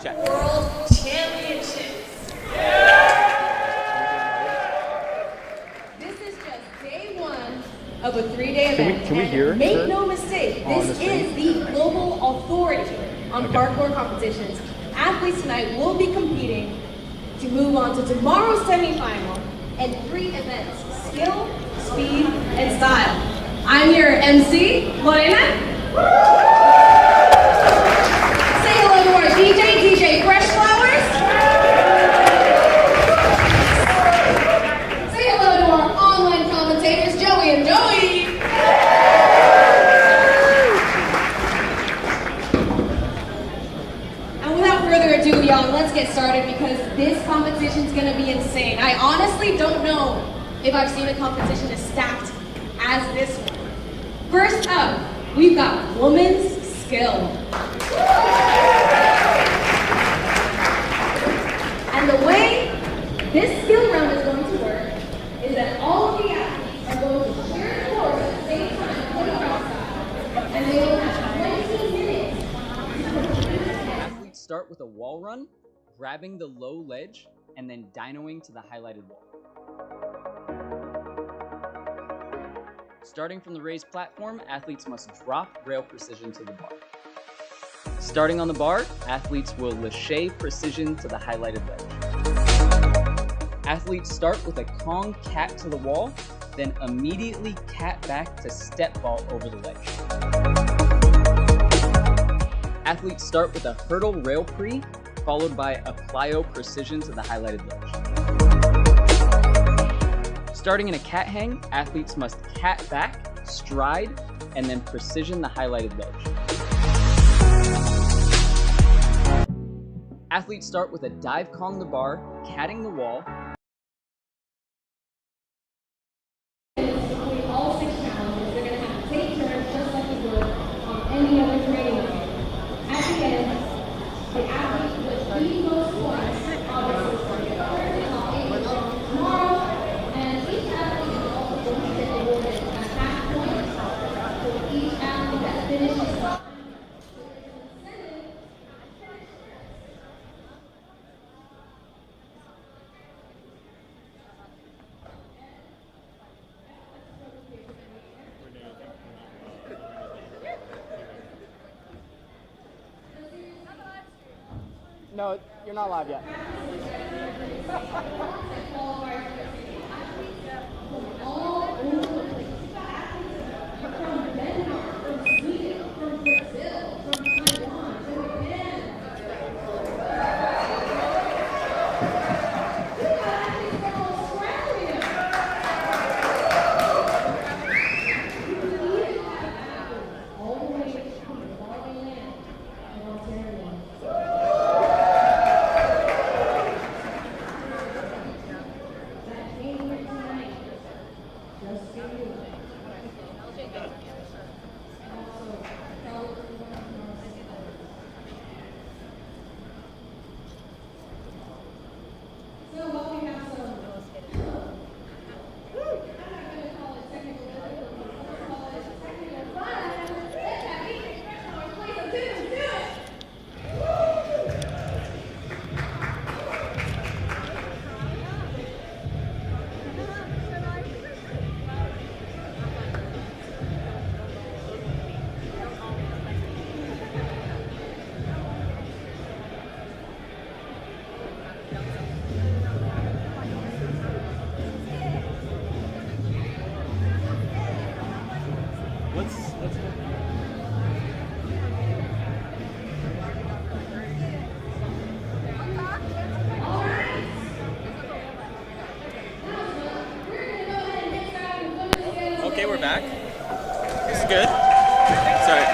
Check. World Championships. This is just day one of a 3-day event. Can we hear Make her no mistake, on the this screen? is the global authority on parkour competitions. Athletes tonight will be competing to move on to tomorrow's semifinal and 3 events: skill, speed, and style. I'm your MC, Lorena. Say hello to our DJ Fresh Flowers. Say hello to our online commentators, Joey and Joey. And without further ado, y'all, let's get started because this competition's gonna be insane. I honestly don't know if I've seen a competition as stacked as this one. First up, we've got women's skill. And the way this skill round is going to work is that all of the athletes are going to share the course at the same time, putting outside, and they will have 20 minutes. Athletes start with a wall run, grabbing the low ledge, and then dynoing to the highlighted wall. Starting from the raised platform, athletes must drop rail precision to the bar. Starting on the bar, athletes will lâcher precision to the highlighted ledge. Athletes start with a Kong cat to the wall, then immediately cat back to step ball over the ledge. Athletes start with a hurdle rail pre, followed by a plyo precision to the highlighted ledge. Starting in a cat hang, athletes must cat back, stride, and then precision the highlighted ledge. Athletes start with a dive Kong the bar, catting the wall. All 6 challenges, they're going to have to take turns just like you would on any other training event. At the end, the athlete with the most points obviously is going to get the top 8 tomorrow, and each athlete is also going to get awarded a half point for each athlete that finishes top. No, you're not live yet. Okay, we're back. This is good. Sorry.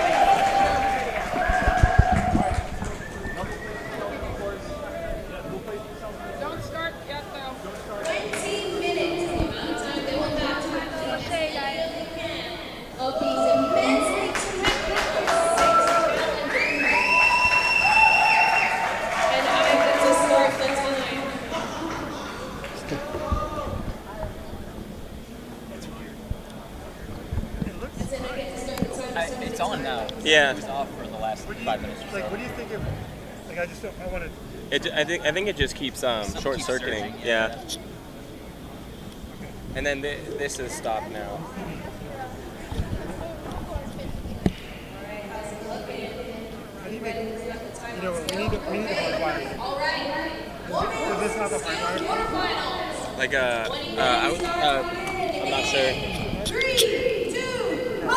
Don't start yet, though. 20 minutes, the amount of time they will have to complete of these immensely technical 6 challenges. And I get to start the time. As in, I get to start the time. It's on now. Yeah. It was off for the last 5 minutes or so. Like, what do you think of Like I just don't. I want to. I think it just keeps short circuiting. Yeah. And then this is stopped now. You know, we need to hardwire. Does this have a hardwire? Like I'm not sure. 3, 2, 1,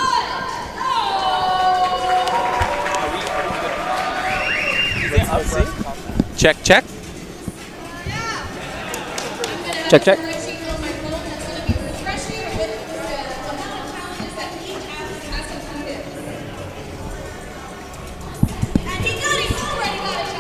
Check, check. Check, check.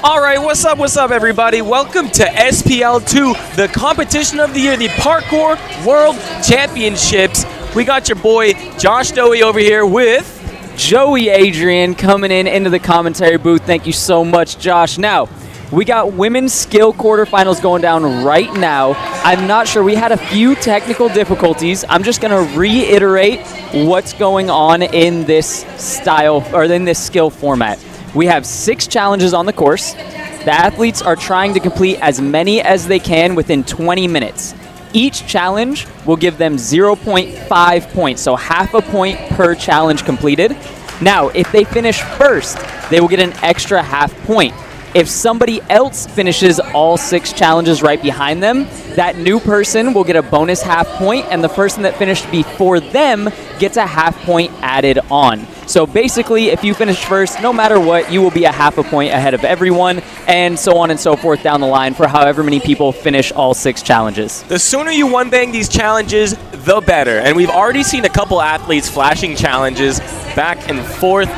All right, what's up, everybody? Welcome to SPL 2, the competition of the year, the Parkour World Championships. We got your boy Josh Dowie over here with Joey Adrian coming into the commentary booth. Thank you so much, Josh. Now, we got women's skill quarterfinals going down right now. I'm not sure. We had a few technical difficulties. I'm just going to reiterate what's going on in this style or in this skill format. We have 6 challenges on the course. The athletes are trying to complete as many as they can within 20 minutes. Each challenge will give them 0.5 points, so half a point per challenge completed. Now, if they finish first, they will get an extra half point. If somebody else finishes all 6 challenges right behind them, that new person will get a bonus half point, and the person that finished before them gets a half point added on. So basically, if you finish first, no matter what, you will be a half a point ahead of everyone, and so on and so forth down the line for however many people finish all 6 challenges. The sooner you one-bang these challenges, the better. And we've already seen a couple athletes flashing challenges back and forth.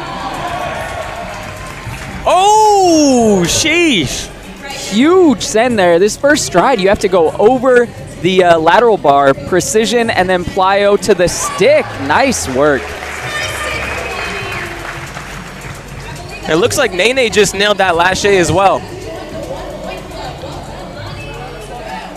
Oh, sheesh. Huge send there. This first stride, you have to go over the lateral bar, precision, and then plyo to the stick. Nice work. It looks like Nene just nailed that lache as well.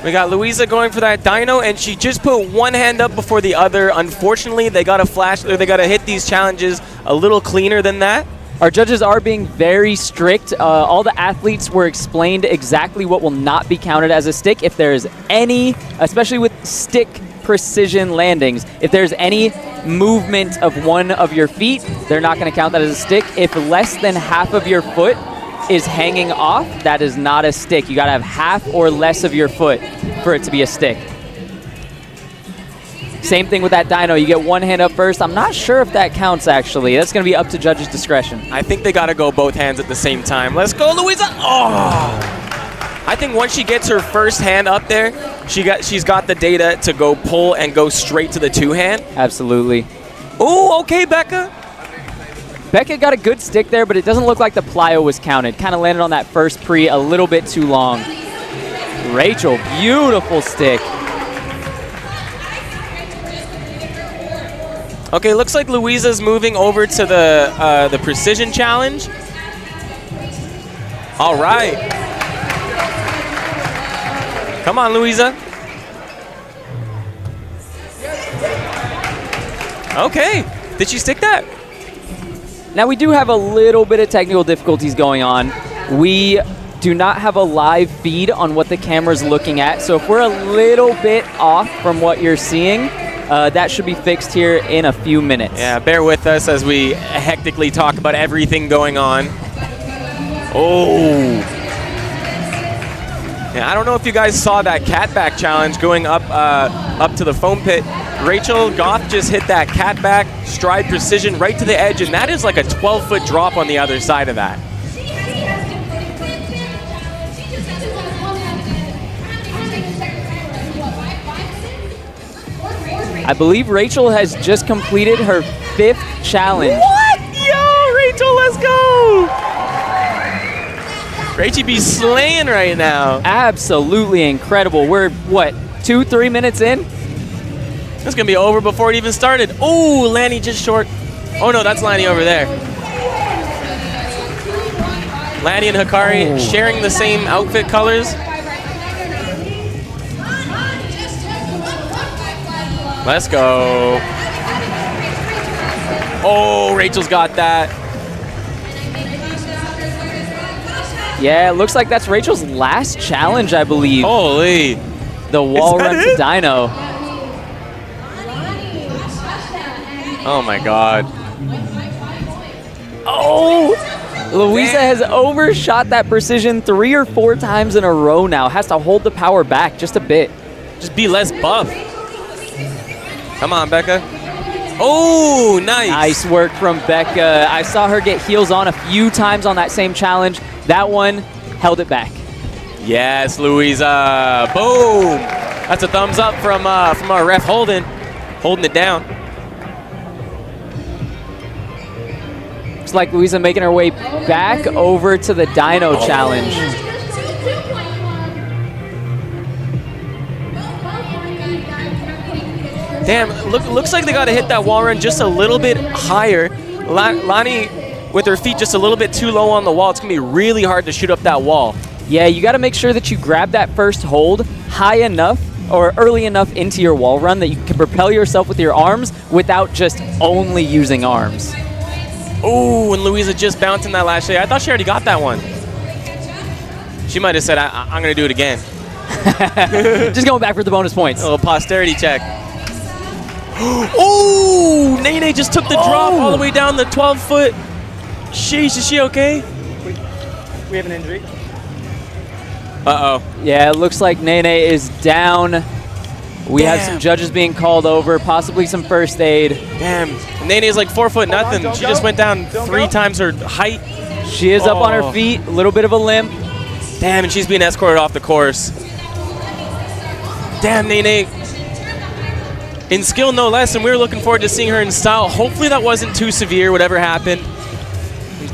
We got Louisa going for that dyno, and she just put one hand up before the other. Unfortunately, they got to hit these challenges a little cleaner than that. Our judges are being very strict. All the athletes were explained exactly what will not be counted as a stick. If there's any, especially with stick precision landings, if there's any movement of one of your feet, they're not going to count that as a stick. If less than half of your foot is hanging off, that is not a stick. You got to have half or less of your foot for it to be a stick. Same thing with that dyno. You get one hand up first. I'm not sure if that counts, actually. That's going to be up to judges' discretion. I think they got to go both hands at the same time. Let's go, Louisa. Oh! I think once she gets her first hand up there, she's got the data to go pull and go straight to the 2-hand. Absolutely. Oh, okay, Becca. Becca got a good stick there, but it doesn't look like the plyo was counted. Kind of landed on that first pre a little bit too long. Rachel, beautiful stick. Okay, looks like Louisa's moving over to the precision challenge. All right. Come on, Louisa. Okay. Did she stick that? Now, we do have a little bit of technical difficulties going on. We do not have a live feed on what the camera's looking at, so if we're a little bit off from what you're seeing, that should be fixed here in a few minutes. Yeah, bear with us as we hectically talk about everything going on. Oh. Yeah, I don't know if you guys saw that catback challenge going up to the foam pit. Rachel Goff just hit that catback stride precision right to the edge, and that is like a 12-foot drop on the other side of that. I believe Rachel has just completed her 5th challenge. What? Yo, Rachel, let's go! Rachel be slaying right now. Absolutely incredible. We're, what, 2-3 minutes in? It's going to be over before it even started. Oh, Lanny just short. Oh, no, that's Lanny over there. Lanny and Hikari sharing the same outfit colors. Let's go. Oh, Rachel's got that. Yeah, it looks like that's Rachel's last challenge, I believe. Holy. The wall run to it? Dino. Oh my God. Oh! Louisa has overshot that precision 3 or 4 times in a row now. Has to hold the power back just a bit. Just be less buff. Come on, Becca. Oh, nice. Nice work from Becca. I saw her get heels on a few times on that same challenge. That one held it back. Yes, Louisa. Boom. That's a thumbs up from our ref holding it down. Looks like Louisa making her way back over to the Dino challenge. Damn, looks like they got to hit that wall run just a little bit higher. Lonnie, with her feet just a little bit too low on the wall, it's going to be really hard to shoot up that wall. Yeah, you got to make sure that you grab that first hold high enough or early enough into your wall run that you can propel yourself with your arms without just only using arms. Oh, and Louisa just bouncing that last shot. I thought she already got that one. She might have said, I'm going to do it again. Just going back for the bonus points. A little posterity check. Oh, Nene just took the drop all the way down the 12-foot. Sheesh, is she okay? We have an injury. Uh-oh. Yeah, it looks like Nene is down. We have some judges being called over, possibly some first aid. Damn. Nene is like 4 foot nothing. Don't She go. just went down Don't 3 go. times her height. She is up on her feet, a little bit of a limp. Damn, and she's being escorted off the course. Damn, Nene. In skill, no less, and we were looking forward to seeing her in style. Hopefully that wasn't too severe, whatever happened.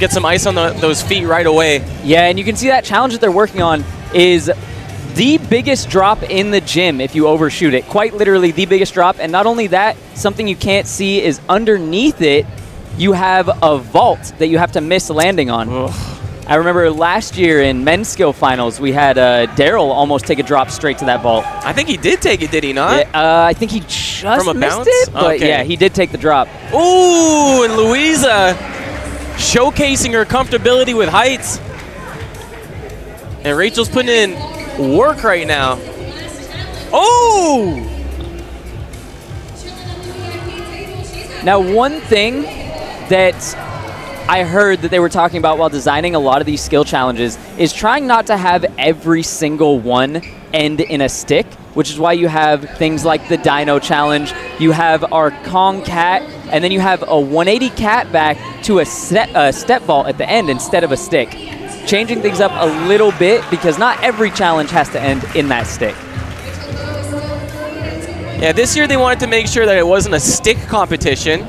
Get some ice on those feet right away. Yeah, and you can see that challenge that they're working on is the biggest drop in the gym if you overshoot it. Quite literally the biggest drop. And not only that, something you can't see is underneath it, you have a vault that you have to miss landing on. Ugh. I remember last year in men's skill finals, we had Daryl almost take a drop straight to that vault. I think he did take it, did he not? Yeah, I think he just From a missed bounce? it, but Okay. yeah, he did take the drop. Ooh, and Louisa showcasing her comfortability with heights. And Rachel's putting in work right now. Oh! Now, one thing that I heard that they were talking about while designing a lot of these skill challenges is trying not to have every single one end in a stick, which is why you have things like the Dino challenge, you have our Kong cat, and then you have a 180 cat back to a step vault at the end instead of a stick. Changing things up a little bit because not every challenge has to end in that stick. Yeah, this year they wanted to make sure that it wasn't a stick competition.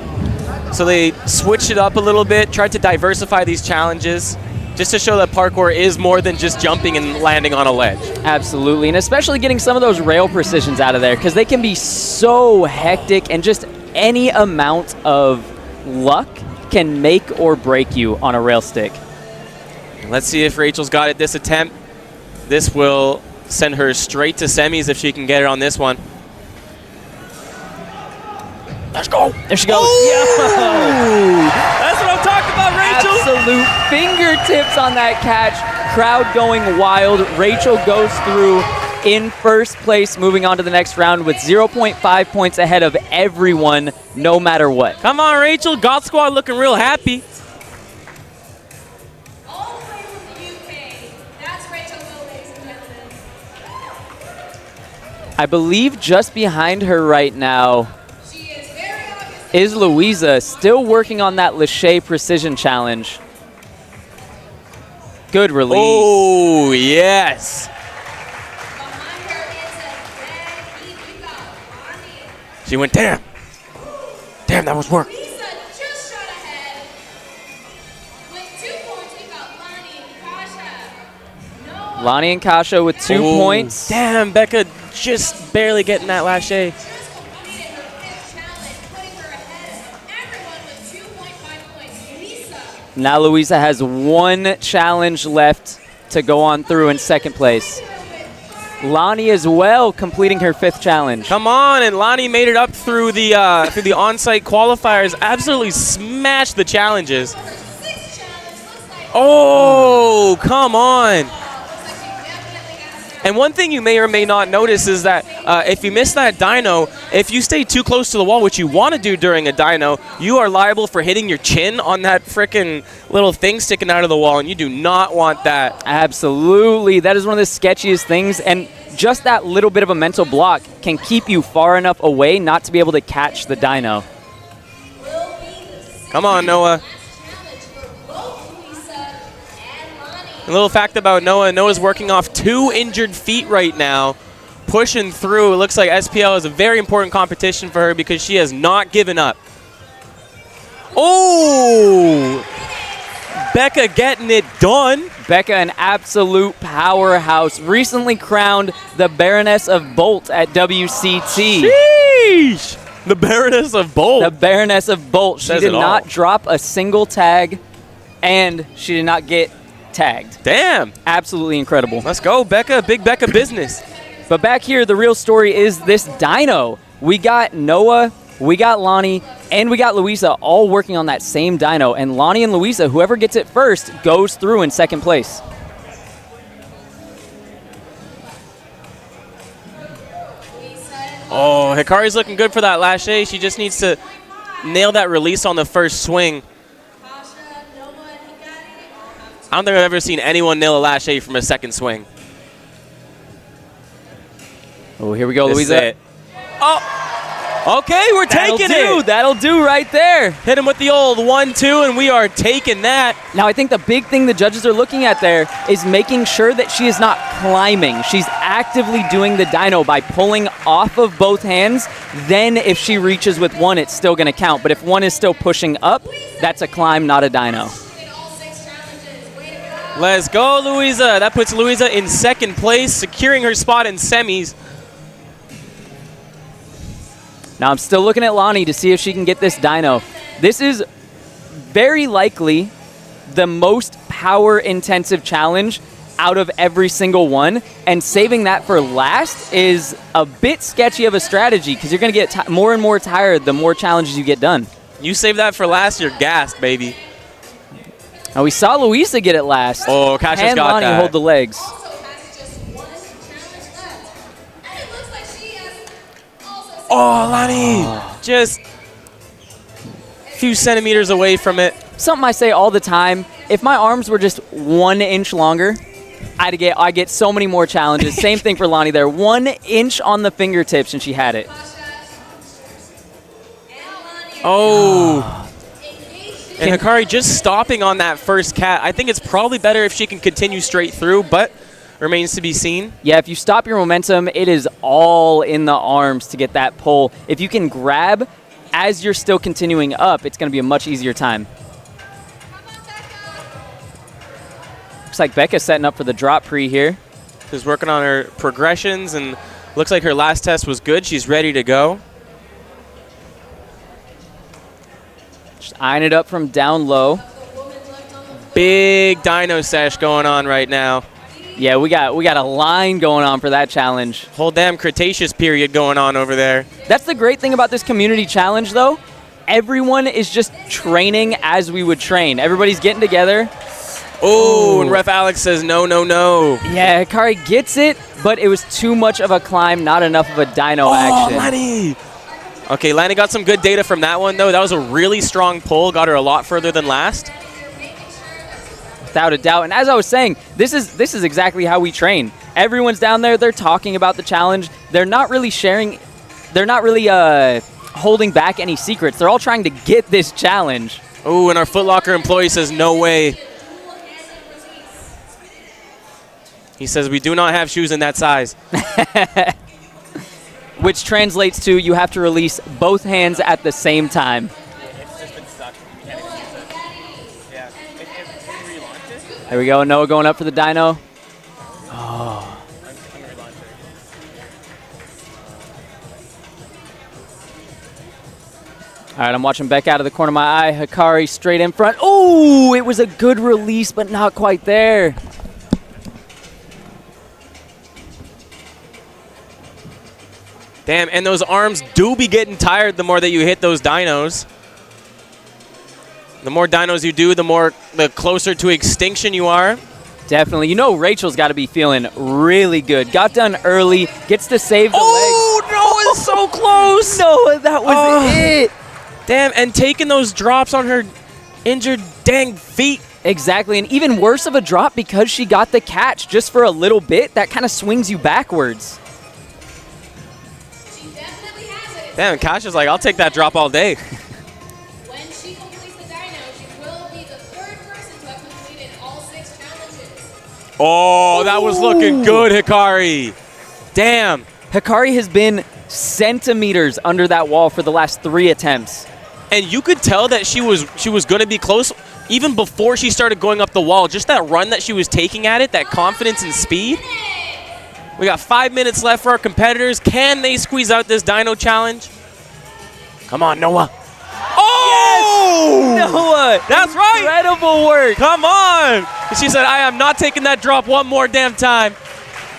So they switched it up a little bit, tried to diversify these challenges, just to show that parkour is more than just jumping and landing on a ledge. Absolutely, and especially getting some of those rail precisions out of there because they can be so hectic and just any amount of luck can make or break you on a rail stick. Let's see if Rachel's got it this attempt. This will send her straight to semis if she can get it on this one. Let's go. There she goes. Oh! That's what I'm talking about, Rachel. Absolute fingertips on that catch. Crowd going wild. Rachel goes through in first place, moving on to the next round with 0.5 points ahead of everyone, no matter what. Come on, Rachel. God Squad looking real happy. All the way from the UK, that's Rachel Will, ladies and gentlemen. I believe just behind her right now She is very obviously is Louisa, still working on that Lachey precision challenge. Good release. Oh, yes. behind her is a dead heat. We've got Lonnie. She went, damn. Damn, that was work. Lisa just shot ahead. With 2 points, we've got Lonnie and Kasha. No Lonnie and Kasha with 2 Oh, points. Damn, Becca just barely getting that last shade. just completed her 5th challenge, putting her ahead of everyone with 2.5 points. Lisa. Now Louisa has 1 challenge left to go on through in second place. Lonnie as well completing her 5th challenge. Come on, and Lonnie made it up through the on-site qualifiers. Absolutely smashed the challenges. Her 6th challenge looks like Oh, come on. And one thing you may or may not notice is that if you miss that dyno, if you stay too close to the wall, which you want to do during a dyno, you are liable for hitting your chin on that frickin' little thing sticking out of the wall, and you do not want that. Absolutely. That is one of the sketchiest things, and just that little bit of a mental block can keep you far enough away not to be able to catch the dyno. Come on, Noah. A little fact about Noah. Noah's working off 2 injured feet right now, pushing through. It looks like SPL is a very important competition for her because she has not given up. Oh! Becca getting it done. Becca, an absolute powerhouse, recently crowned the Baroness of Bolt at WCT. Sheesh! The Baroness of Bolt. The Baroness of Bolt. She Says did it not all. drop a single tag, and she did not get tagged. Damn. Absolutely incredible. Let's go, Becca. Big Becca business. But back here, the real story is this dyno. We got Noah, we got Lonnie, and we got Louisa all working on that same dyno. And Lonnie and Louisa, whoever gets it first, goes through in second place. Oh, Hikari's looking good for that last A. She just needs to nail that release on the first swing. I don't think I've ever seen anyone nail a lash A from a second swing. Oh, here we go, This is Louisa. it. Oh, okay, we're taking it. That'll do right there. Hit him with the old 1-2, and we are taking that. Now, I think the big thing the judges are looking at there is making sure that she is not climbing. She's actively doing the dyno by pulling off of both hands. Then if she reaches with one, it's still going to count. But if one is still pushing up, that's a climb, not a dyno. Let's go, Louisa. That puts Louisa in second place, securing her spot in semis. Now I'm still looking at Lonnie to see if she can get this dyno. This is very likely the most power-intensive challenge out of every single one, and saving that for last is a bit sketchy of a strategy because you're going to get more and more tired the more challenges you get done. You save that for last, you're gassed, baby. Now we saw Louisa get it last. Oh, Kasha's and got Lonnie that. hold the legs. Oh, Lonnie, just a few centimeters away from it. Something I say all the time, if my arms were just 1 inch longer, I get so many more challenges. Same thing for Lonnie there. 1 inch on the fingertips and she had it. Oh. And Hikari just stopping on that first cat. I think it's probably better if she can continue straight through, but remains to be seen. Yeah, if you stop your momentum, it is all in the arms to get that pull. If you can grab as you're still continuing up, it's going to be a much easier time. Looks like Becca's setting up for the drop pre here. She's working on her progressions, and looks like her last test was good. She's ready to go. Just eyeing it up from down low. Big dyno sesh going on right now. Yeah, we got a line going on for that challenge. Whole damn Cretaceous period going on over there. That's the great thing about this community challenge, though. Everyone is just training as we would train. Everybody's getting together. Oh, and Ref Alex says no, no, no. Yeah, Hikari gets it, but it was too much of a climb, not enough of a dyno action. Lanny. Okay, Lanny got some good data from that one, though. That was a really strong pull. Got her a lot further than last. Without a doubt. And as I was saying, this is exactly how we train. Everyone's down there. They're talking about the challenge. They're not really sharing. They're not really holding back any secrets. They're all trying to get this challenge. Oh, and our Foot Locker employee says no way. He says we do not have shoes in that size. Which translates to you have to release both hands at the same time. There we go. Noah going up for the dyno. Oh. All right, I'm watching Beck out of the corner of my eye. Hikari straight in front. Oh, it was a good release, but not quite there. Damn, and those arms do be getting tired the more that you hit those dynos. The more dynos you do, the closer to extinction you are. Definitely. You know Rachel's got to be feeling really good. Got done early, gets to save the legs. Oh, Noah's so close. Noah, that was it. Damn, and taking those drops on her injured dang feet. Exactly, and even worse of a drop because she got the catch just for a little bit. That kind of swings you backwards. She definitely has it. Damn, Kasha's like, I'll take that drop all day. When she completes the dyno, she will be the third person to have completed all 6 challenges. Oh, that was looking good, Hikari. Damn. Hikari has been centimeters under that wall for the last 3 attempts. And you could tell that she was going to be close even before she started going up the wall. Just that run that she was taking at it, that confidence and speed. We got 5 minutes left for our competitors. Can they squeeze out this dyno challenge? Come on, Noah. Oh! Yes! Noah! That's right! Incredible work! Come on! And she said, I am not taking that drop one more damn time.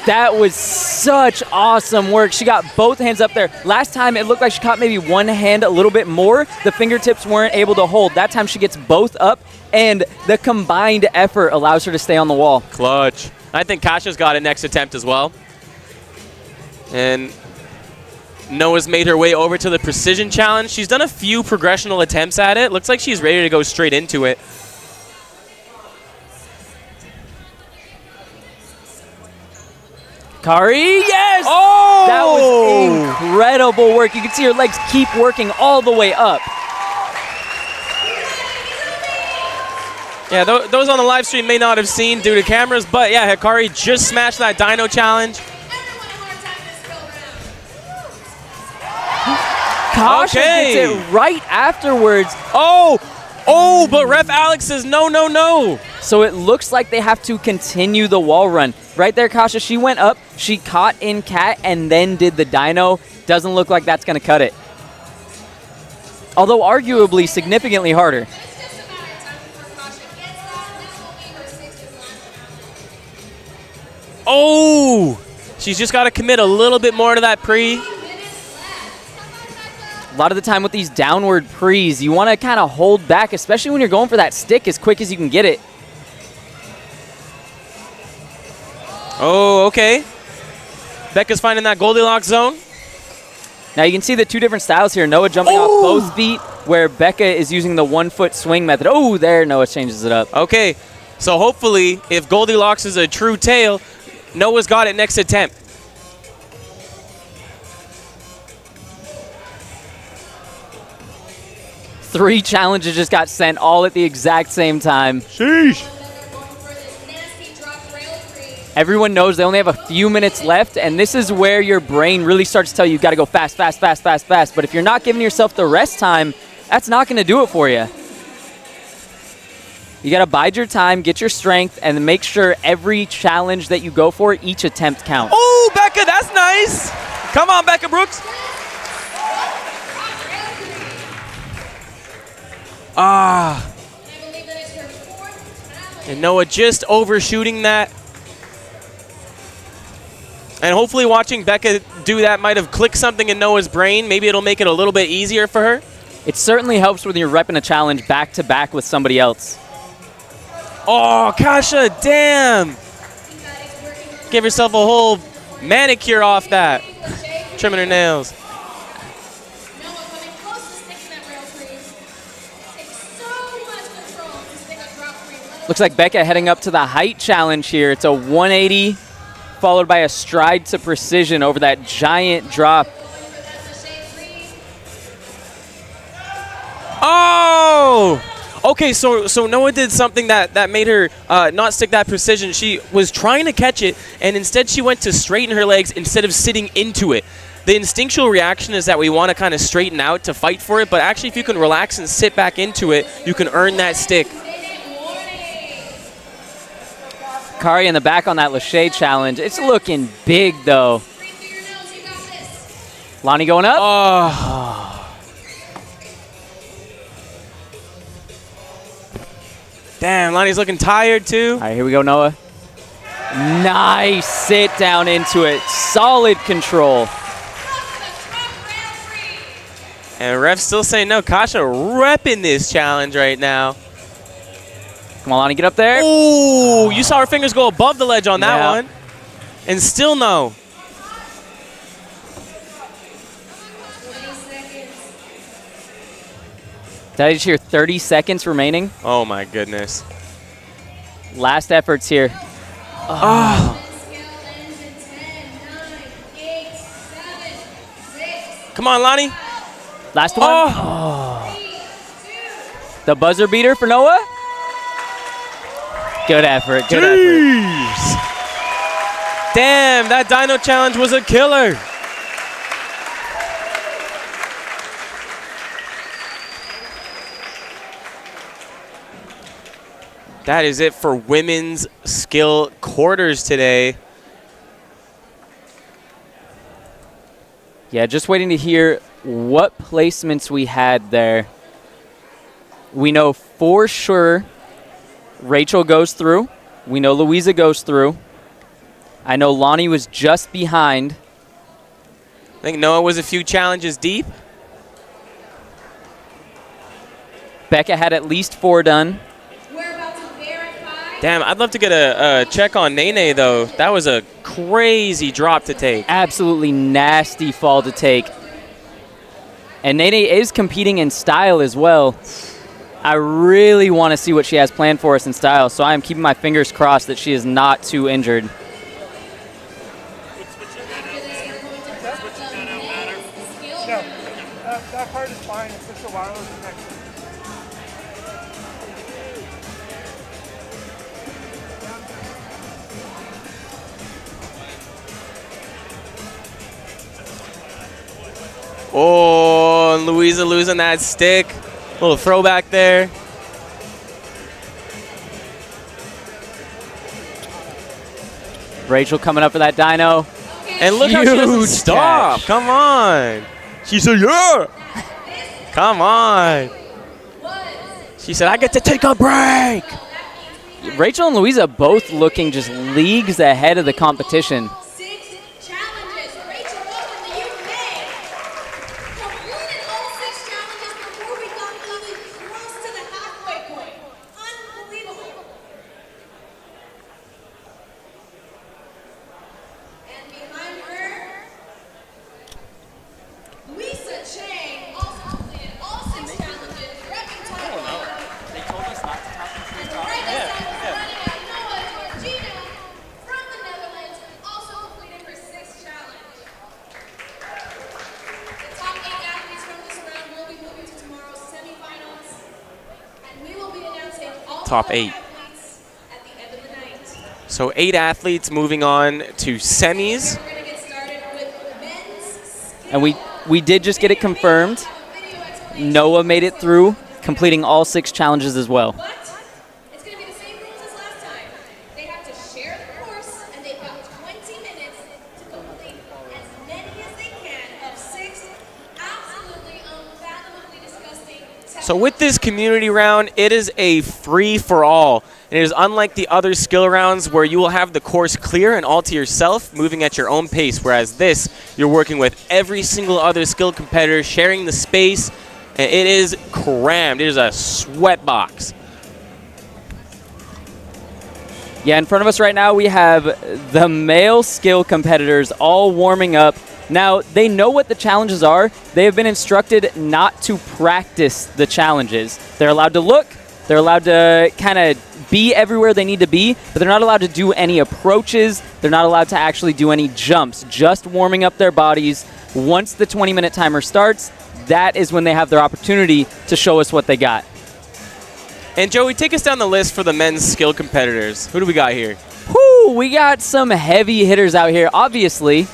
That was such awesome work. She got both hands up there. Last time, it looked like she caught maybe one hand a little bit more. The fingertips weren't able to hold. That time, she gets both up, and the combined effort allows her to stay on the wall. Clutch. I think Kasha's got it next attempt as well. And Noah's made her way over to the precision challenge. She's done a few progressional attempts at it. Looks like she's ready to go straight into it. Kari, yes! Oh! That was incredible work. You can see her legs keep working all the way up. Yeah, those on the live stream may not have seen due to cameras, but yeah, Hikari just smashed that dyno challenge. Kasha gets it right afterwards. Oh, but Ref Alex says no, no, no. So it looks like they have to continue the wall run. Right there, Kasha, she went up, she caught in cat, and then did the dyno. Doesn't look like that's going to cut it. Although arguably significantly harder. Oh, she's just got to commit a little bit more to that pre. A lot of the time with these downward pre's, you want to kind of hold back, especially when you're going for that stick as quick as you can get it. Oh, okay. Becca's finding that Goldilocks zone. Now you can see the 2 different styles here. Noah jumping off both feet, where Becca is using the 1-foot swing method. Oh, there Noah changes it up. Okay, so hopefully if Goldilocks is a true tail, Noah's got it next attempt. Three challenges just got sent all at the exact same time. Sheesh. Everyone knows they only have a few minutes left, and this is where your brain really starts to tell you you've got to go fast, fast, fast, fast, fast. But if you're not giving yourself the rest time, that's not going to do it for you. You got to bide your time, get your strength, and make sure every challenge that you go for, each attempt counts. Oh, Becca, that's nice. Come on, Becca Brooks. And Noah just overshooting that. And hopefully watching Becca do that might have clicked something in Noah's brain. Maybe it'll make it a little bit easier for her. It certainly helps when you're repping a challenge back-to-back with somebody else. Oh, Kasha, damn. Give herself a whole manicure off that. Trimming her nails. Looks like Becca heading up to the height challenge here. It's a 180 followed by a stride to precision over that giant drop. Oh! Okay, so Noah did something that made her not stick that precision. She was trying to catch it, and instead she went to straighten her legs instead of sitting into it. The instinctual reaction is that we want to kind of straighten out to fight for it, but actually if you can relax and sit back into it, you can earn that stick. Kari in the back on that Lachey challenge. It's looking big, though. Lonnie going up. Oh. Damn, Lonnie's looking tired, too. All right, here we go, Noah. Nice sit down into it. Solid control. And ref's still saying no. Kasha repping this challenge right now. Come on, Lonnie, get up there. Ooh, you saw her fingers go above the ledge on that Yeah. one. And still no. Did I just hear 30 seconds remaining? Oh my goodness. Last efforts here. Come on, Lonnie. Last one. Oh. The buzzer beater for Noah. Good effort. Good effort. Jeez. Damn, that dyno challenge was a killer. That is it for women's skill quarters today. Yeah, just waiting to hear what placements we had there. We know for sure Rachel goes through. We know Louisa goes through. I know Lonnie was just behind. I think Noah was a few challenges deep. Becca had at least 4 done. Damn, I'd love to get a check on Nene, though. That was a crazy drop to take. Absolutely nasty fall to take. And Nene is competing in style as well. I really want to see what she has planned for us in style, so I am keeping my fingers crossed that she is not too injured. No, that part is fine. It's just the wireless connection. Oh, and Louisa losing that stick. Little throwback there. Rachel coming up for that dyno. And look how she doesn't Huge stop. catch. Come on. She said, yeah. Come on. She said, I get to take a break. Rachel and Louisa both looking just leagues ahead of the competition. Top 8. So 8 athletes moving on to semis. And we did just get it confirmed. Noah made it through, completing all 6 challenges as well. It's going to be the same rules as last time. They have to share the course, and they've got 20 minutes to complete as many as they can of 6 absolutely unfathomably disgusting. So with this community round, it is a free-for-all. And it is unlike the other skill rounds where you will have the course clear and all to yourself, moving at your own pace. Whereas this, you're working with every single other skill competitor, sharing the space. And it is crammed. It is a sweat box. Yeah, in front of us right now, we have the male skill competitors all warming up. Now, they know what the challenges are. They have been instructed not to practice the challenges. They're allowed to look. They're allowed to kind of be everywhere they need to be, but they're not allowed to do any approaches. They're not allowed to actually do any jumps, just warming up their bodies. Once the 20-minute timer starts, that is when they have their opportunity to show us what they got. And Joey, take us down the list for the men's skill competitors. Who do we got here? Whew, we got some heavy hitters out here. Obviously,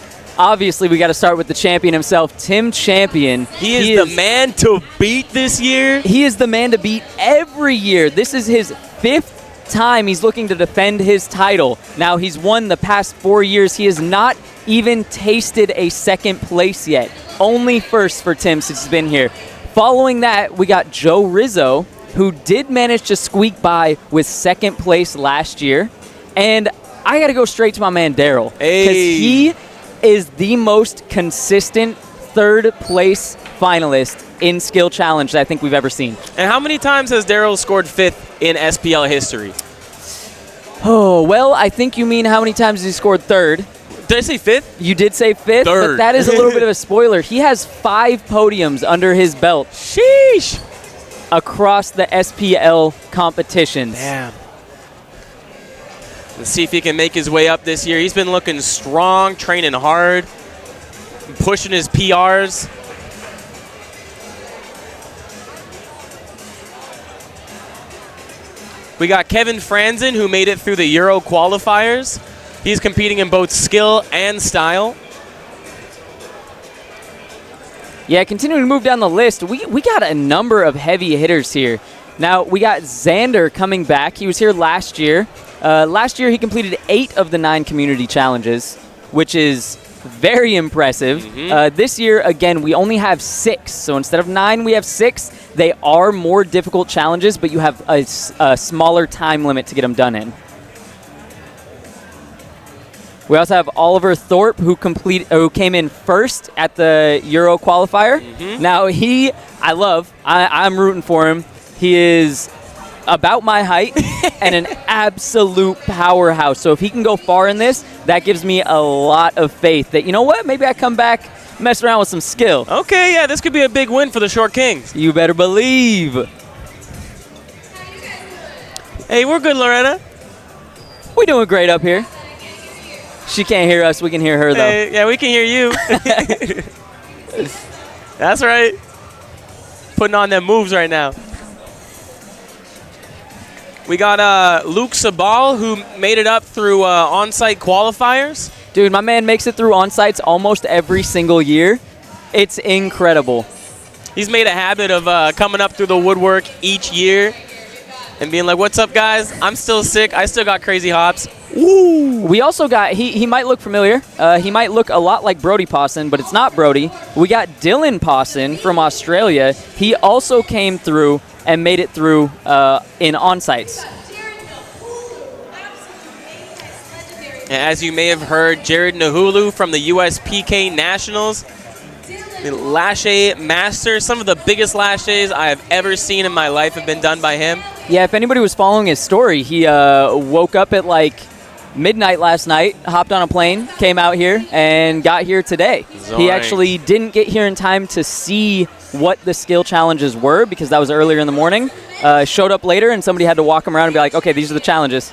we got to start with the champion himself, Tim Champion. He is the man to beat this year. He is the man to beat every year. This is his 5th time he's looking to defend his title. Now, he's won the past 4 years. He has not even tasted a second place yet. Only first for Tim since he's been here. Following that, we got Joe Rizzo, who did manage to squeak by with second place last year. And I got to go straight to my man, Daryl. Because he is the most consistent third place finalist in skill challenge that I think we've ever seen. And how many times has Daryl scored 5th in SPL history? Oh, well, I think you mean how many times has he scored 3rd. Did I say 5th? You did say 5th, but 3rd. that is a little bit of a spoiler. He has 5 podiums under his belt. Sheesh. Across the SPL competitions. Damn. Let's see if he can make his way up this year. He's been looking strong, training hard, pushing his PRs. We got Kevin Franzen, who made it through the Euro qualifiers. He's competing in both skill and style. Yeah, continuing to move down the list, we got a number of heavy hitters here. Now, we got Xander coming back. He was here last year. Last year, he completed 8 of the 9 community challenges, which is very impressive. This year, again, we only have 6. So instead of 9, we have 6. They are more difficult challenges, but you have a smaller time limit to get them done in. We also have Oliver Thorpe, who came in first at the Euro qualifier. Now, I'm rooting for him. He is about my height and an absolute powerhouse. So if he can go far in this, that gives me a lot of faith that, you know what, maybe I come back, mess around with some skill. Okay, yeah, this could be a big win for the Short Kings. You better believe. Hey, we're good, Loretta. We're doing great up here. She can't hear us. We can hear her, though. Hey, yeah, we can hear you. That's right. Putting on them moves right now. We got Luke Sabal, who made it up through on-site qualifiers. Dude, my man makes it through on-sites almost every single year. It's incredible. He's made a habit of coming up through the woodwork each year and being like, what's up, guys? I'm still sick. I still got crazy hops. Woo! We also got, he might look familiar. He might look a lot like Brody Pawson, but it's not Brody. We got Dylan Pawson from Australia. He also came through and made it through in on-sites. As you may have heard, Jared Nahulu from the USPK Nationals, the lache master. Some of the biggest laches I have ever seen in my life have been done by him. Yeah, if anybody was following his story, he woke up at like midnight last night, hopped on a plane, came out here, and got here today. Zoink. He actually didn't get here in time to see what the skill challenges were because that was earlier in the morning. Showed up later, and somebody had to walk him around and be like, okay, these are the challenges.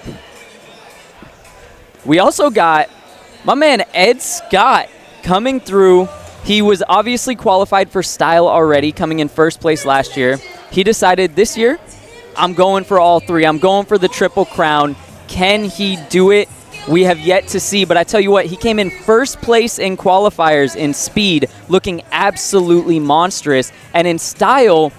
We also got my man Ed Scott coming through. He was obviously qualified for style already, coming in first place last year. He decided this year, I'm going for all 3. I'm going for the Triple Crown. Can he do it? We have yet to see, but I tell you what, he came in first place in qualifiers in speed, looking absolutely monstrous. And in skill,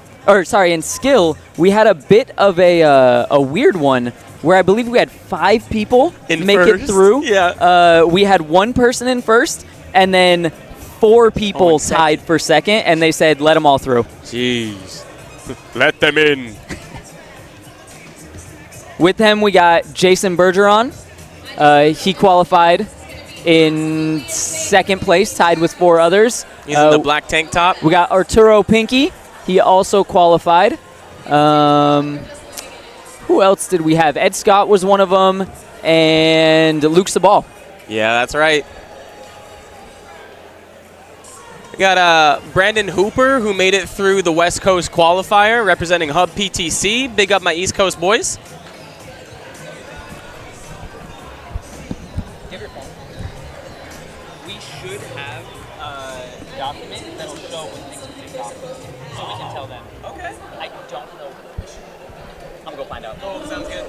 we had a bit of a weird one where I believe we had 5 people make it through. Yeah. We had 1 person in first, and then 4 people tied for second, and they said, let them all through. Jeez. Let them in. With him, we got Jason Bergeron. He qualified in second place, tied with 4 others. He's in the black tank top. We got Arturo Pinky. He also qualified. Who else did we have? Ed Scott was one of them, and Luke Sabal. Yeah, that's right. We got Brandon Hooper, who made it through the West Coast qualifier, representing Hub PTC. Big up my East Coast boys. We should have a document that'll show when things are kicked off, so we can tell them. Okay. I don't know. I'm going to find out. Oh, sounds good.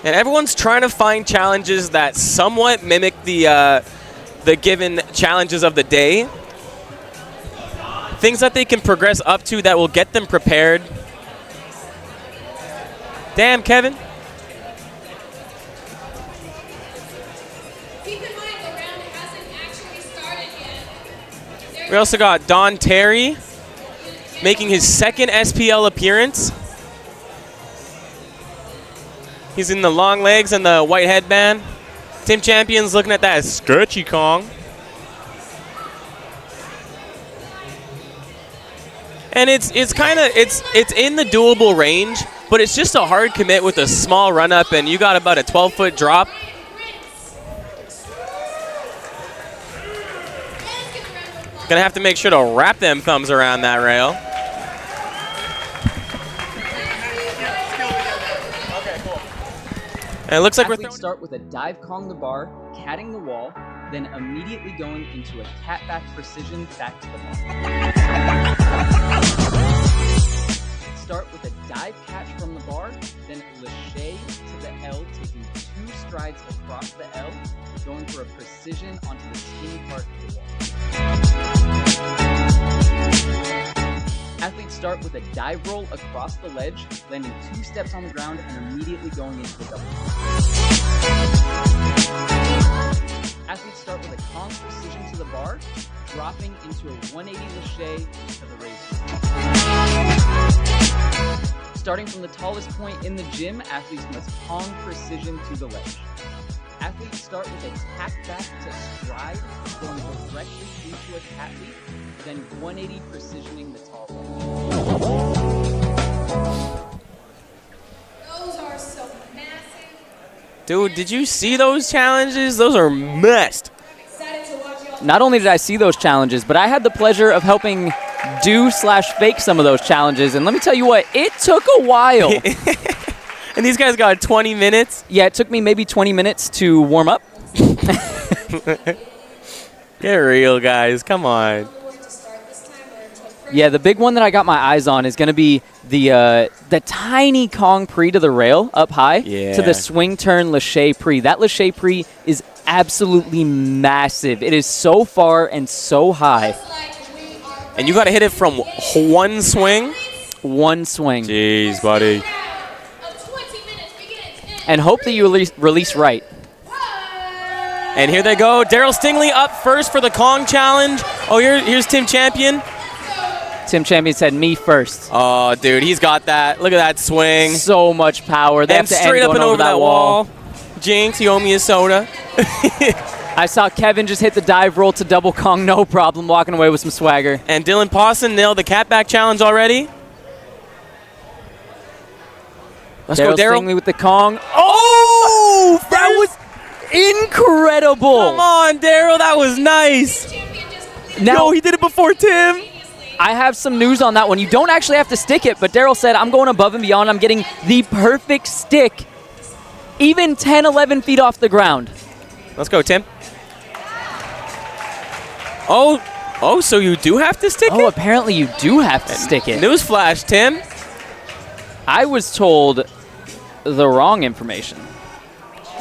And everyone's trying to find challenges that somewhat mimic the given challenges of the day. Things that they can progress up to that will get them prepared. Damn, Kevin. Keep in mind the round hasn't actually started yet. We also got Don Terry making his second SPL appearance. He's in the long legs and the white headband. Team Champions looking at that sketchy Kong. And it's in the doable range, but it's just a hard commit with a small run up, and you got about a 12-foot drop. Gonna have to make sure to wrap them thumbs around that rail. And it looks like Athletes start with a dive Kong the bar, catting the wall, then immediately going into a cat back precision back to the bar. Start with a dive catch from the bar, then lâché to the L, taking 2 strides across the L, going for a precision onto the skinny part of the wall. Athletes start with a dive roll across the ledge, landing 2 steps on the ground and immediately going into a double. Athletes start with a Kong precision to the bar, dropping into a 180 lâché to the raise. Starting from the tallest point in the gym, athletes must Kong precision to the ledge. Athletes start with a tap back to stride, going directly into a cat leap, then 180 precisioning the tall ledge. Those are so massive. Dude, did you see those challenges? Those are messed. Excited to watch y'all. Not only did I see those challenges, but I had the pleasure of helping do/fake some of those challenges, and let me tell you what, it took a while. And these guys got 20 minutes? Yeah, it took me maybe 20 minutes to warm up. Get real, guys. Come on. Yeah, the big one that I got my eyes on is going to be the tiny Kong pre to the rail up high to the swing turn lâché pre. That lâché pre is absolutely massive. It is so far and so high. And you got to hit it from one swing? One swing. Jeez, buddy. And hope that you release right. And here they go. Daryl Stingley up first for the Kong challenge. Oh, here's Tim Champion. Tim Champion said me first. Oh, dude, he's got that. Look at that swing. So much power. They and have to straight end up and going over that wall. Jinx, you owe me a soda. I saw Kevin just hit the dive roll to double Kong, no problem, walking away with some swagger. And Dylan Pawson nailed the catback challenge already. Let's go, Daryl. Stingley with the Kong. Oh, that was incredible. Come on, Daryl, that was nice. Now, no, he did it before Tim. I have some news on that one. You don't actually have to stick it, but Daryl said, I'm going above and beyond. I'm getting the perfect stick, even 10, 11 feet off the ground. Let's go, Tim. Oh, so you do have to stick it? Oh, apparently you do have to stick it. Newsflash, Tim. I was told the wrong information.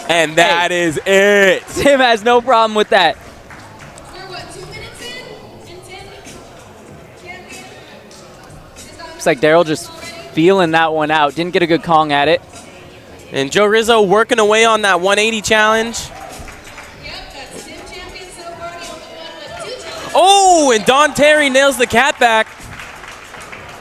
And that is it. Tim has no problem with that. We're what, 2 minutes in? And 10? Champion? Looks like Daryl just feeling that one out. Didn't get a good Kong at it. And Joe Rizzo working away on that 180 challenge. Yep, that's Tim Champion so far, the only one with 2 challenges. Oh, and Don Terry nails the catback.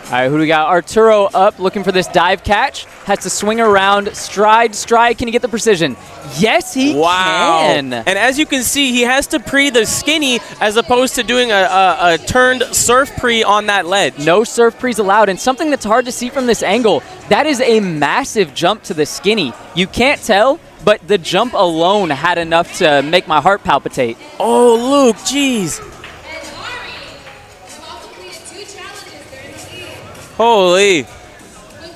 All right, who do we got? Arturo up, looking for this dive catch. Has to swing around, stride. Can he get the precision? Yes, he can. And as you can see, he has to pre the skinny as opposed to doing a turned surf pre on that ledge. No surf pre's allowed, and something that's hard to see from this angle, that is a massive jump to the skinny. You can't tell, but the jump alone had enough to make my heart palpitate. Oh, Luke, jeez. And Ari, they've all completed 2 challenges. They're in the lead. Holy. We've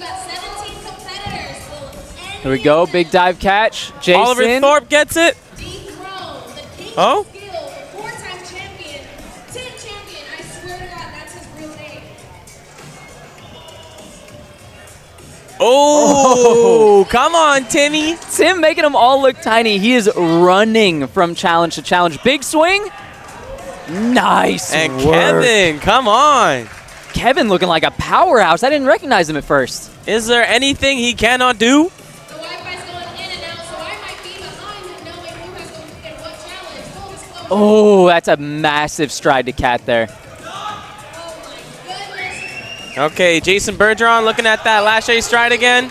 got 17 competitors. Will Here we go, big dive catch. Jason. Oliver Thorpe gets it. dethrone the king Oh? of skill, the 4-time champion, Tim Champion. I swear to God, that's his real name. Oh, come on, Timmy. Tim making them all look tiny. He is running from challenge to challenge. Big swing. Nice And work. Kevin, come on. Kevin looking like a powerhouse. I didn't recognize him at first. Is there anything he cannot do? The Wi-Fi's going in and out, so I might be behind him knowing who has completed what challenge. Full disclosure. Oh, that's a massive stride to cat there. Oh my goodness. Okay, Jason Bergeron looking at that lâché stride again.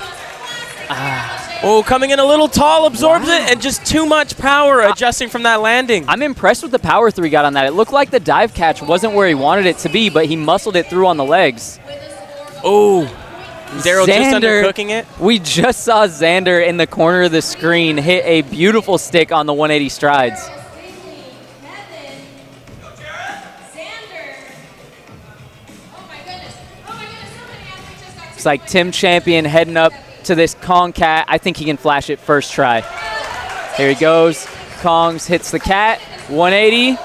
Lâché Oh, coming in a little tall, absorbs it, and just too much power adjusting from that landing. I'm impressed with the power through he got on that. It looked like the dive catch wasn't where he wanted it to be, but he muscled it through on the legs. Oh, Daryl just Xander, undercooking it. We just saw Xander in the corner of the screen hit a beautiful stick on the 180 strides. It's like Tim Champion heading up to this Kong cat. I think he can flash it first try. Here he goes. Kongs hits the cat. 180.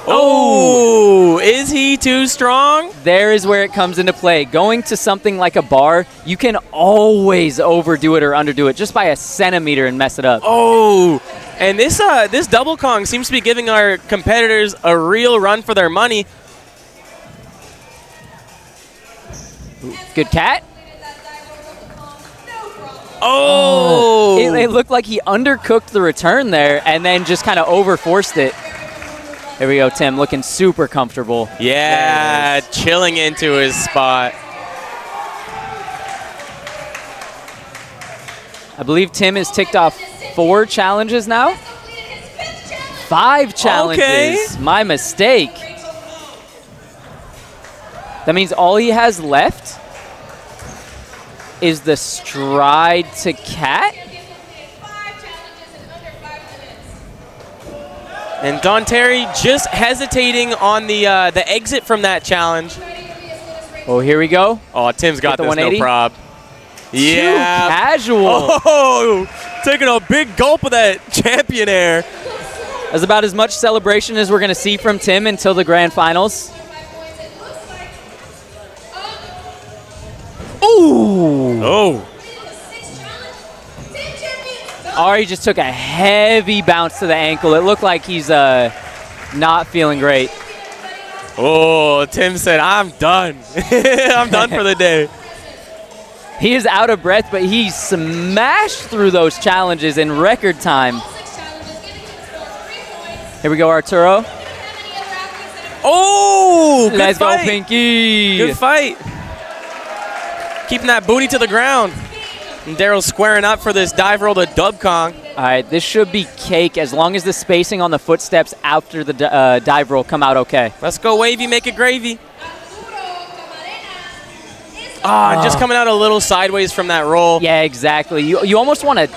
Oh, is he too strong? There is where it comes into play. Going to something like a bar, you can always overdo it or underdo it just by a centimeter and mess it up. Oh, and this double Kong seems to be giving our competitors a real run for their money. Good cat. Oh! It looked like he undercooked the return there and then just kind of overforced it. Here we go, Tim, looking super comfortable. Yeah, chilling into his spot. I believe Tim has ticked off 4 challenges now. 5 challenges. Okay. My mistake. That means all he has left is the stride to cat. And Don Terry just hesitating on the exit from that challenge. Oh, here we go. Oh, Tim's got the this, no 180. prob. Too Yeah. casual. Oh, taking a big gulp of that champion air. That's about as much celebration as we're going to see from Tim until the grand finals. Ooh. Oh. Ari just took a heavy bounce to the ankle. It looked like he's not feeling great. Oh, Tim said, I'm done. I'm done for the day. He is out of breath, but he smashed through those challenges in record time. Here we go, Arturo. Oh, good Let's fight. go, Pinky. Good fight. Keeping that booty to the ground. And Daryl's squaring up for this dive roll to dub Kong. All right, this should be cake as long as the spacing on the footsteps after the dive roll come out okay. Let's go wavy, make it gravy. Ah, just coming out a little sideways from that roll. Yeah, exactly. You almost want to,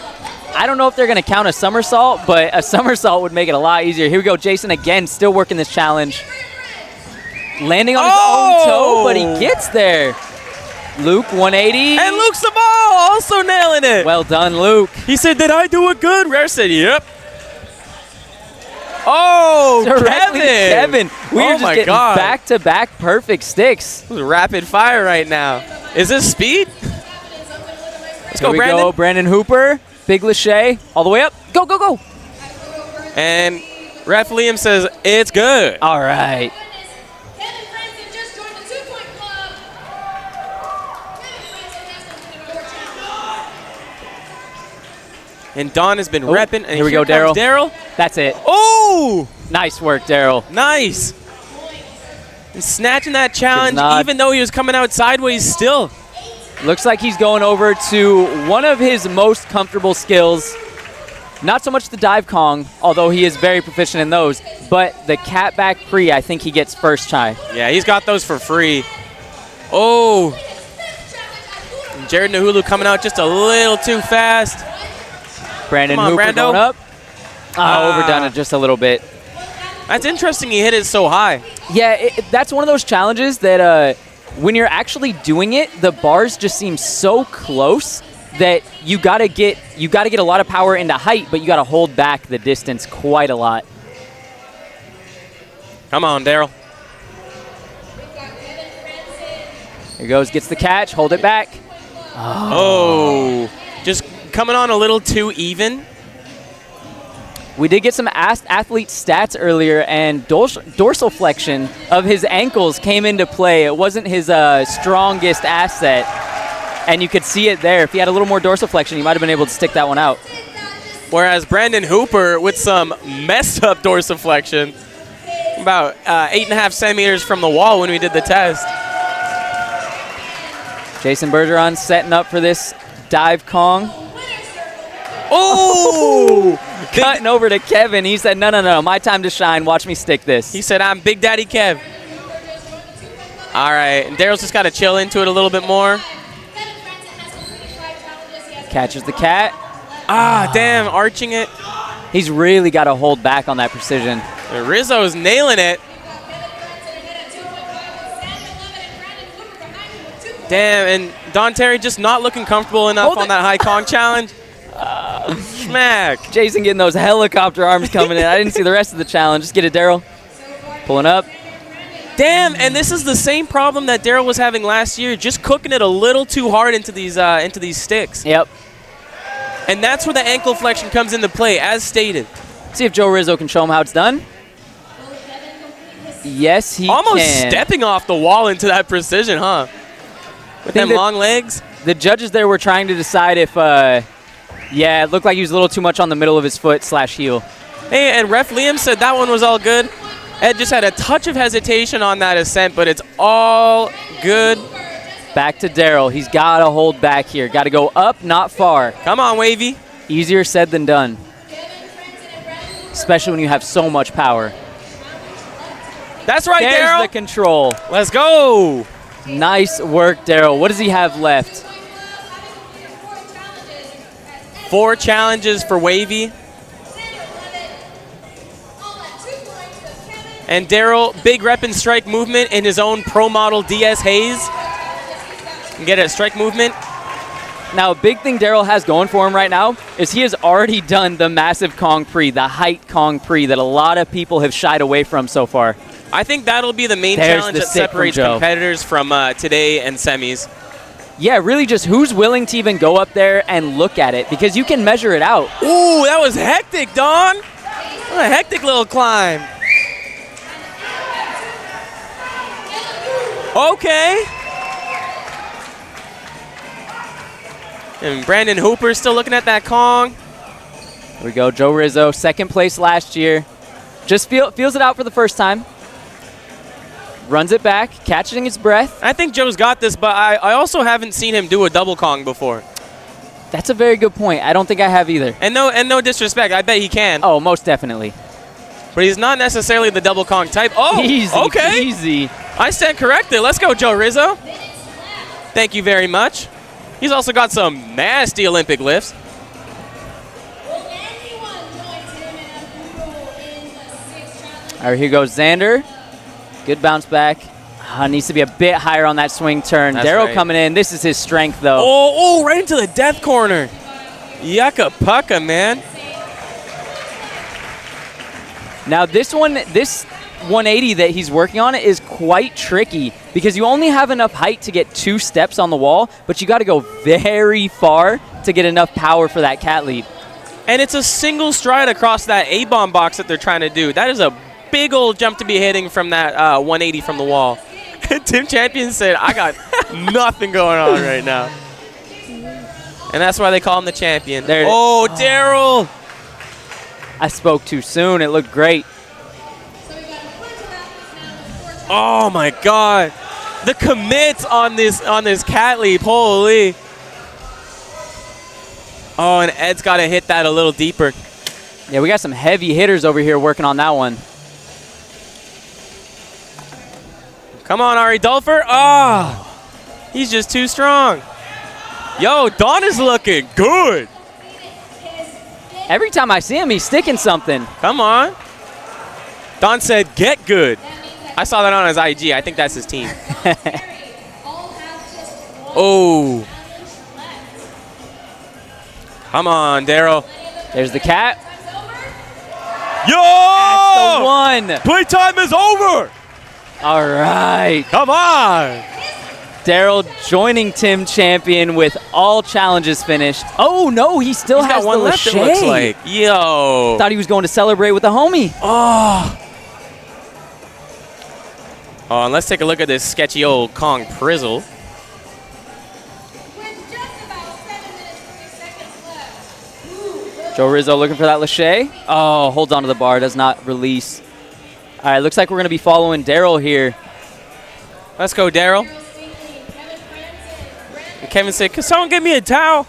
I don't know if they're going to count a somersault, but a somersault would make it a lot easier. Here we go, Jason again, still working this challenge. Landing on his own toe, but he gets there. Luke, 180. And Luke Sabal also nailing it. Well done, Luke. He said, did I do it good? Rare said, yep. Oh, Directly to Kevin. We are Oh just my getting God. back-to-back perfect sticks. This is rapid fire right now. Is this speed? Let's Here go, we Brandon. go, Brandon Hooper. Big Lachey, all the way up. Go, go, go. And Ref Liam says, it's good. All right. Kevin Francis just joined the 2-point club. And Don has been repping. And here we go, comes Daryl. That's it. Oh, Nice work, Daryl. nice. And snatching that challenge, nod. even though he was coming out sideways still. Looks like he's going over to one of his most comfortable skills. Not so much the dive Kong, although he is very proficient in those, but the cat back pre, I think he gets first try. Yeah, he's got those for free. Oh. And Jared Nahulu coming out just a little too fast. Brandon Come on, Hooper Brando. going up. Overdone it just a little bit. That's interesting he hit it so high. Yeah, that's one of those challenges that when you're actually doing it, the bars just seem so close that you gotta get a lot of power into height, but you gotta hold back the distance quite a lot. Come on, Daryl. Here he goes, gets the catch, hold it back. Oh. Just coming on a little too even. We did get some athlete stats earlier, and dorsal flexion of his ankles came into play. It wasn't his strongest asset, and you could see it there. If he had a little more dorsal flexion, he might have been able to stick that one out. Whereas Brandon Hooper with some messed up dorsiflexion, about 8.5 centimeters from the wall when we did the test. Jason Bergeron setting up for this dive Kong. Oh! Cutting over to Kevin. He said, no, my time to shine. Watch me stick this. He said, I'm Big Daddy Kev. All right, and Daryl's just got to chill into it a little bit more. Catches the cat. Ah, damn, arching it. He's really got to hold back on that precision. Rizzo's nailing it. Damn, and Don Terry just not looking comfortable enough on that high Kong challenge. Smack. Jason getting those helicopter arms coming in. I didn't see the rest of the challenge. Just get it, Daryl. Pulling up. Damn, and this is the same problem that Daryl was having last year, just cooking it a little too hard into these sticks. Yep. And that's where the ankle flexion comes into play, as stated. See if Joe Rizzo can show him how it's done. Yes, he Almost can. stepping off the wall into that precision, huh? With them long legs. The judges there were trying to decide if, yeah, it looked like he was a little too much on the middle of his foot / heel. Hey, and Ref Liam said that one was all good. Ed just had a touch of hesitation on that ascent, but it's all good. Back to Daryl. He's got to hold back here. Got to go up, not far. Come on, Wavy. Easier said than done. Especially when you have so much power. That's right, There's Daryl. the control. Let's go. Nice work, Daryl. What does he have left? 4 challenges for Wavy. And Daryl, big rep and strike movement in his own pro model DS Hayes. Can get a strike movement. Now, a big thing Daryl has going for him right now is he has already done the massive Kong Pre, the height Kong Pre that a lot of people have shied away from so far. I think that'll be the main There's challenge the that sit from separates Joe. competitors from today and semis. Yeah, really just who's willing to even go up there and look at it, because you can measure it out. Ooh, that was hectic, Don. What a hectic little climb. Okay. And Brandon Hooper's still looking at that Kong. Here we go, Joe Rizzo, second place last year. Just feels it out for the first time. Runs it back, catching his breath. I think Joe's got this, but I also haven't seen him do a double Kong before. That's a very good point. I don't think I have either. And no disrespect, I bet he can. Oh, most definitely. But he's not necessarily the double Kong type. Oh, Easy, okay. easy. I stand corrected. Let's go, Joe Rizzo. Thank you very much. He's also got some nasty Olympic lifts. All right, here goes Xander. Good bounce back. Needs to be a bit higher on that swing turn. That's Daryl right. coming in. This is his strength, though. Oh, right into the death corner. Yucca pucka, man. Now, this 180 that he's working on is quite tricky because you only have enough height to get 2 steps on the wall, but you got to go very far to get enough power for that cat leap. And it's a single stride across that A-bomb box that they're trying to do. That is a big old jump to be hitting from that 180 from the wall. Tim Champion said, I got nothing going on right now. And that's why they call him the champion. Oh, Daryl. I spoke too soon. It looked great. Oh, my God. The commits on this cat leap. Holy. Oh, and Ed's got to hit that a little deeper. Yeah, we got some heavy hitters over here working on that one. Come on, Ari Dulfer. Oh, he's just too strong. Yo, Don is looking good. Every time I see him, he's sticking something. Come on. Don said, get good. I saw that on his IG. I think that's his team. Oh. Come on, Daryl. There's the cat. Yo! That's the one. Playtime is over. All right. Come on. Daryl joining Tim Champion with all challenges finished. Oh, no, he still He's has got one the left, it Lachey. looks like. Yo. Thought he was going to celebrate with a homie. Oh. Oh, and let's take a look at this sketchy old Kong Prizzle. Joe Rizzo looking for that Lachey. Oh, holds onto the bar, does not release. All right, looks like we're going to be following Daryl here. Let's go, Daryl. And Kevin said, can someone get me a towel?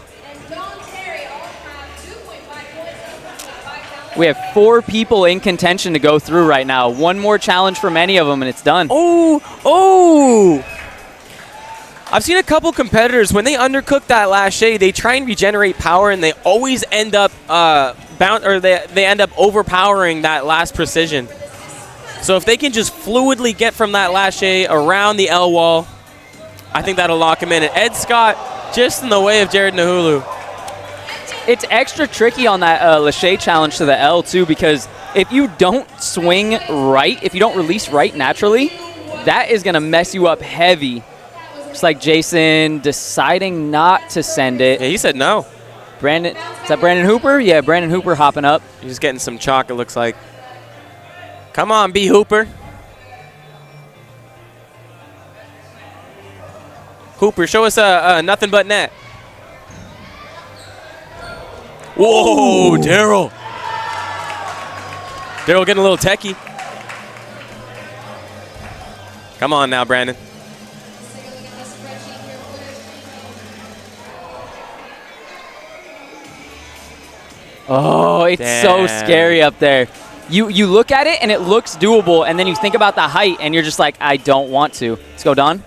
We have 4 people in contention to go through right now. One more challenge from any of them, and it's done. Oh! I've seen a couple competitors, when they undercook that lâché, they try and regenerate power, and they always end up they end up overpowering that last precision. So if they can just fluidly get from that lâché around the L wall, I think that'll lock him in. And Ed Scott just in the way of Jared Nahulu. It's extra tricky on that lâché challenge to the L, too, because if you don't swing right, if you don't release right naturally, that is going to mess you up heavy. Just like Jason deciding not to send it. Yeah, he said no. Brandon, is that Brandon Hooper? Yeah, Brandon Hooper hopping up. He's getting some chalk, it looks like. Come on, B. Hooper. Hooper, show us a nothing but net. Whoa, Daryl. Daryl getting a little techie. Come on now, Brandon. Oh, it's so scary up there. You look at it and it looks doable, and then you think about the height and you're just like, I don't want to. Let's go, Don.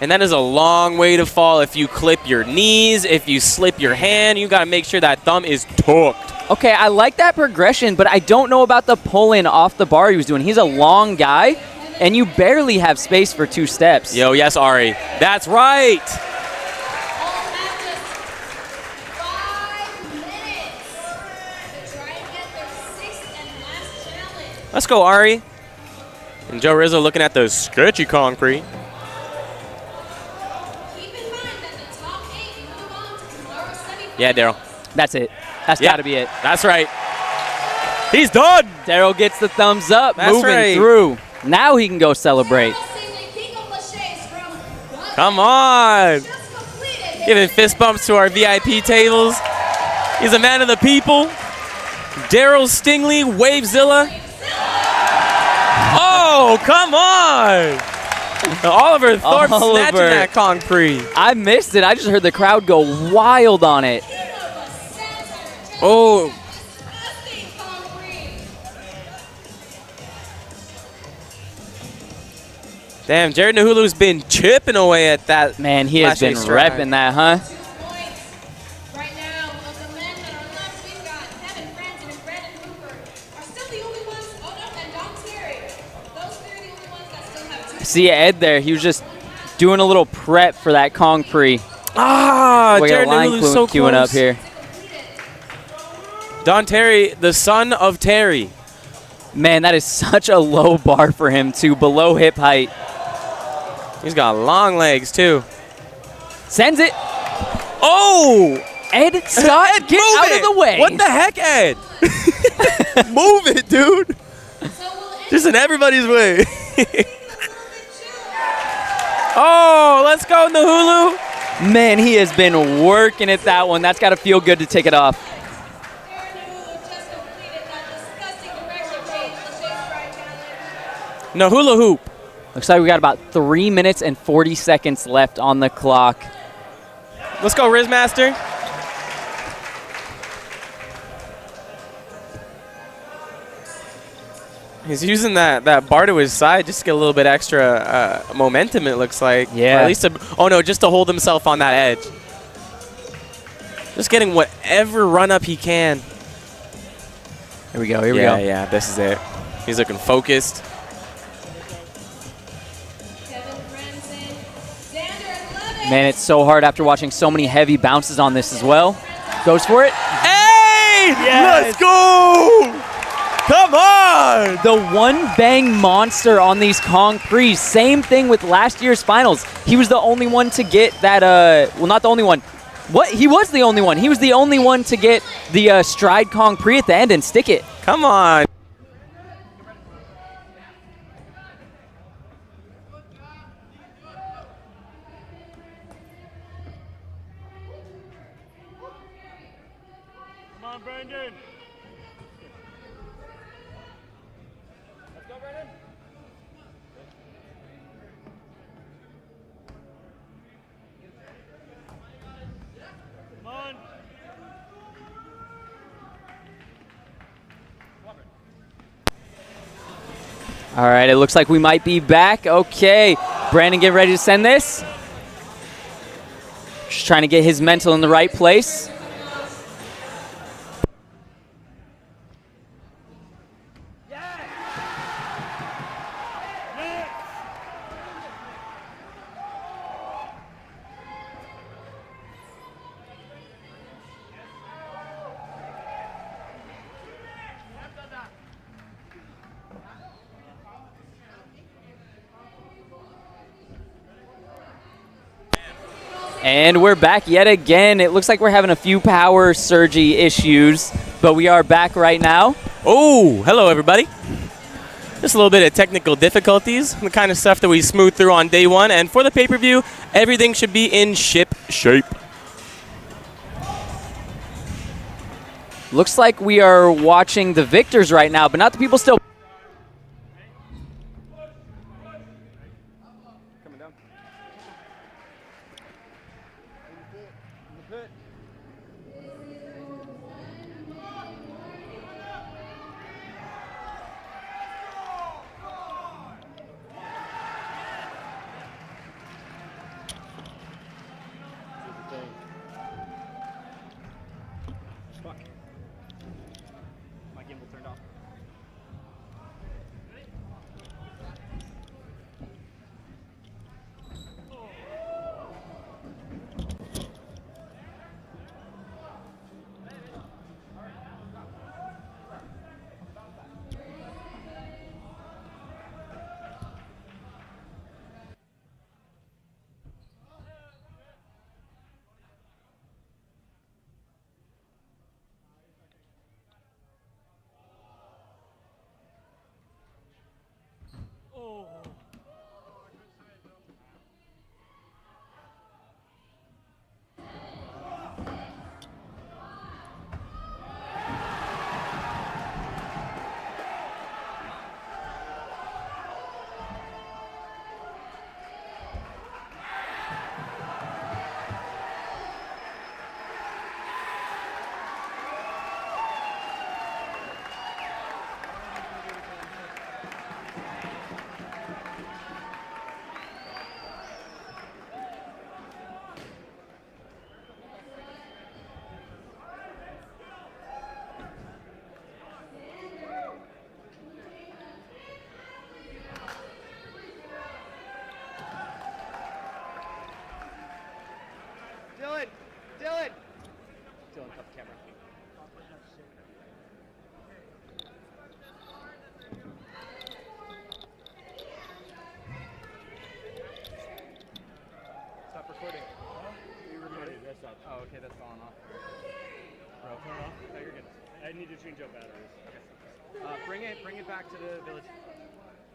And that is a long way to fall. If you clip your knees, if you slip your hand, you got to make sure that thumb is tucked. Okay, I like that progression, but I don't know about the pull-in off the bar he was doing. He's a long guy, and you barely have space for 2 steps. Yo, yes, Ari. That's right. Let's go, Ari. And Joe Rizzo looking at the sketchy concrete. Yeah, Daryl. That's it. That's got to be it. That's right. He's done. Daryl gets the thumbs up, That's moving right. through. Now he can go celebrate. Come on. Giving fist bumps to our VIP tables. He's a man of the people. Daryl Stingley, Wavezilla. Oh, come on. Oliver Thorpe snatching that concrete. I missed it. I just heard the crowd go wild on it. Oh. Damn, Jared Nahulu's been chipping away at that. Man, he has been repping that, huh? Right now, of the men that are left, we've got Kevin Franzen and Brandon Hooper are still the only ones. Oh no, and Don Terry. Those 3 are the only ones that still have 2. See Ed there. He was just doing a little prep for that concrete. Ah, We got Jared a line Nahulu's so queuing close. up here. Don Terry, the son of Terry. Man, that is such a low bar for him, too. Below hip height. He's got long legs, too. Sends it. Oh! Ed Scott, Ed, get move out it. of the way. What the heck, Ed? Move it, dude. Just in everybody's way. Oh, let's go, Nahulu. Man, he has been working at that one. That's got to feel good to take it off. Nahula hoop. Looks like we got about 3 minutes and 40 seconds left on the clock. Let's go, Rizmaster. He's using that bar to his side just to get a little bit extra momentum, it looks like. Yeah. Or at least just to hold himself on that edge. Just getting whatever run up he can. Here we go, here we go. Yeah, this is it. He's looking focused. Man, it's so hard after watching so many heavy bounces on this as well. Goes for it. Hey! Yes. Let's go! Come on! The one bang monster on these Kong Prees. Same thing with last year's finals. He was the only one to get that, well, not the only one. What? He was the only one. He was the only one to get the stride Kong Pre at the end and stick it. Come on. Come on, Brandon. Come on. All right, it looks like we might be back. Okay, Brandon, get ready to send this. Just trying to get his mental in the right place. And we're back yet again. It looks like we're having a few power surgy issues, but we are back right now. Oh, hello everybody. Just a little bit of technical difficulties, the kind of stuff that we smooth through on day one. And for the pay-per-view, everything should be in ship shape. Looks like we are watching the victors right now, but not the people still. Coming down. Fuck. My gimbal turned off. Dylan! Dylan! Dylan, cut the camera. Stop recording. You recorded. That's up. Oh, okay, that's falling off. Bro, turn it off. No, you're good. I need to change out batteries. Okay. Bring it back to the village.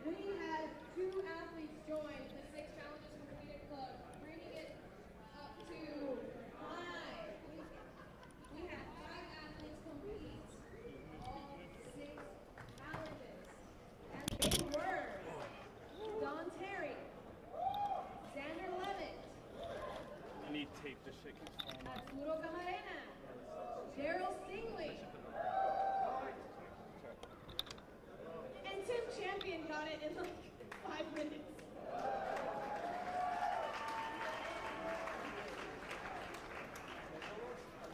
We had 2 athletes join the 6 Challenges Completed Club, bringing it up to 5. We had 5 athletes complete all 6 challenges. And they were Don Terry, Xander Levitt, I need tape to shake his phone. Arturo Camarena, Daryl Stingley, and Tim Champion got it in like 5 minutes.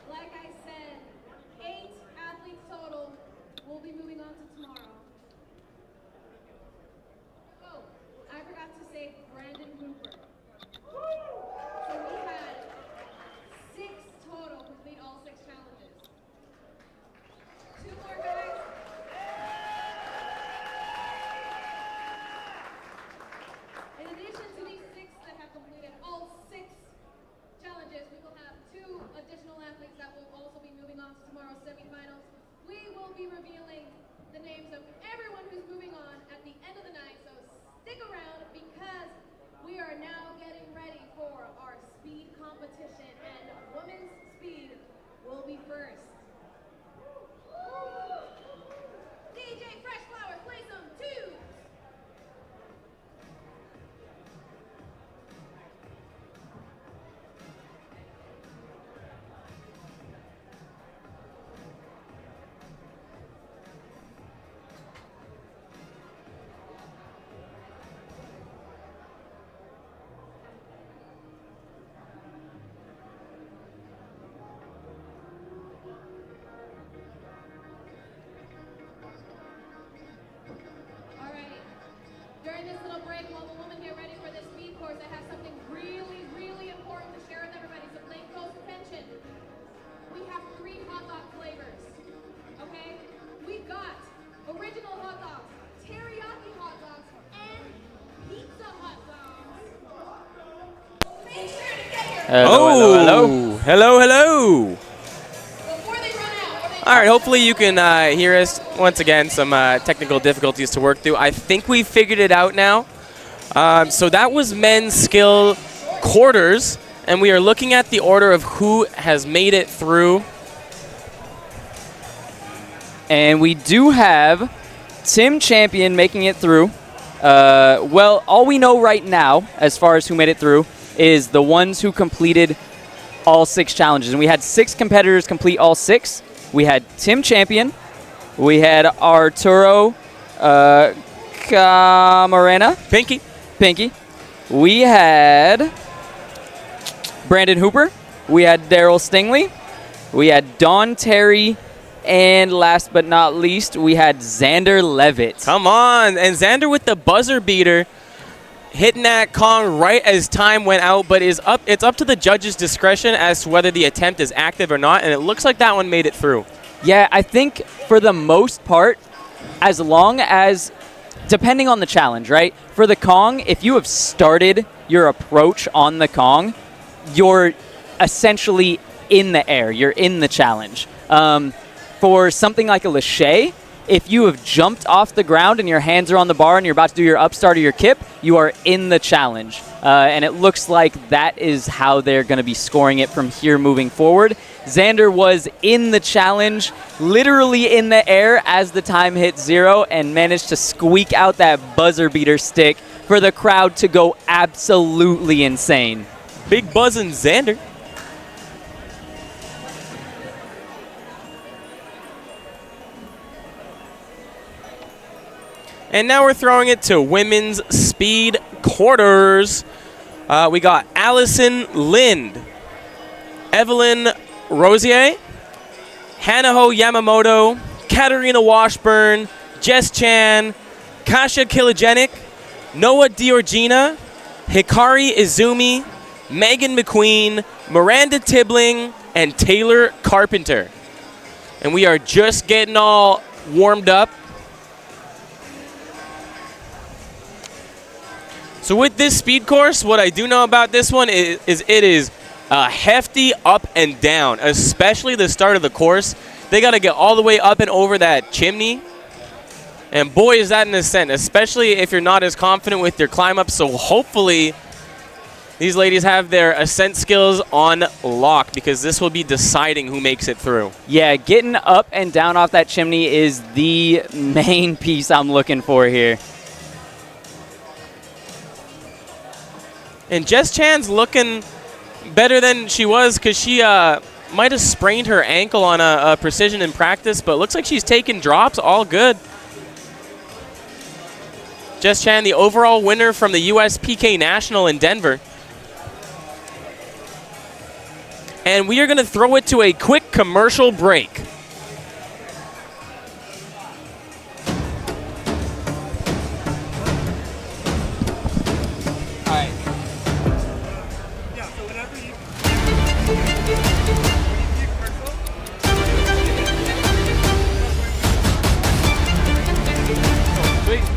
Like I said, 8 athletes total. We'll be moving on to tomorrow. Oh, I forgot to say Brandon Hooper. So we had 6 total complete all 6 challenges. 2 more guys. In addition to these 6 that have completed all 6 challenges, we will have 2 additional athletes that will also be moving on to tomorrow's semifinals. We will be revealing the names of everyone who's moving on at the end of the night, so stick around because we are now getting ready for our speed competition, and women's speed will be first. DJ Fresh Flower, play some tunes. Hello, hello. All right, hopefully you can hear us. Once again, some technical difficulties to work through. I think we figured it out now. So that was men's skill quarters, and we are looking at the order of who has made it through. And we do have Tim Champion making it through. Well, all we know right now, as far as who made it through, is the ones who completed all 6 challenges. And we had 6 competitors complete all 6. We had Tim Champion. We had Arturo Camarena. Pinky. We had Brandon Hooper. We had Daryl Stingley. We had Don Terry. And last but not least, we had Xander Levitt. Come on. And Xander with the buzzer beater, hitting that Kong right as time went out, but it's up to the judge's discretion as to whether the attempt is active or not, and it looks like that one made it through. Yeah, I think for the most part, as long as, depending on the challenge, right? For the Kong, if you have started your approach on the Kong, you're essentially in the air. You're in the challenge. For something like a Lachey, if you have jumped off the ground and your hands are on the bar and you're about to do your upstart or your kip, you are in the challenge. And it looks like that is how they're going to be scoring it from here moving forward. Xander was in the challenge, literally in the air as the time hit 0, and managed to squeak out that buzzer beater stick for the crowd to go absolutely insane. Big buzzing Xander. And now we're throwing it to women's speed quarters. We got Allison Lind, Evelyn Rosier, Hanaho Yamamoto, Katarina Washburn, Jess Chan, Kasia Kilogenic, Noah Diorgina, Hikari Izumi, Megan McQueen, Miranda Tibbling, and Taylor Carpenter. And we are just getting all warmed up. So with this speed course, what I do know about this one is it is a hefty up and down, especially the start of the course. They got to get all the way up and over that chimney. And boy, is that an ascent, especially if you're not as confident with your climb up. So hopefully these ladies have their ascent skills on lock, because this will be deciding who makes it through. Yeah, getting up and down off that chimney is the main piece I'm looking for here. And Jess Chan's looking better than she was, because she might have sprained her ankle on a precision in practice, but looks like she's taking drops, all good. Jess Chan, the overall winner from the USPK National in Denver. And we are going to throw it to a quick commercial break.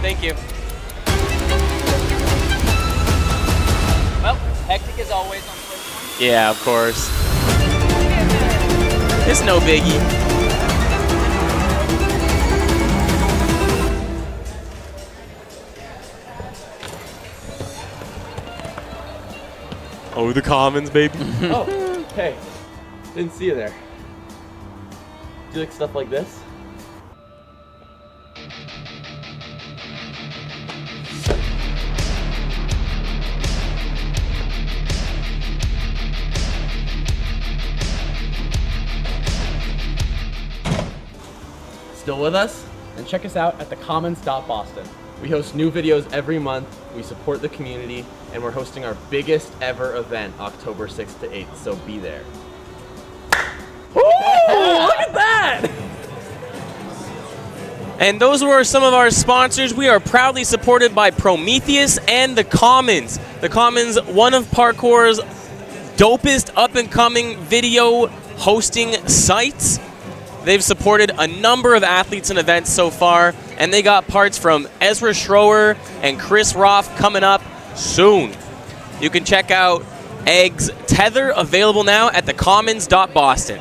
Thank you. Well, hectic as always on the first one. Yeah, of course. It's no biggie. Oh, the commons, baby. Oh, hey. Didn't see you there. Do you like stuff like this? Still with us? And check us out at thecommons.boston. We host new videos every month, we support the community, and we're hosting our biggest ever event October 6th to 8th, so be there. Ooh, look at that! And those were some of our sponsors. We are proudly supported by Prometheus and The Commons. The Commons, one of Parkour's dopest up-and-coming video hosting sites. They've supported a number of athletes and events so far, and they got parts from Ezra Schroer and Chris Roth coming up soon. You can check out eggs tether available now at thecommons.boston.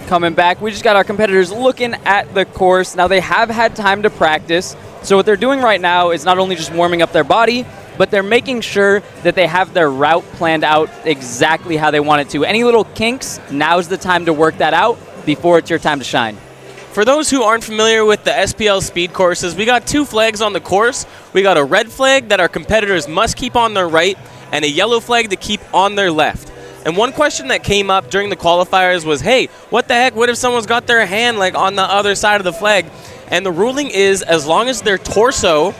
Coming back, we just got our competitors looking at the course. Now they have had time to practice, so what they're doing right now is not only just warming up their body, but they're making sure that they have their route planned out exactly how they want it to. Any little kinks, now's the time to work that out before it's your time to shine. For those who aren't familiar with the SPL speed courses, we got 2 flags on the course. We got a red flag that our competitors must keep on their right, and a yellow flag to keep on their left. And one question that came up during the qualifiers was, hey, what the heck, what if someone's got their hand like on the other side of the flag? And the ruling is, as long as their torso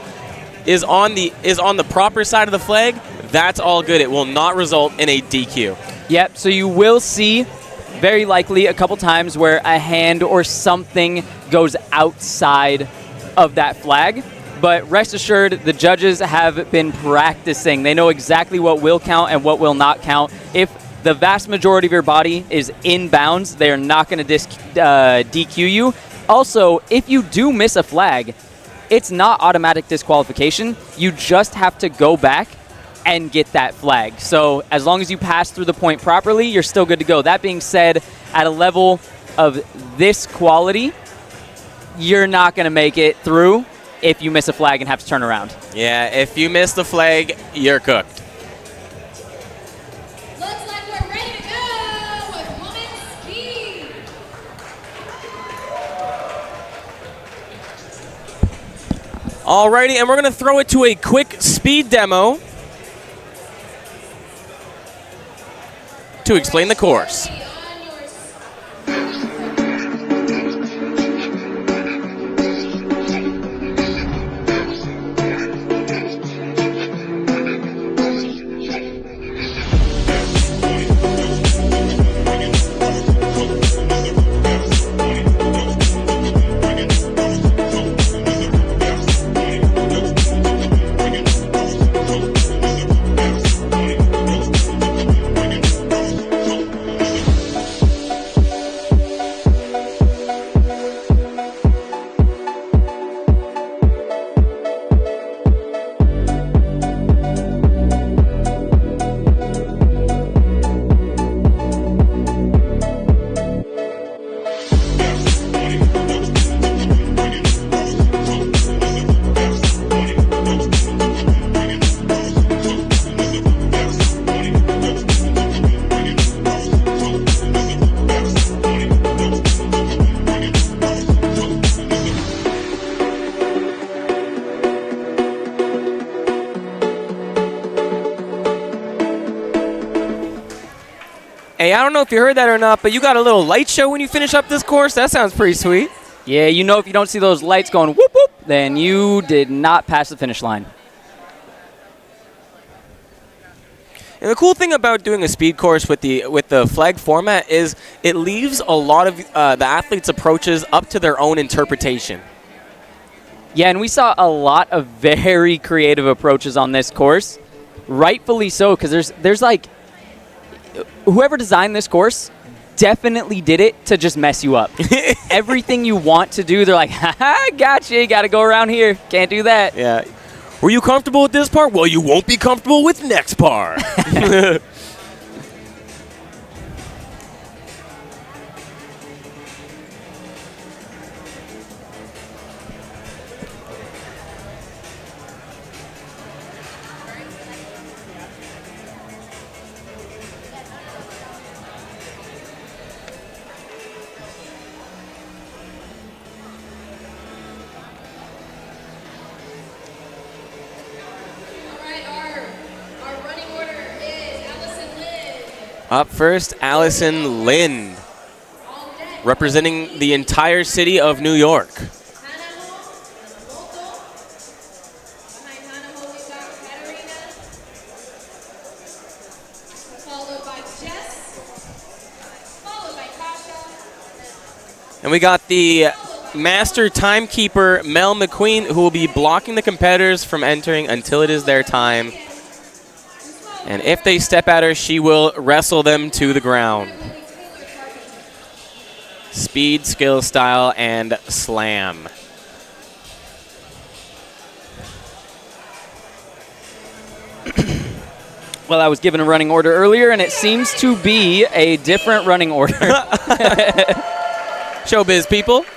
is on the proper side of the flag, that's all good. It will not result in a DQ. Yep, so you will see very likely a couple times where a hand or something goes outside of that flag. But rest assured, the judges have been practicing. They know exactly what will count and what will not count. If the vast majority of your body is in bounds, they are not going to DQ you. Also, if you do miss a flag, it's not automatic disqualification. You just have to go back and get that flag. So as long as you pass through the point properly, you're still good to go. That being said, at a level of this quality, you're not going to make it through if you miss a flag and have to turn around. Yeah, if you miss the flag, you're cooked. Looks like we're ready to go with women's speed. Alrighty, and we're going to throw it to a quick speed demo to explain the course. Hey, I don't know if you heard that or not, but you got a little light show when you finish up this course? That sounds pretty sweet. Yeah, you know if you don't see those lights going whoop whoop, then you did not pass the finish line. And the cool thing about doing a speed course with the flag format is it leaves a lot of the athletes' approaches up to their own interpretation. Yeah, and we saw a lot of very creative approaches on this course. Rightfully so, because there's like, whoever designed this course definitely did it to just mess you up. Everything you want to do, they're like, haha, gotcha, you got to go around here. Can't do that. Yeah. Were you comfortable with this part? Well, you won't be comfortable with next part. Up first, Allison Lind, representing the entire city of New York. And we got the master timekeeper, Mel McQueen, who will be blocking the competitors from entering until it is their time. And if they step at her, she will wrestle them to the ground. Speed, skill, style, and slam. Well, I was given a running order earlier, and it seems to be a different running order. Showbiz people. On the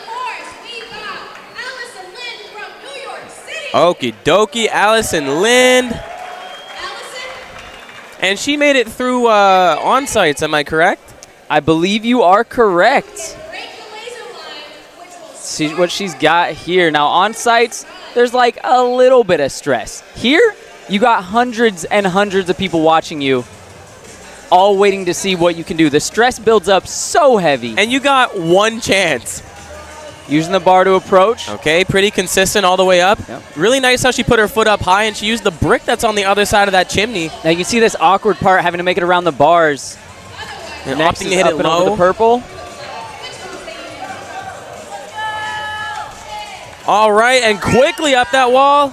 course, we got Allison Lind from New York City. Okie dokie, Allison Lind. Allison, And she made it through on-sites, am I correct? I believe you are correct. break the laser line, which will See what she's got here. Now, on sites, there's like a little bit of stress. Here, you got hundreds and hundreds of people watching you, all waiting to see what you can do. The stress builds up so heavy. And you got one chance. Using the bar to approach. Okay, pretty consistent all the way up. Yep. Really nice how she put her foot up high and she used the brick that's on the other side of that chimney. Now you can see this awkward part having to make it around the bars. And Next opting is to hit up it and over low. the purple. All right, and quickly up that wall.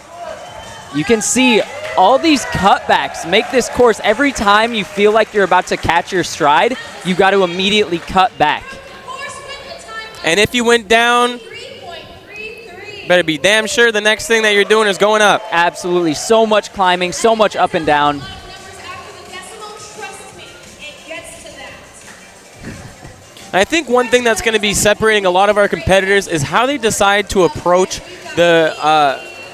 You can see all these cutbacks make this course. Every time you feel like you're about to catch your stride, you got to immediately cut back. And if you went down, 3.33. better be damn sure the next thing that you're doing is going up. Absolutely. So much climbing, so much up and down. Numbers after the decimal, trust me, it gets to that. I think one thing that's going to be separating a lot of our competitors is how they decide to approach the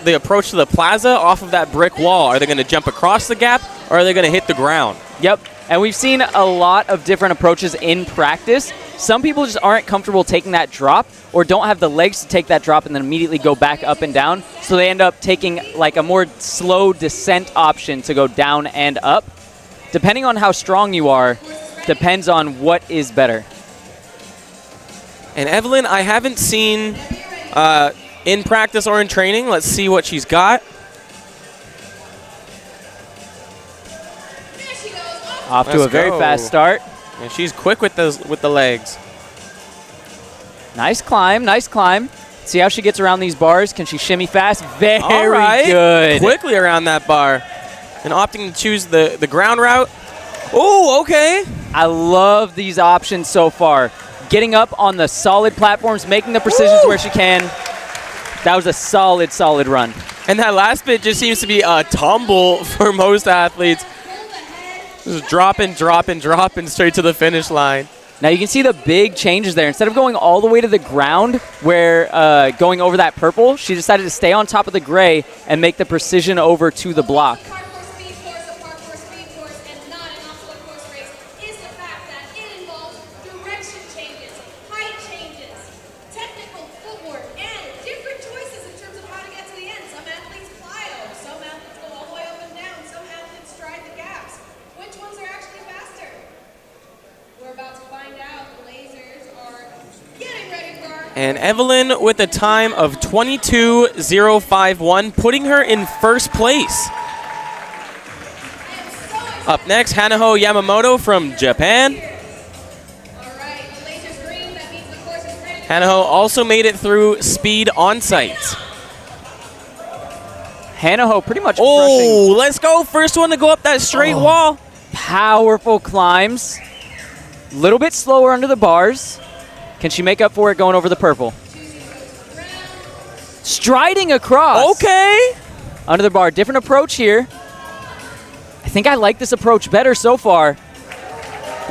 approach to the plaza off of that brick wall. Are they going to jump across the gap, or are they going to hit the ground? Yep. And we've seen a lot of different approaches in practice. Some people just aren't comfortable taking that drop or don't have the legs to take that drop and then immediately go back up and down. So they end up taking like a more slow descent option to go down and up. Depending on how strong you are, depends on what is better. And Evelyn, I haven't seen in practice or in training. Let's see what she's got. There she goes. Off to Let's a very go. fast start. And she's quick with the legs. Nice climb, nice climb. See how she gets around these bars? Can she shimmy fast? Very All right. good. Quickly around that bar. And opting to choose the ground route. Oh, okay. I love these options so far. Getting up on the solid platforms, making the precisions where she can. That was a solid, solid run. And that last bit just seems to be a tumble for most athletes. Just dropping straight to the finish line. Now you can see the big changes there. Instead of going all the way to the ground, where going over that purple, she decided to stay on top of the gray and make the precision over to the block. Parkour speed course, a parkour speed course, and not an obstacle course race is the fact that it involves direction changes, height changes, technical footwork, and different choices in terms of how to get to the end. Some athletes fly over, some athletes go all the way up and down, some athletes stride the gaps. Which ones are actually faster? We're about to find out. The lasers are getting ready for our And Evelyn with a time of 22.051, putting her in first place. Up next, Hanaho Yamamoto from Japan. All right, the laser's green. That means the course is ready. Hanaho also made it through speed on site. Hanaho pretty much Oh, let's go. First one to go up that straight wall. crushing powerful climbs. Little bit slower under the bars. Can she make up for it going over the purple? Striding across. Okay. Under the bar. Different approach here. I think I like this approach better so far.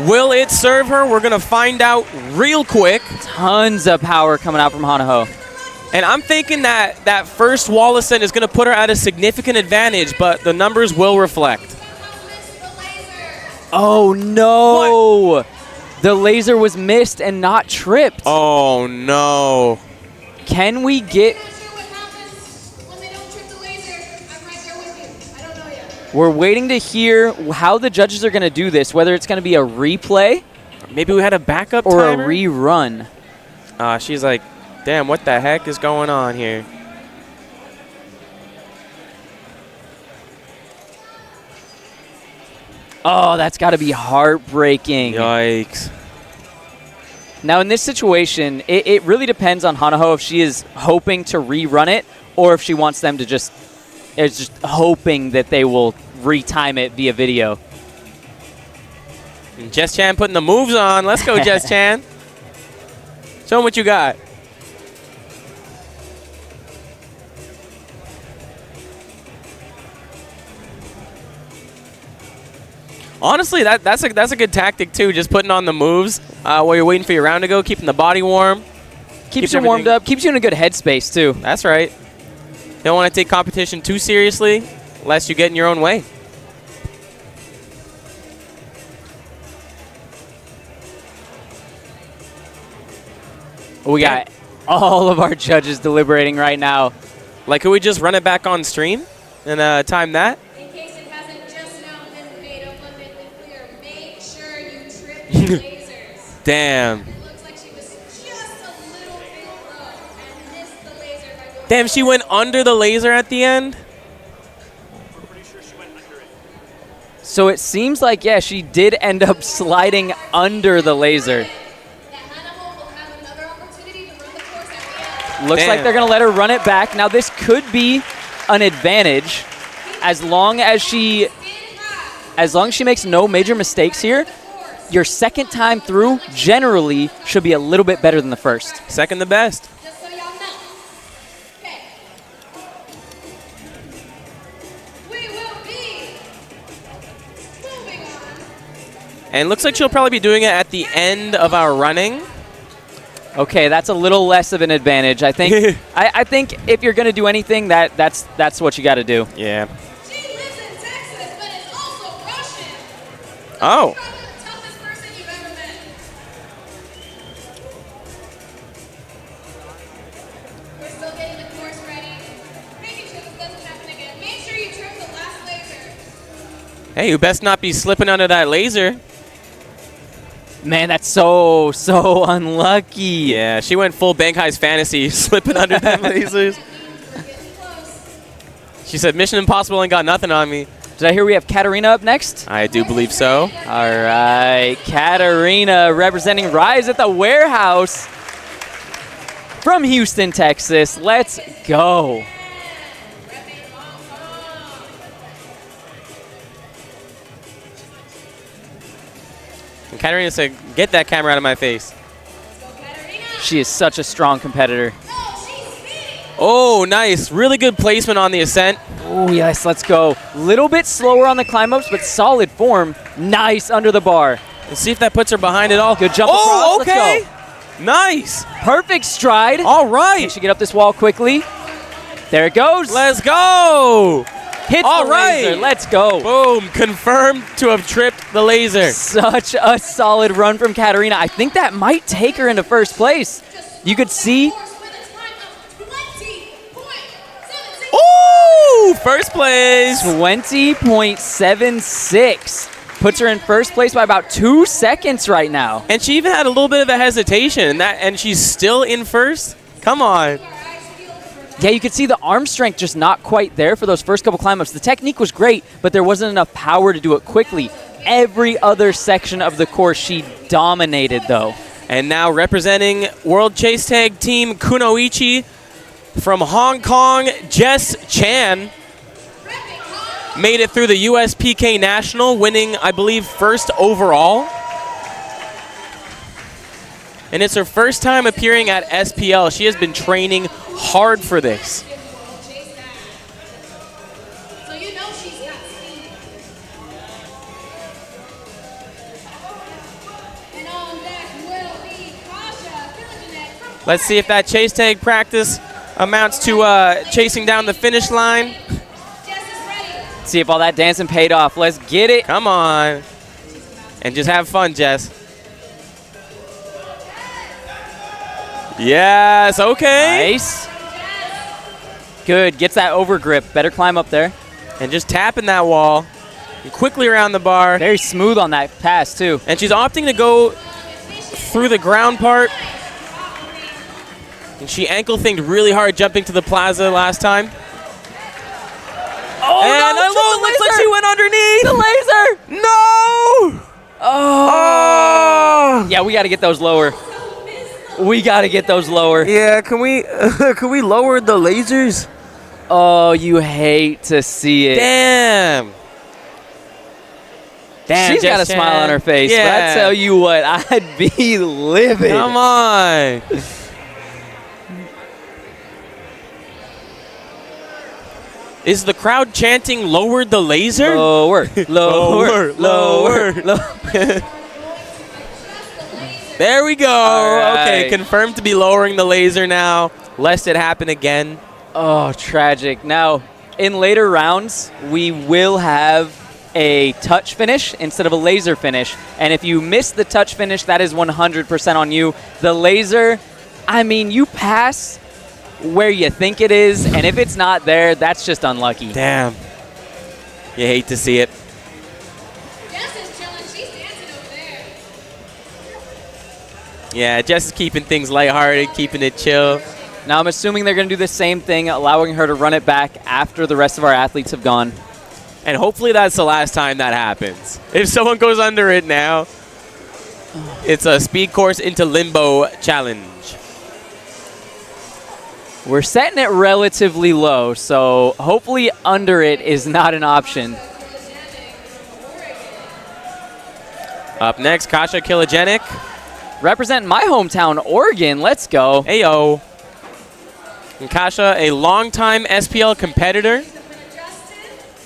Will it serve her? We're going to find out real quick. Tons of power coming out from Hanaho. And I'm thinking that first wall ascent is going to put her at a significant advantage, but the numbers will reflect. Oh, no. The laser was missed and not tripped. Oh, no. Can we get... What happens when they don't trip the laser? I'm right there with you. I don't know yet. We're waiting to hear how the judges are going to do this, whether it's going to be a replay Maybe we had a backup or timer? a rerun. She's like, damn, what the heck is going on here? Oh, that's got to be heartbreaking. Yikes. Now, in this situation, it really depends on Hanaho if she is hoping to rerun it or if she wants them to is just hoping that they will retime it via video. Jess Chan putting the moves on. Let's go, Jess Chan. Show them what you got. Honestly, that's a good tactic too. Just putting on the moves while you're waiting for your round to go, keeping the body warm. Keeps you warmed up, keeps you in a good headspace too. That's right. You don't want to take competition too seriously, lest you get in your own way. We got all of our judges deliberating right now. Like, could we just run it back on stream and time that? In case it hasn't just now been made abundantly clear, make sure you trip the lasers. Damn. It looks like she was just a little bit low and missed the laser by going. Damn, she went under the laser at the end? So it seems like, yeah, she did end up sliding under the laser. Looks like they're going to let her run it back. Now, this could be an advantage as long as she makes no major mistakes here. Your second time through generally should be a little bit better than the first. Second the best. Just so y'all know. Okay. We will be moving on. And looks like she'll probably be doing it at the end of our running. Okay, that's a little less of an advantage. I think I think if you're going to do anything, that's what you got to do. Yeah. She lives in Texas, but is also Russian. Oh. Probably the toughest person you've ever met. We're still getting the course ready. Making sure this doesn't happen again. Make sure you trim the last laser. Hey, you best not be slipping under that laser. Man, that's so unlucky. Yeah, she went full Banghai's fantasy, slipping under them lasers. She said, Mission Impossible ain't got nothing on me. Did I hear we have Katarina up next? I do believe so. All right, Katarina representing Rise at the Warehouse from Houston, Texas. Let's go. And Katarina said, get that camera out of my face. She is such a strong competitor. Oh, nice. Really good placement on the ascent. Oh, yes, let's go. Little bit slower on the climb-ups, but solid form. Nice under the bar. Let's see if that puts her behind it all. Good jump oh, across. okay. Let's go. Nice. Perfect stride. All right. She get up this wall quickly. There it goes. Let's go. Hits all the right. laser. Let's go. Boom. Confirmed to have tripped the laser. Such a solid run from Katarina. I think that might take her into first place. You could see. Ooh, first place. 20.76. Puts her in first place by about 2 seconds right now. And she even had a little bit of a hesitation, and she's still in first? Come on. Yeah, you could see the arm strength just not quite there for those first couple climb-ups. The technique was great, but there wasn't enough power to do it quickly. Every other section of the course, she dominated, though. And now representing World Chase Tag Team Kunoichi from Hong Kong, Jess Chan made it through the USPK National, winning, I believe, first overall. And it's her first time appearing at SPL. She has been training hard for this. Let's see if that chase tag practice amounts to chasing down the finish line. See if all that dancing paid off. Let's get it. Come on. And just have fun, Jess. Yes, okay. Nice. Good, gets that over grip. Better climb up there. And just tapping that wall. And quickly around the bar. Very smooth on that pass, too. And she's opting to go through the ground part. And she ankle-thinged really hard jumping to the plaza last time. Oh, and no, it looks like she went underneath. The laser. No. Oh. Yeah, we got to get those lower. We got to get those lower. Yeah, can we lower the lasers? Oh, you hate to see it. Damn. She's got a smile on her face. Yeah. But I tell you what, I'd be livid. Come on. Is the crowd chanting "lower the laser"? Lower, lower, lower, lower. There we go. All Okay, right. confirmed to be lowering the laser now, lest it happen again. Oh, tragic. Now, in later rounds, we will have a touch finish instead of a laser finish. And if you miss the touch finish, that is 100% on you. The laser, I mean, you pass where you think it is, and if it's not there, that's just unlucky. Damn. You hate to see it. Jess is chilling. She's dancing over there. Yeah, Jess is keeping things lighthearted, keeping it chill. Now, I'm assuming they're going to do the same thing, allowing her to run it back after the rest of our athletes have gone. And hopefully that's the last time that happens. If someone goes under it now, it's a speed course into limbo challenge. We're setting it relatively low, so hopefully under it is not an option. Up next, Kasha Kilogenic. Representing my hometown, Oregon. Let's go. Ayo. And Kasha, a longtime SPL competitor.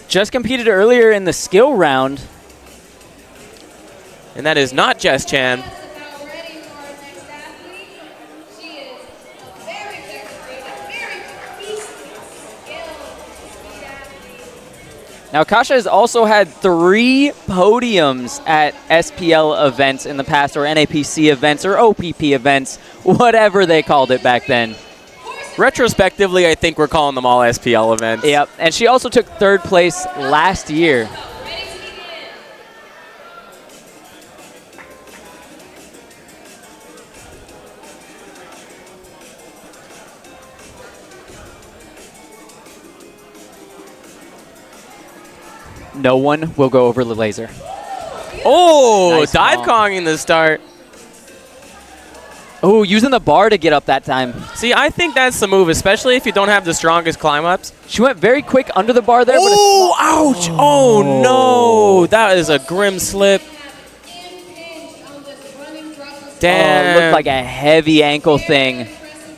Just competed earlier in the skill round. And that is not Jess Chan. Now, Kasha has also had 3 podiums at SPL events in the past, or NAPC events, or OPP events, whatever they called it back then. Retrospectively, I think we're calling them all SPL events. Yep, and she also took 3rd place last year. No one will go over the laser. Oh, Nice dive ball. Kong in the start. Oh, using the bar to get up that time. See, I think that's the move, especially if you don't have the strongest climb-ups. She went very quick under the bar there. Oh, ouch. Oh, no. That is a grim slip. Damn. Looked like a heavy ankle thing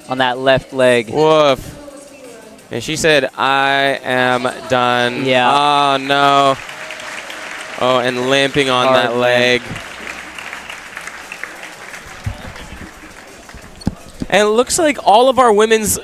on that left leg. Woof. And she said, I am done. Yeah. Oh, no. Oh, and limping on Hard that leg. And it looks like all of our women's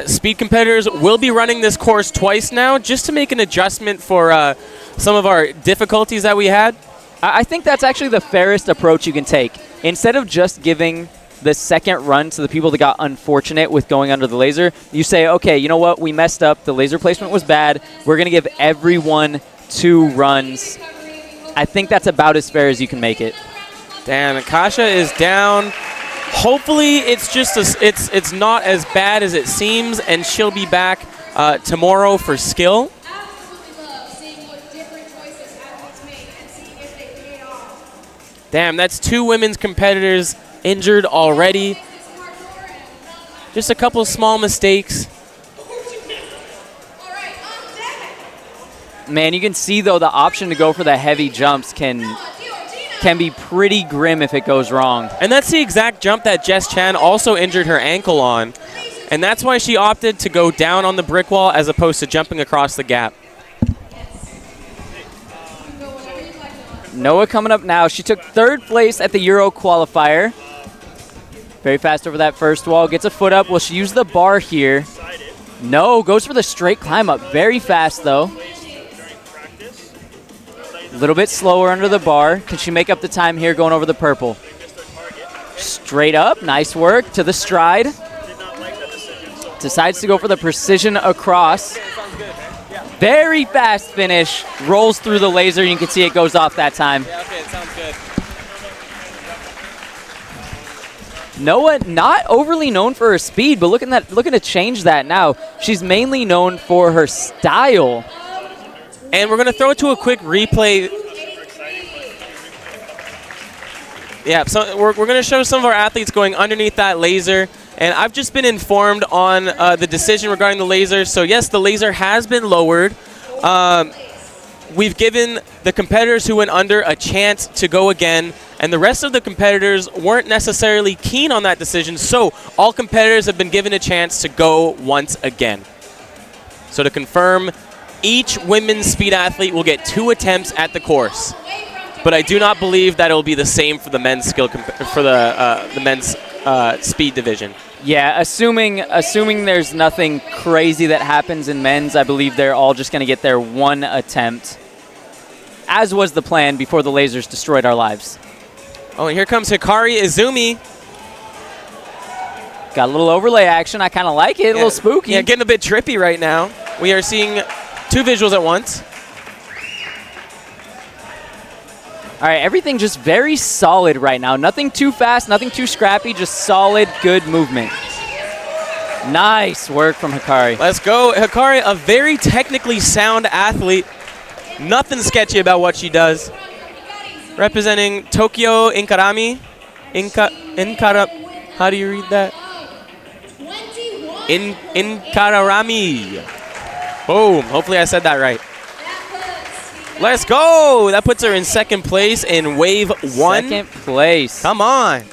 speed competitors will be running this course twice now, just to make an adjustment for some of our difficulties that we had. I think that's actually the fairest approach you can take. Instead of just giving the second run to the people that got unfortunate with going under the laser, you say, okay, you know what? We messed up. The laser placement was bad. We're going to give everyone 2 runs. I think that's about as fair as you can make it. Damn, Kasha is down. Hopefully it's just it's not as bad as it seems, and she'll be back tomorrow for skill. Damn, that's 2 women's competitors injured already. Just a couple small mistakes. Man, you can see, though, the option to go for the heavy jumps can be pretty grim if it goes wrong. And that's the exact jump that Jess Chan also injured her ankle on. And that's why she opted to go down on the brick wall as opposed to jumping across the gap. Noah coming up now. She took 3rd place at the Euro qualifier. Very fast over that first wall. Gets a foot up. Will she use the bar here? No, goes for the straight climb up. Very fast, though. A little bit slower under the bar. Can she make up the time here going over the purple? Straight up. Nice work to the stride. Decides to go for the precision across. Very fast finish. Rolls through the laser. You can see it goes off that time. Yeah, okay, it sounds good. Noah, not overly known for her speed, but looking to change that now. She's mainly known for her style. And we're going to throw it to a quick replay. Yeah, so we're going to show some of our athletes going underneath that laser. And I've just been informed on the decision regarding the laser. So, yes, the laser has been lowered. We've given the competitors who went under a chance to go again. And the rest of the competitors weren't necessarily keen on that decision. So all competitors have been given a chance to go once again. So to confirm, each women's speed athlete will get 2 attempts at the course. But I do not believe that it will be the same for the men's men's speed division. Yeah, assuming there's nothing crazy that happens in men's, I believe they're all just going to get their 1 attempt, as was the plan before the lasers destroyed our lives. Oh, and here comes Hikari Izumi. Got a little overlay action. I kind of like it. A little spooky. Yeah, getting a bit trippy right now. We are seeing 2 visuals at once. All right, everything just very solid right now. Nothing too fast, nothing too scrappy, just solid, good movement. Nice work from Hikari. Let's go. Hikari, a very technically sound athlete. Nothing sketchy about what she does. Representing Tokyo Inkarami. How do you read that? Inkarami. Boom. Hopefully I said that right. Let's go. That puts her in 2nd place in wave 1. 2nd place. Come on.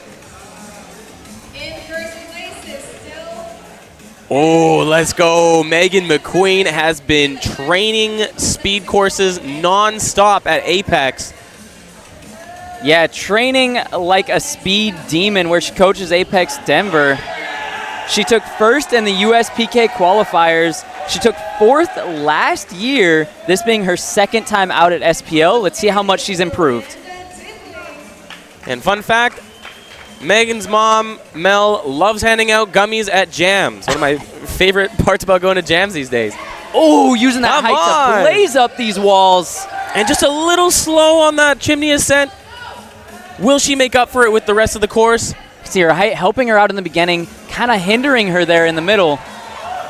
Oh, let's go. Megan McQueen has been training speed courses non-stop at Apex. Yeah, training like a speed demon where she coaches Apex Denver. She took 1st in the USPK qualifiers. She took 4th last year, this being her 2nd time out at SPL. Let's see how much she's improved. And fun fact, Megan's mom, Mel, loves handing out gummies at jams. One of my favorite parts about going to jams these days. Oh, using that height to blaze up these walls. And just a little slow on that chimney ascent. Will she make up for it with the rest of the course? See her height helping her out in the beginning, kind of hindering her there in the middle.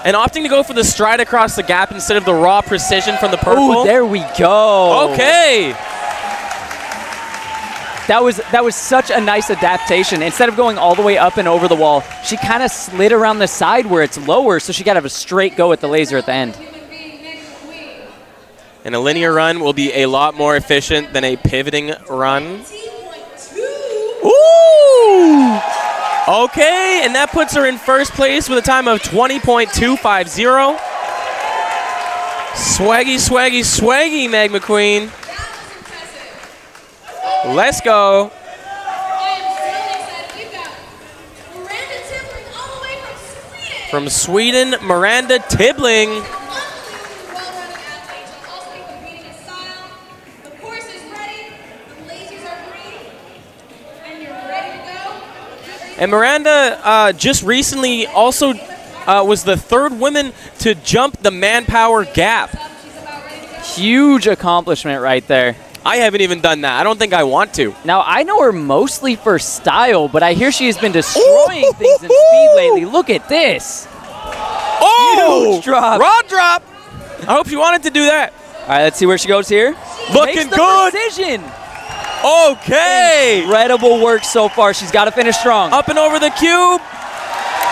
And opting to go for the stride across the gap instead of the raw precision from the purple. Oh, there we go. Okay. That was such a nice adaptation. Instead of going all the way up and over the wall, she kind of slid around the side where it's lower, so she got to have a straight go at the laser at the end. And a linear run will be a lot more efficient than a pivoting run. Ooh! Okay, and that puts her in 1st place with a time of 20.250. Swaggy, swaggy, swaggy, Meg McQueen. Let's go. From Sweden, Miranda Tibbling. And Miranda just recently also was the 3rd woman to jump the manpower gap. Huge accomplishment right there. I haven't even done that. I don't think I want to. Now, I know her mostly for style, but I hear she has been destroying things in speed lately. Look at this. Oh! Huge drop. Raw drop. I hope she wanted to do that. All right, let's see where she goes here. Looking Makes the good. precision. Okay. Incredible work so far. She's got to finish strong. Up and over the cube.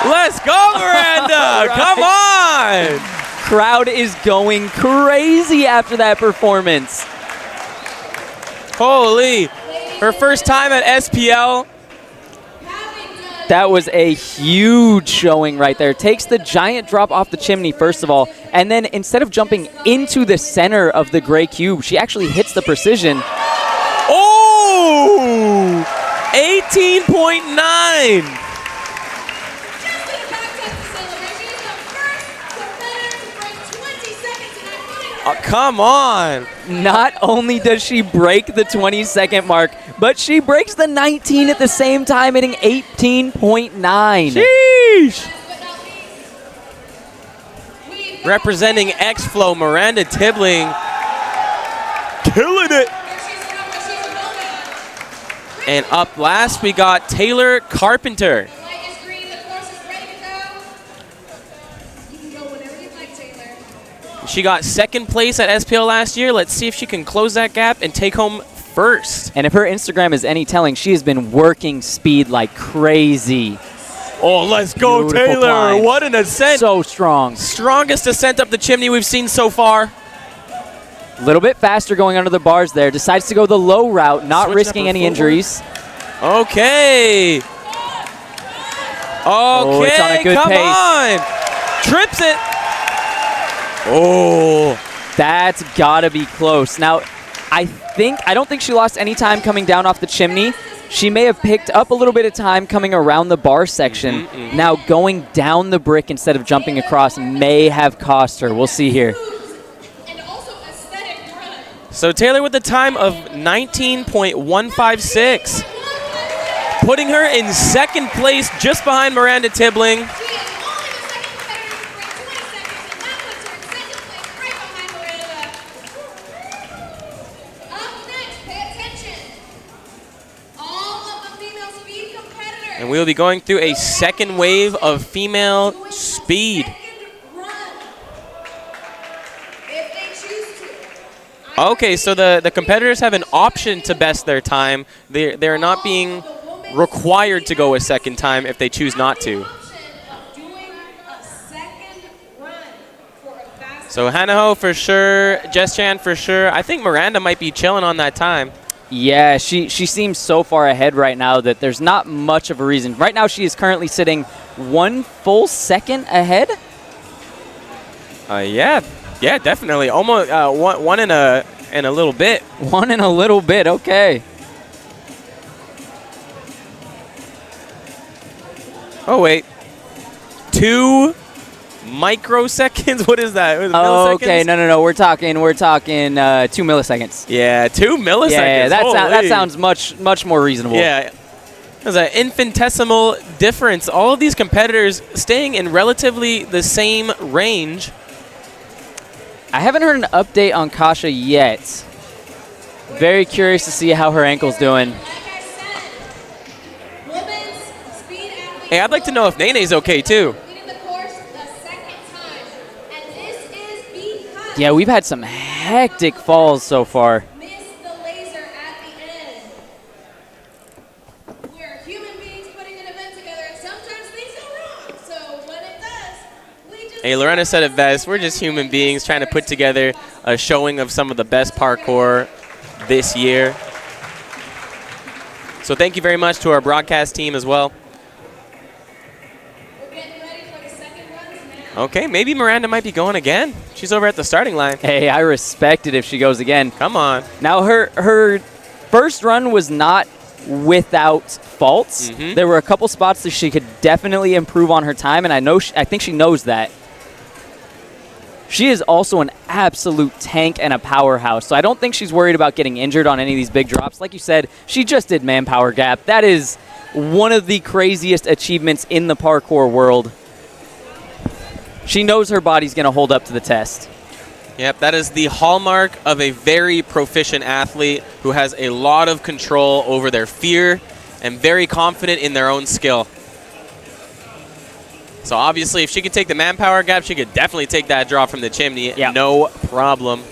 Let's go, Miranda. Right. Come on. Crowd is going crazy after that performance. Holy. Her first time at SPL. That was a huge showing right there. Takes the giant drop off the chimney, first of all, and then instead of jumping into the center of the gray cube, she actually hits the precision. Oh! 18.9. Oh, come on. Not only does she break the 20-second mark, but she breaks the 19 at the same time, hitting 18.9. Sheesh. Representing X-Flow, Miranda Tibbling. Killing it. And up last, we got Taylor Carpenter. She got 2nd place at SPL last year. Let's see if she can close that gap and take home 1st. And if her Instagram is any telling, she has been working speed like crazy. Oh, let's go, Beautiful Taylor. climb. What an ascent. So strong. Strongest ascent up the chimney we've seen so far. A little bit faster going under the bars there. Decides to go the low route, not Switch risking any injuries. Okay. Oh, it's on a good come pace. on. Trips it. Oh, That's gotta be close. Now, I don't think she lost any time coming down off the chimney. She may have picked up a little bit of time coming around the bar section. Now going down the brick instead of jumping across may have cost her. We'll see here. So Taylor with the time of 19.156, putting her in second place just behind Miranda Tibbling. And we'll be going through a second wave of female speed. Okay, so the competitors have an option to best their time. They're not being required to go a second time if they choose not to. So Hanaho for sure, Jess Chan for sure. I think Miranda might be chilling on that time. Yeah, she seems so far ahead right now that there's not much of a reason. Right now she is currently sitting 1 full second ahead. Yeah, definitely. Almost one in a little bit. 1 in a little bit, okay. Oh wait, 2 microseconds? What is that? Oh, okay, no. We're talking 2 milliseconds. Yeah, 2 milliseconds. Yeah, that sounds much more reasonable. Yeah, there's an infinitesimal difference. All of these competitors staying in relatively the same range. I haven't heard an update on Kasha yet. Very curious to see how her ankle's doing. Hey, I'd like to know if Nene's okay too. Yeah, we've had some hectic falls so far. Hey, Lorena said it best. We're just human beings trying to put together a showing of some of the best parkour this year. So thank you very much to our broadcast team as well. Okay, maybe Miranda might be going again. She's over at the starting line. Hey, I respect it if she goes again. Come on. Now, her first run was not without faults. There were a couple spots that she could definitely improve on her time, and I think she knows that. She is also an absolute tank and a powerhouse, so I don't think she's worried about getting injured on any of these big drops. Like you said, she just did manpower gap. That is one of the craziest achievements in the parkour world. She knows her body's going to hold up to the test. Yep, that is the hallmark of a very proficient athlete who has a lot of control over their fear and very confident in their own skill. So obviously, if she could take the manpower gap, she could definitely take that drop from the chimney. Yep. No problem.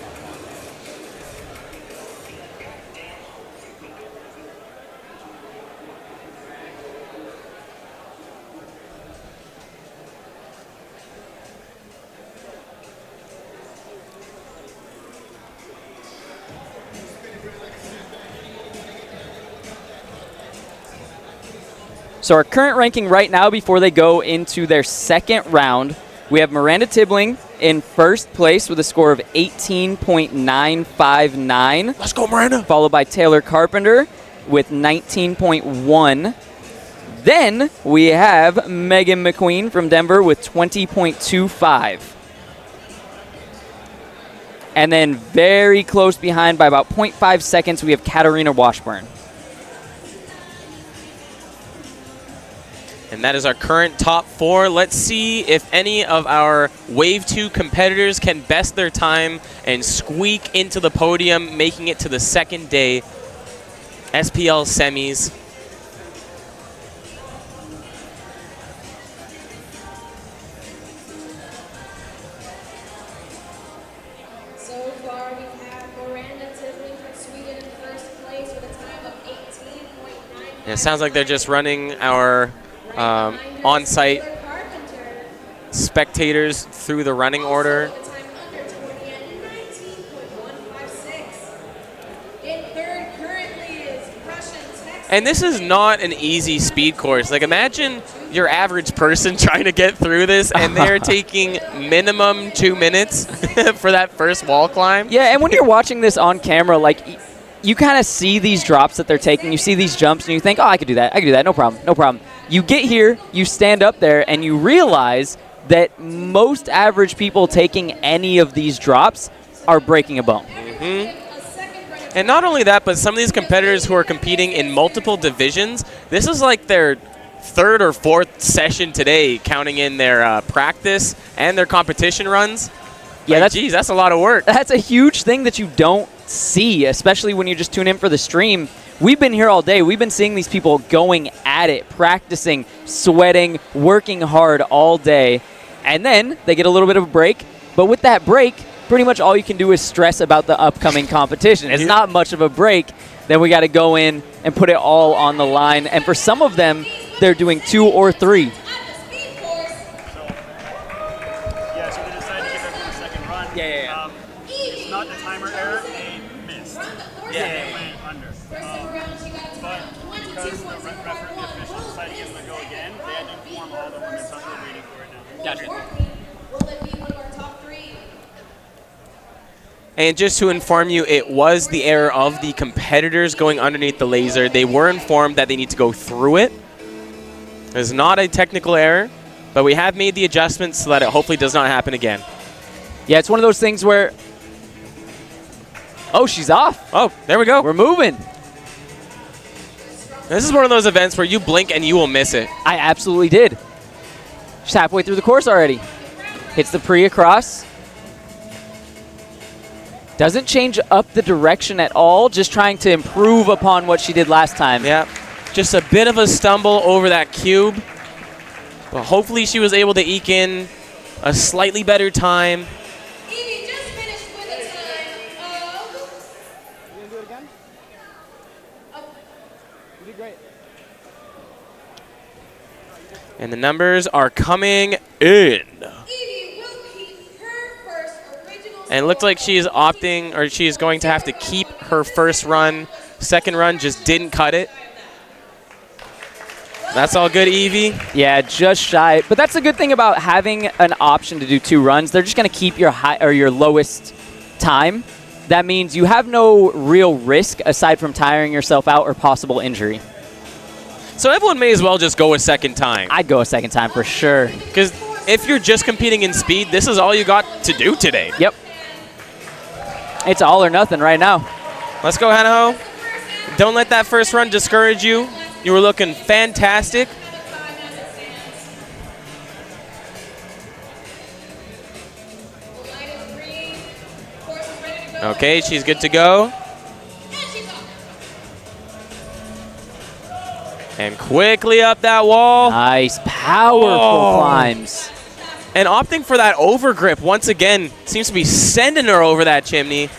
So our current ranking right now before they go into their second round, we have Miranda Tibbling in first place with a score of 18.959. Let's go, Miranda. Followed by Taylor Carpenter with 19.1. Then we have Megan McQueen from Denver with 20.25. And then very close behind by about 0.5 seconds, we have Katarina Washburn. And that is our current top 4. Let's see if any of our Wave 2 competitors can best their time and squeak into the podium, making it to the second day SPL semis. So far, we have Miranda Tibbling from Sweden in first place with a time of 18.9. It sounds like they're just running our on-site spectators through the running order. In third currently is Russian Texas. And this is not an easy speed course. Like, imagine your average person trying to get through this, and they're taking minimum 2 minutes for that first wall climb. Yeah, and when you're watching this on camera, like, you kind of see these drops that they're taking. You see these jumps, and you think, oh, I could do that. I could do that. No problem. No problem. You get here, you stand up there, and you realize that most average people taking any of these drops are breaking a bone. Mm-hmm. And not only that, but some of these competitors who are competing in multiple divisions, this is like their third or fourth session today, counting in their practice and their competition runs. Yeah, like, geez, that's a lot of work. That's a huge thing that you don't see, especially when you just tune in for the stream. We've been here all day. We've been seeing these people going at it, practicing, sweating, working hard all day. And then they get a little bit of a break. But with that break, pretty much all you can do is stress about the upcoming competition. It's not much of a break. Then we got to go in and put it all on the line. And for some of them, they're doing 2 or 3. Yeah, so they decided to give everyone a second run. Yeah. It's not the timer error, they missed. They went under. But because the officials decided to give them a go again, they had to inform all the women, so we're waiting for it now. Gotcha. Will it be one of our top 3? And just to inform you, it was the error of the competitors going underneath the laser. They were informed that they need to go through it. It's not a technical error, but we have made the adjustments so that it hopefully does not happen again. Yeah, it's one of those things where... Oh, she's off. Oh, there we go. We're moving. This is one of those events where you blink and you will miss it. I absolutely did. She's halfway through the course already. Hits the pre across. Doesn't change up the direction at all, just trying to improve upon what she did last time. Yeah, just a bit of a stumble over that cube. But hopefully she was able to eke in a slightly better time. Evie just finished with a time of... You gonna do it again? You did great. And the numbers are coming in. Evie will keep her first original And it looks like she is opting, or she is going to have to keep her first run. Second run just didn't cut it. That's all good, Evie. Yeah, just shy. But that's the good thing about having an option to do 2 runs. They're just going to keep your high or your lowest time. That means you have no real risk aside from tiring yourself out or possible injury. So everyone may as well just go a second time. I'd go a second time for sure. Because if you're just competing in speed, this is all you got to do today. Yep. It's all or nothing right now. Let's go, Hanaho. Don't let that first run discourage you. You were looking fantastic. Okay, she's good to go. And quickly up that wall. Nice, powerful climbs. And opting for that overgrip once again seems to be sending her over that chimney.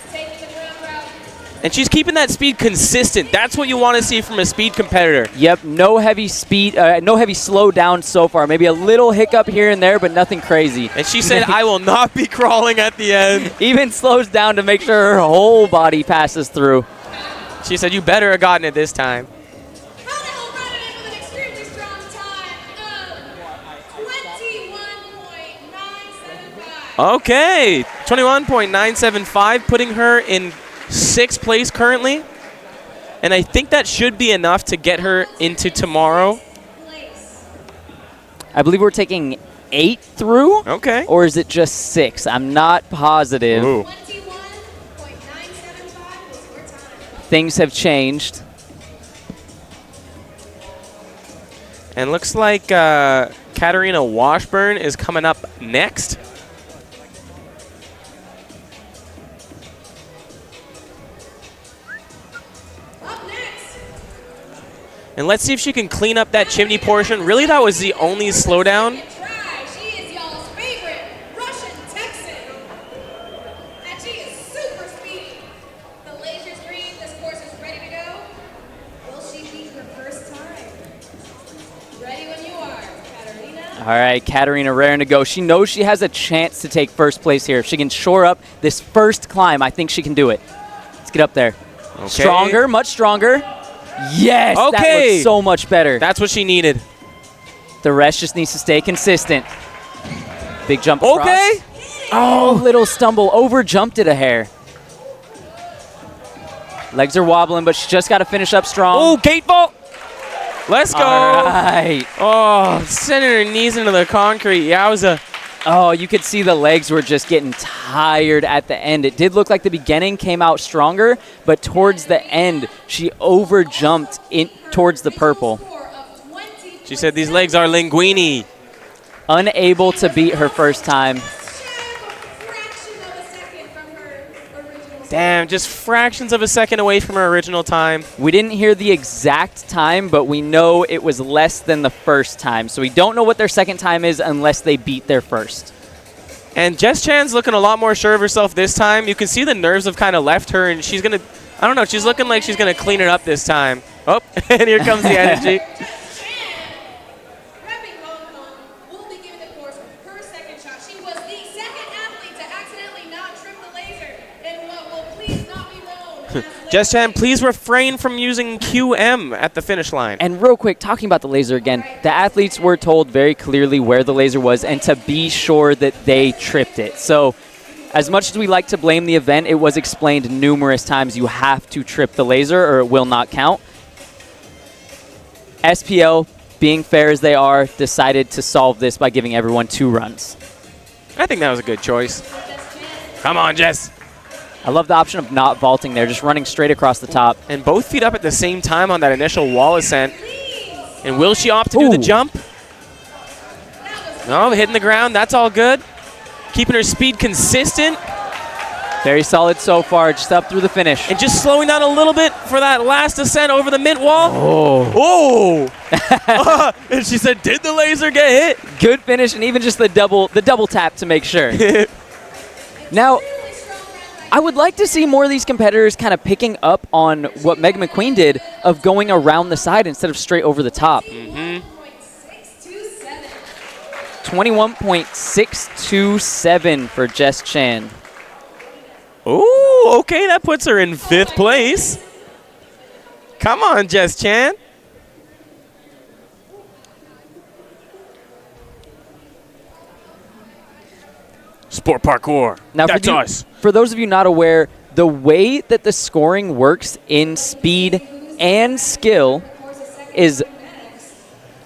And she's keeping that speed consistent. That's what you want to see from a speed competitor. Yep, no heavy speed, no heavy slow down so far. Maybe a little hiccup here and there, but nothing crazy. And she said, I will not be crawling at the end. Even slows down to make sure her whole body passes through. She said, you better have gotten it this time. Okay, 21.975, putting her in 6th place currently. And I think that should be enough to get her into tomorrow. I believe we're taking 8 through. Okay. Or is it just 6? I'm not positive. Ooh. Things have changed. And looks like Katarina Washburn is coming up next. And let's see if she can clean up that chimney portion. Really, that was the only slowdown. She is y'all's favorite Russian Texan. And she is super speedy. The laser's green, this course is ready to go. Will she beat her first time? Ready when you are, Katarina. All right, Katarina raring to go. She knows she has a chance to take first place here. If she can shore up this first climb, I think she can do it. Let's get up there. Okay. Stronger, much stronger. Yes, that Okay. looks so much better. That's what she needed. The rest just needs to stay consistent. Big jump across. Okay. Oh, little stumble. Over jumped it a hair. Legs are wobbling, but she just got to finish up strong. Oh, gate vault. Let's go. All right. Oh, sending her knees into the concrete. Yowza. Oh, you could see the legs were just getting tired at the end. It did look like the beginning came out stronger, but towards the end, she over jumped in towards the purple. She said these legs are linguini. Unable to beat her first time. Damn, just fractions of a second away from her original time. We didn't hear the exact time, but we know it was less than the first time. So we don't know what their second time is unless they beat their first. And Jess Chan's looking a lot more sure of herself this time. You can see the nerves have kind of left her, and she's going to, I don't know, she's looking like she's going to clean it up this time. Oh, and here comes the energy. Jess Chan, please refrain from using QM at the finish line. And real quick, talking about the laser again, the athletes were told very clearly where the laser was and to be sure that they tripped it. So as much as we like to blame the event, it was explained numerous times you have to trip the laser or it will not count. SPL, being fair as they are, decided to solve this by giving everyone 2 runs. I think that was a good choice. Come on, Jess. I love the option of not vaulting there, just running straight across the top. And both feet up at the same time on that initial wall ascent. And will she opt to do the jump? No, hitting the ground. That's all good. Keeping her speed consistent. Very solid so far, just up through the finish. And just slowing down a little bit for that last ascent over the mint wall. Oh. And she said, did the laser get hit? Good finish, and even just the double tap to make sure. Now, I would like to see more of these competitors kind of picking up on what Meg McQueen did of going around the side instead of straight over the top. 21.627 for Jess Chan. Ooh, okay, that puts her in 5th place. Come on, Jess Chan. Sport Parkour. Now, that's us. For those of you not aware, the way that the scoring works in speed and skill is,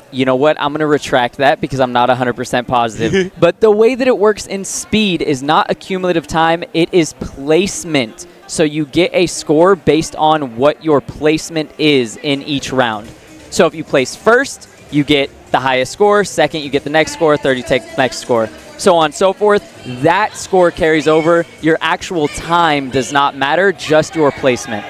you know what, I'm going to retract that because I'm not 100% positive. But the way that it works in speed is not accumulative time, it is placement. So you get a score based on what your placement is in each round. So if you place first, you get the highest score. Second, you get the next score. Third, you take the next score. So on and so forth. That score carries over. Your actual time does not matter, just your placement.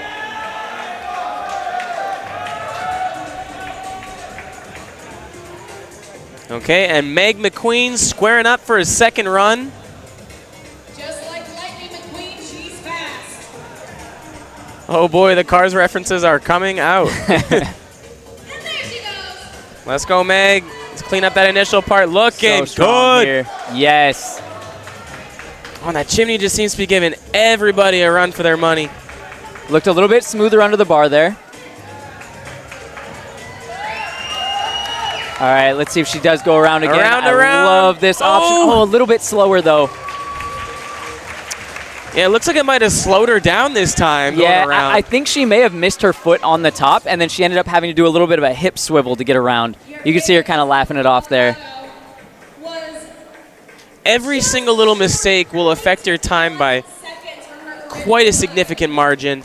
Okay, and Meg McQueen squaring up for his second run. Just like Lightning McQueen, she's fast. Oh boy, the Cars references are coming out. And there she goes. Let's go, Meg. Let's clean up that initial part. Looking So strong good. here. Yes. Oh, that chimney just seems to be giving everybody a run for their money. Looked a little bit smoother under the bar there. All right, let's see if she does go around again. Around. I love this option. Oh, a little bit slower, though. Yeah, it looks like it might have slowed her down this time. Yeah, going around. I think she may have missed her foot on the top, and then she ended up having to do a little bit of a hip swivel to get around. You can see her kind of laughing it off there. Every single little mistake will affect your time by quite a significant margin,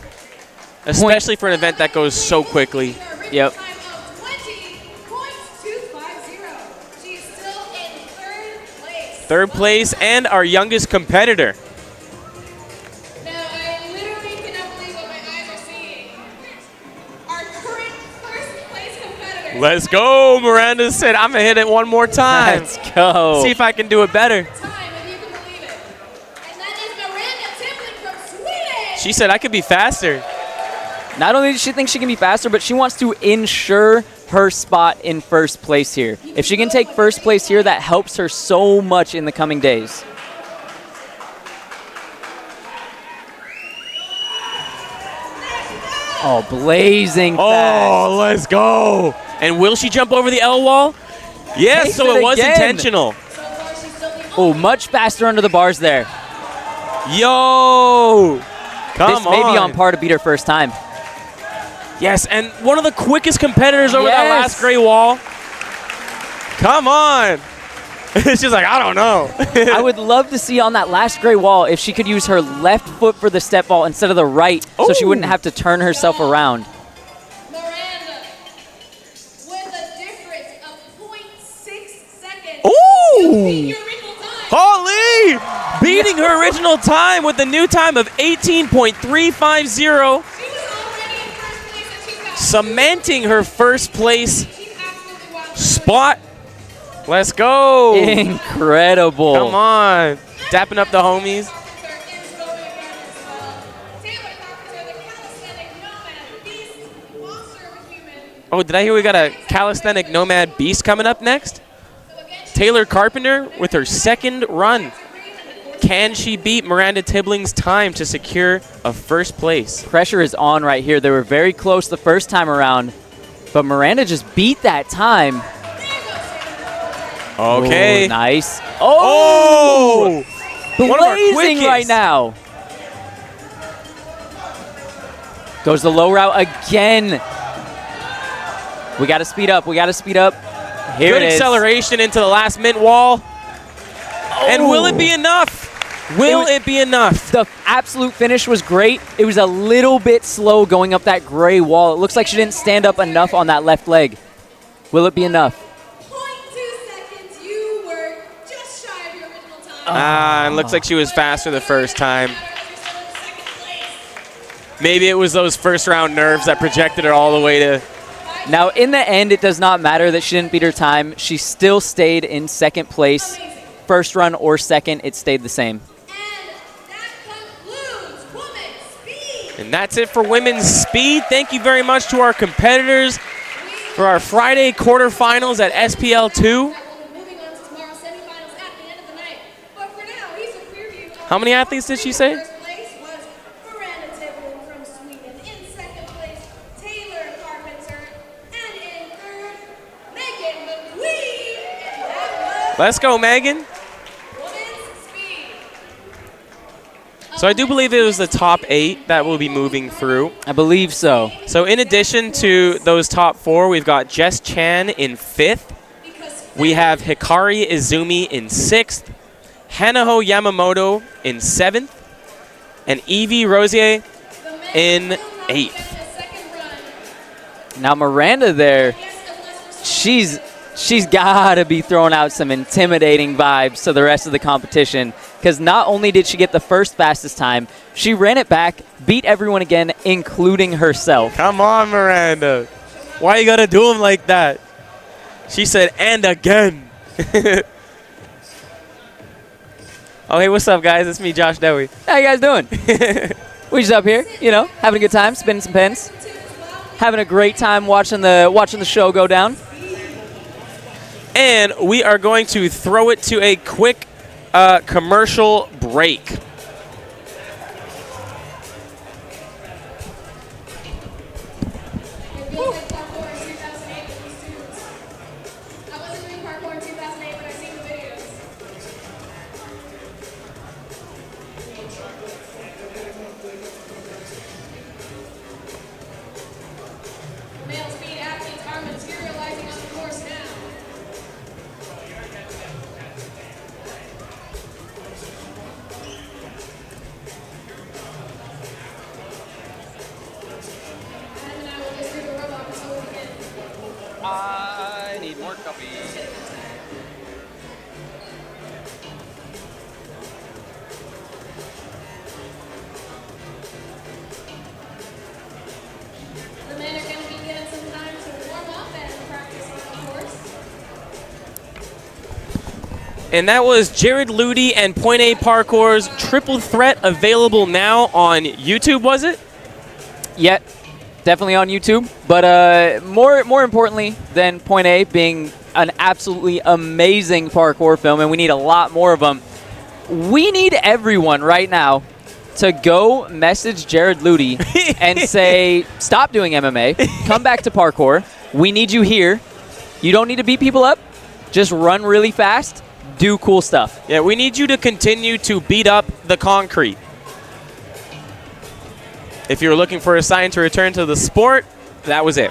especially for an event that goes so quickly. Yep. Third place and our youngest competitor. Now, I literally cannot believe what my eyes are seeing. Our current first place competitor. Let's go. Miranda said, I'm going to hit it one more time. Let's go. See if I can do it better. Time, if you can believe it. And that is Miranda Timlin from Sweden. She said I could be faster. Not only does she think she can be faster, but she wants to ensure her spot in first place here. If she can take first place here, that helps her so much in the coming days. Oh, blazing Oh, fast. let's go. And will she jump over the L wall? Yes, Takes so it it was again. intentional. Oh, much faster under the bars there. Yo. Come This may be on par to beat her first time. Yes, and one of the quickest competitors over that Yes. last gray wall. Come on. It's just like, I don't know. I would love to see on that last gray wall if she could use her left foot for the step ball instead of the right, so she wouldn't have to turn herself around. Miranda with a difference of 0.6 seconds. Ooh. You beat your original time. Holy! Beating her original time with a new time of 18.350. She was already in first place and she's got Cementing her first place she's absolutely wild. spot. Let's go. Incredible. Come on. Dapping up the homies. Is going again as well. Taylor Carpenter, the calisthenic nomad beast, monster of a human. Oh, did I hear we got a calisthenic nomad beast coming up next? So again, Taylor Carpenter with her second run. Can she beat Miranda Tibling's time to secure a first place? Pressure is on right here. They were very close the first time around, but Miranda just beat that time. Okay. Ooh, nice. Oh! One of our Blazing quickest. right now. Goes the low route again. We got to speed up. We got to speed up. Here Good it is. acceleration into the last mint wall. And will it be enough? Will it be enough? The absolute finish was great. It was a little bit slow going up that gray wall. It looks like she didn't stand up enough on that left leg. Will it be enough? 0.2 seconds. You were just shy of your original time. And looks like she was faster the first time. You're still in second place. Maybe it was those first round nerves that projected her all the way to. Now, in the end, it does not matter that she didn't beat her time. She still stayed in second place. First run or second, it stayed the same. And that concludes Women's Speed. And that's it for women's speed. Thank you very much to our competitors for our Friday quarterfinals at SPL 2. That will be moving on to tomorrow's semifinals at the end of the night. But for now, here's a preview of How many athletes did she say? First place was Miranda Tiblin from Sweden. In second place, Taylor Carpenter. And in third, Megan McQueen. And that was Let's go, Megan. Women's Speed. So I do believe it was the top 8 that will be moving through. I believe so. So in addition to those top 4, we've got Jess Chan in 5th. We have Hikari Izumi in 6th. Hanaho Yamamoto in 7th. And Evie Rosier in 8th. Now, Miranda there, she's got to be throwing out some intimidating vibes to the rest of the competition, because not only did she get the first fastest time, she ran it back, beat everyone again, including herself. Come on, Miranda. Why you gotta do them like that? She said, and again. Oh, hey, what's up, guys? It's me, Josh Dewey. How you guys doing? We just up here, you know, having a good time, spinning some pens, having a great time watching the show go down. And we are going to throw it to a quick commercial break. It feels like parkour in 2008 with these students. I wasn't doing parkour in 2008, but I've seen the videos. Male speed athletes are materializing on the course now. And I will just do the robot until we begin. I need more coffee. The men are going to be getting some time to warm up and practice on the course. And that was Jared Ludi and Point A Parkour's Triple Threat, available now on YouTube, was it? Yet, definitely on YouTube. But more importantly than Point A being an absolutely amazing parkour film, and we need a lot more of them, we need everyone right now to go message Jared Ludy and say, stop doing MMA, come back to parkour. We need you here. You don't need to beat people up. Just run really fast. Do cool stuff. Yeah, we need you to continue to beat up the concrete. If you were looking for a sign to return to the sport, that was it.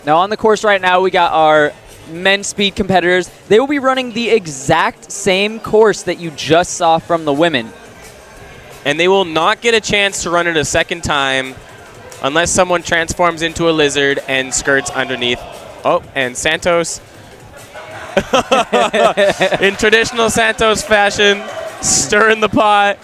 Now on the course right now, we got our men's speed competitors. They will be running the exact same course that you just saw from the women. And they will not get a chance to run it a second time unless someone transforms into a lizard and skirts underneath. Oh, and Santos, in traditional Santos fashion, stirring the pot.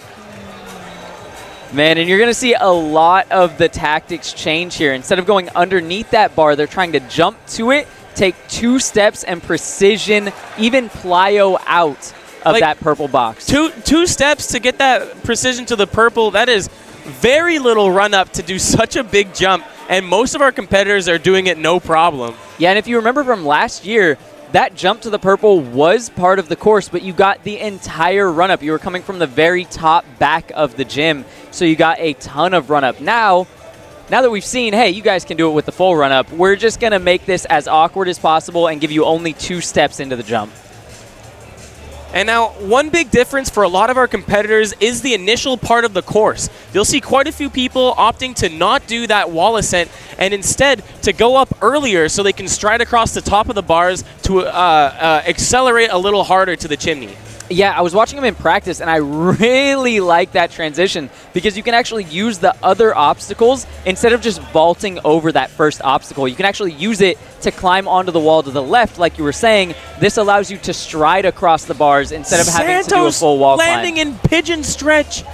Man, and you're going to see a lot of the tactics change here. Instead of going underneath that bar, they're trying to jump to it, take 2 steps, and precision, even plyo out of Like, that purple box. Two steps to get that precision to the purple. That is very little run up to do such a big jump, and most of our competitors are doing it no problem. Yeah, and if you remember from last year, that jump to the purple was part of the course, but you got the entire run-up. You were coming from the very top back of the gym, so you got a ton of run-up. Now that we've seen, hey, you guys can do it with the full run-up, we're just going to make this as awkward as possible and give you only 2 steps into the jump. And now, one big difference for a lot of our competitors is the initial part of the course. You'll see quite a few people opting to not do that wall ascent and instead to go up earlier so they can stride across the top of the bars to accelerate a little harder to the chimney. Yeah, I was watching him in practice, and I really like that transition because you can actually use the other obstacles instead of just vaulting over that first obstacle. You can actually use it to climb onto the wall to the left, like you were saying. This allows you to stride across the bars instead of having to do a full wall landing climb. in pigeon stretch,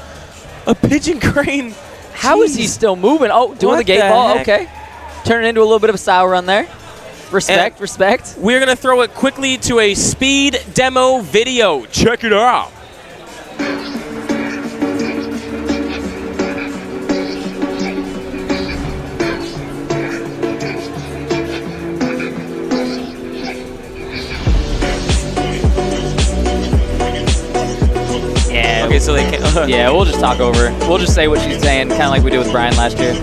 a pigeon crane. How is he still moving? Oh, doing What the gate the ball. heck? Okay. Turning into a little bit of a sour run there. Respect, And respect. We're going to throw it quickly to a speed demo video. Check it out. Yeah. Okay, so they can. Yeah, we'll just talk over. We'll just say what she's saying, kind of like we did with Brian last year.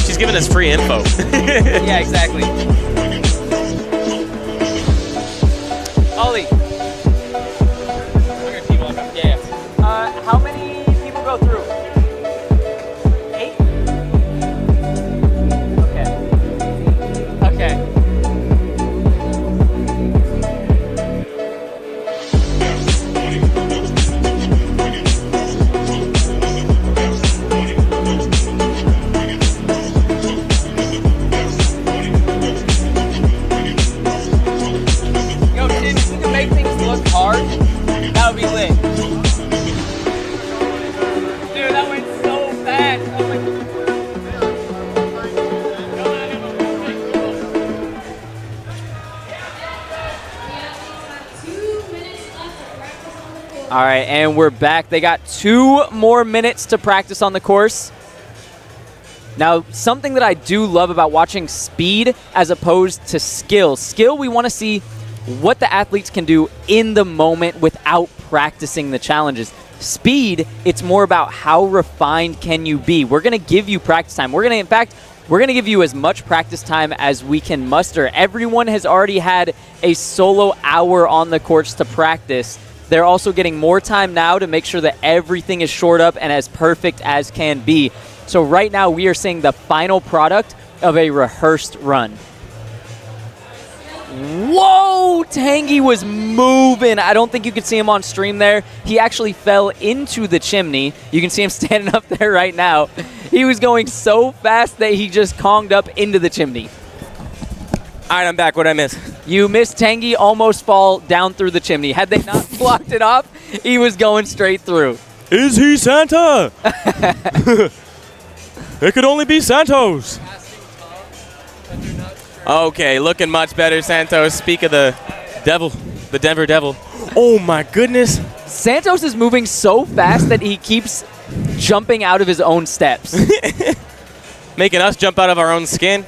She's giving us free info. Yeah, exactly. Ollie. Yeah. How many people go through? 8? Okay. Okay. Yo, Tim, if we can make things look hard, that would be lit. Dude, that went so fast. Oh my All right, and we're back. They got 2 more minutes to practice on the course. Now, something that I do love about watching speed as opposed to skill. Skill, we want to see what the athletes can do in the moment without practicing the challenges. Speed, it's more about how refined can you be. We're going to give you practice time. We're going to give you as much practice time as we can muster. Everyone has already had a solo hour on the courts to practice. They're also getting more time now to make sure that everything is shored up and as perfect as can be. So right now we are seeing the final product of a rehearsed run. Whoa! Tanguy was moving. I don't think you could see him on stream there. He actually fell into the chimney. You can see him standing up there right now. He was going so fast that he just conged up into the chimney. All right, I'm back. What'd I miss? You missed Tanguy almost fall down through the chimney. Had they not blocked it off, he was going straight through. Is he Santa? It could only be Santos. Okay, looking much better, Santos. Speak of the devil, the Denver Devil. Oh my goodness. Santos is moving so fast that he keeps jumping out of his own steps. Making us jump out of our own skin.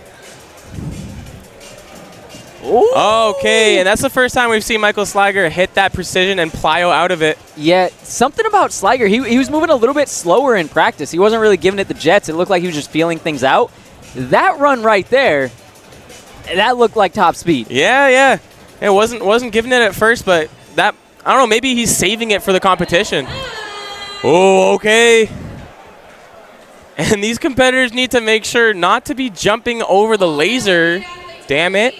Okay, and that's the first time we've seen Michael Sliger hit that precision and plyo out of it. Yeah, something about Sliger. He was moving a little bit slower in practice. He wasn't really giving it the jets. It looked like he was just feeling things out. That run right there, that looked like top speed. Yeah. It wasn't giving it at first, but that, I don't know, maybe he's saving it for the competition. Oh, okay. And these competitors need to make sure not to be jumping over the laser. Damn it.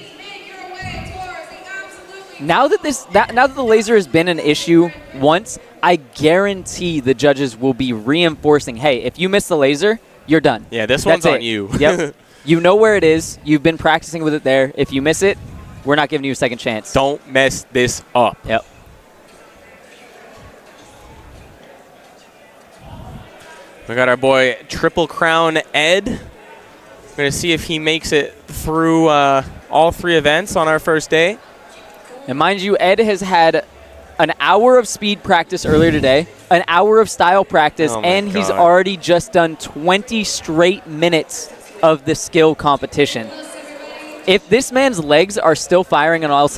Now that the laser has been an issue once, I guarantee the judges will be reinforcing, hey, if you miss the laser, you're done. Yeah, this That's one's on it. you. Yep. You know where it is. You've been practicing with it there. If you miss it, we're not giving you a second chance. Don't mess this up. Yep. We got our boy Triple Crown Ed. We're going to see if he makes it through all 3 events on our first day. And mind you, Ed has had an hour of speed practice earlier today, an hour of style practice, and he's already just done 20 straight minutes of the skill competition. If this man's legs are still firing on all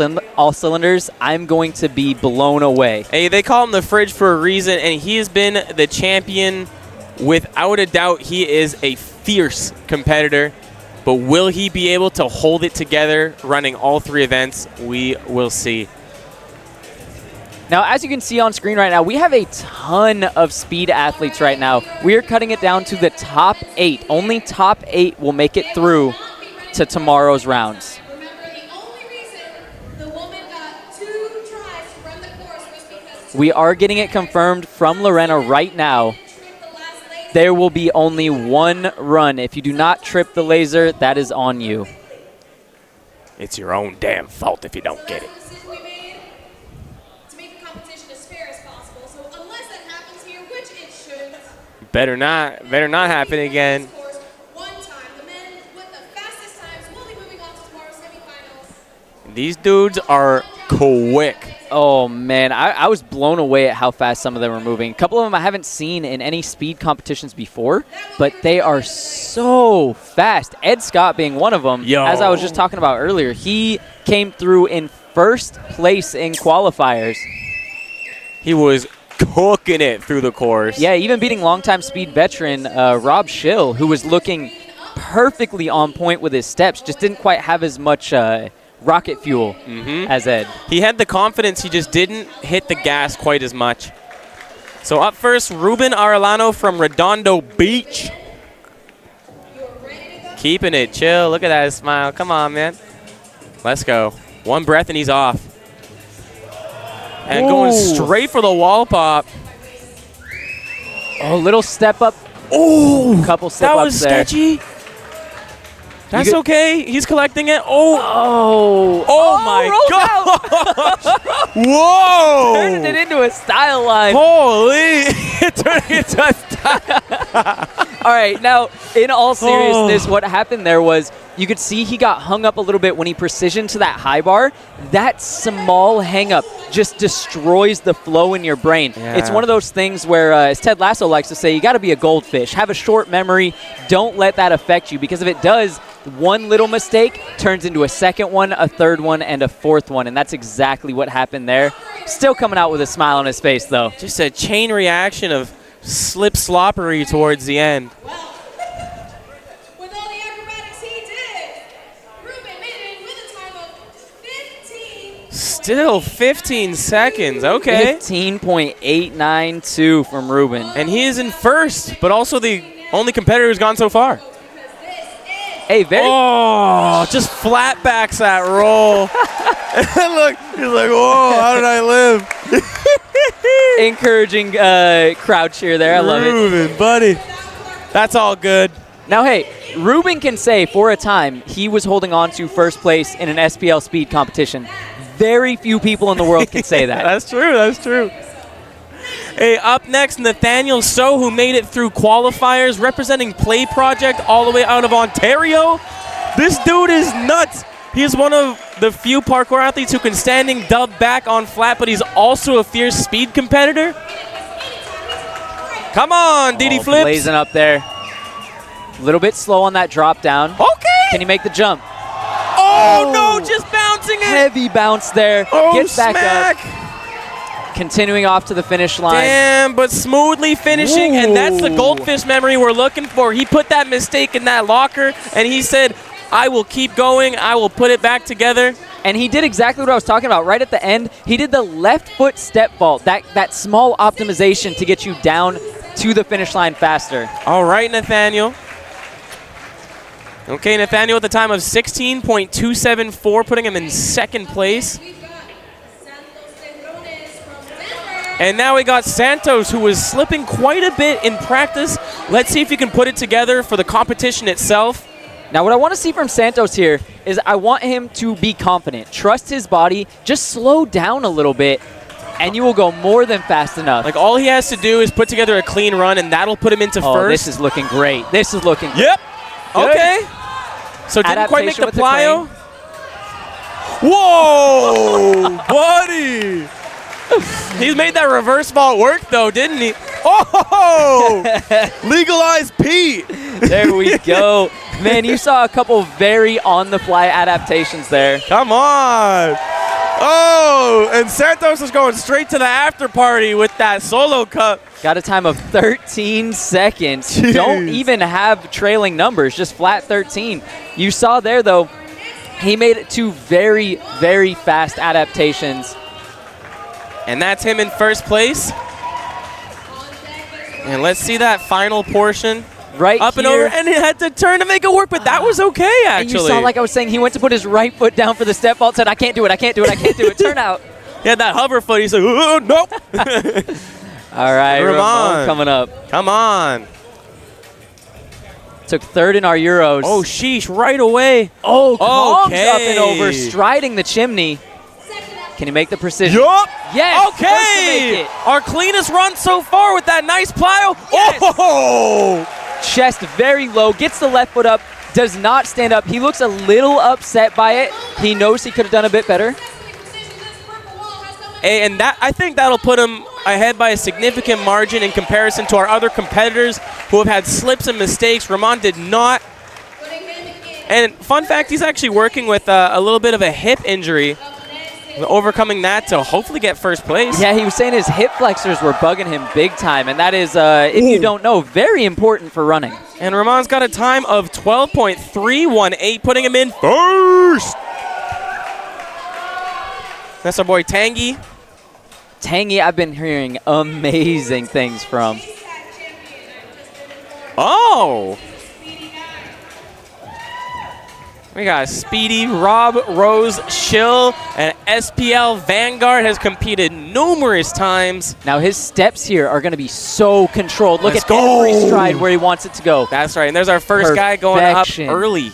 cylinders, I'm going to be blown away. Hey, they call him the fridge for a reason, and he has been the champion. Without a doubt, he is a fierce competitor. But will he be able to hold it together running all 3 events? We will see. Now, as you can see on screen right now, we have a ton of speed athletes right now. We are cutting it down to the top 8. Only top 8 will make it through to tomorrow's rounds. Remember, the only reason the woman got 2 tries to run the course was because We are getting it confirmed from Lorena right now. There will be only 1 run. If you do not trip the laser, that is on you. It's your own damn fault if you don't get it. decision we made to make the competition as fair as possible. So unless that happens here, which it should, Better not happen again. one time, the men with the fastest times will be moving on to tomorrow's semifinals. These dudes are quick. Oh, man. I was blown away at how fast some of them were moving. A couple of them I haven't seen in any speed competitions before, but they are so fast. Ed Scott being one of them. Yo. As I was just talking about earlier, he came through in first place in qualifiers. He was cooking it through the course. Yeah, even beating longtime speed veteran Rob Schill, who was looking perfectly on point with his steps, just didn't quite have as much rocket fuel as Ed. He had the confidence, he just didn't hit the gas quite as much. So up first, Ruben Arellano from Redondo Beach. Keeping it chill. Look at that smile. Come on, man. Let's go. 1 breath and he's off. And going straight for the wall pop. Oh, little step up. Oh, Couple step that ups was there. sketchy. That's could- okay. He's collecting it. Oh Oh, my God. Whoa. turned it into a style line. Holy. It turned into a style. All right, now, in all seriousness, what happened there was you could see he got hung up a little bit when he precisioned to that high bar. That small hang-up just destroys the flow in your brain. Yeah. It's one of those things where, as Ted Lasso likes to say, you got to be a goldfish. Have a short memory. Don't let that affect you, because if it does, one little mistake turns into a second one, a third one, and a fourth one, and that's exactly what happened there. Still coming out with a smile on his face, though. Just a chain reaction of slip-sloppery towards the end. With all the acrobatics he did, Ruben made it with a time of 15. Still 15 seconds. Okay. 15.892 from Ruben. And he is in first, but also the only competitor who's gone so far. Hey, very Oh, just flat backs that roll. Look, he's like, whoa, how did I live? encouraging crowd cheer there. I love it. Ruben, buddy. That's all good. Now, hey, Ruben can say for a time he was holding on to first place in an SPL speed competition. Very few people in the world can say that. That's true. That's true. Hey, up next, Nathaniel So, who made it through qualifiers, representing Play Project all the way out of Ontario. This dude is nuts. He is one of the few parkour athletes who can standing dub back on flat, but he's also a fierce speed competitor. Come on, DD Flips. Blazing up there. A little bit slow on that drop down. Okay. Can he make the jump? Oh! Oh, no, just bouncing it. Heavy bounce there. Oh, Gets back smack. up. Continuing off to the finish line. Damn, but smoothly finishing, and that's the goldfish memory we're looking for. He put that mistake in that locker, and he said, I will keep going. I will put it back together. And he did exactly what I was talking about. Right at the end, he did the left foot step vault, that small optimization to get you down to the finish line faster. All right, Nathaniel. Okay, Nathaniel at the time of 16.274, putting him in second place. And now we got Santos, who was slipping quite a bit in practice. Let's see if he can put it together for the competition itself. Now, what I want to see from Santos here is I want him to be confident, trust his body, just slow down a little bit, and you will go more than fast enough. Like, all he has to do is put together a clean run, and that'll put him into first. This is looking great. This is looking great. Yep. Good. Okay. So didn't quite make the Adaptation plyo. Whoa, buddy. He's made that reverse vault work, though, didn't he? Oh, legalized Pete. There we go. Man, you saw a couple very on-the-fly adaptations there. Come on. Oh, and Santos is going straight to the after party with that solo cup. Got a time of 13 seconds. Jeez. Don't even have trailing numbers, just flat 13. You saw there, though, he made it two very, very fast adaptations. And that's him in first place. And let's see that final portion. Right up here. and over, and he had to turn to make it work, but that was okay, actually. And you saw, like I was saying, he went to put his right foot down for the step vault, said, I can't do it, I can't do it, I can't do it. Turn out. He had that hover foot. He said, oh, nope. All right, Ramon coming up. Come on. Took third in our Euros. Oh, sheesh, right away. Oh, Kong's okay. up and over, striding the chimney. Can he make the precision? Yup. Yes. Okay. First to make it. Our cleanest run so far with that nice plyo. Yes. Oh. Chest very low, gets the left foot up, does not stand up. He looks a little upset by it. He knows he could have done a bit better. And that, I think that'll put him ahead by a significant margin in comparison to our other competitors who have had slips and mistakes. Ramon did not. And fun fact, he's actually working with a little bit of a hip injury, overcoming that to hopefully get first place. Yeah, he was saying his hip flexors were bugging him big time, and that is, if you don't know, very important for running. And Ramon's got a time of 12.318, putting him in first. That's our boy Tangy. Tangy, I've been hearing amazing things from. Oh. We got Speedy, Rob, Rose, Shill, and SPL Vanguard has competed numerous times. Now his steps here are going to be so controlled. Look Let's at go. every stride where he wants it to go. That's right, and there's our first guy going up Perfection. early.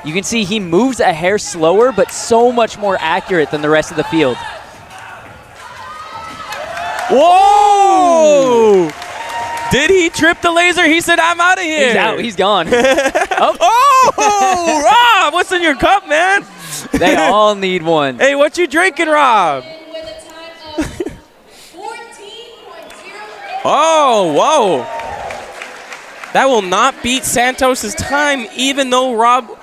You can see he moves a hair slower, but so much more accurate than the rest of the field. Whoa! Did he trip the laser? He said, I'm out of here. He's out. He's gone. Oh, Rob, what's in your cup, man? They all need one. Hey, what you drinking, Rob? Oh, whoa. That will not beat Santos' time, even though Rob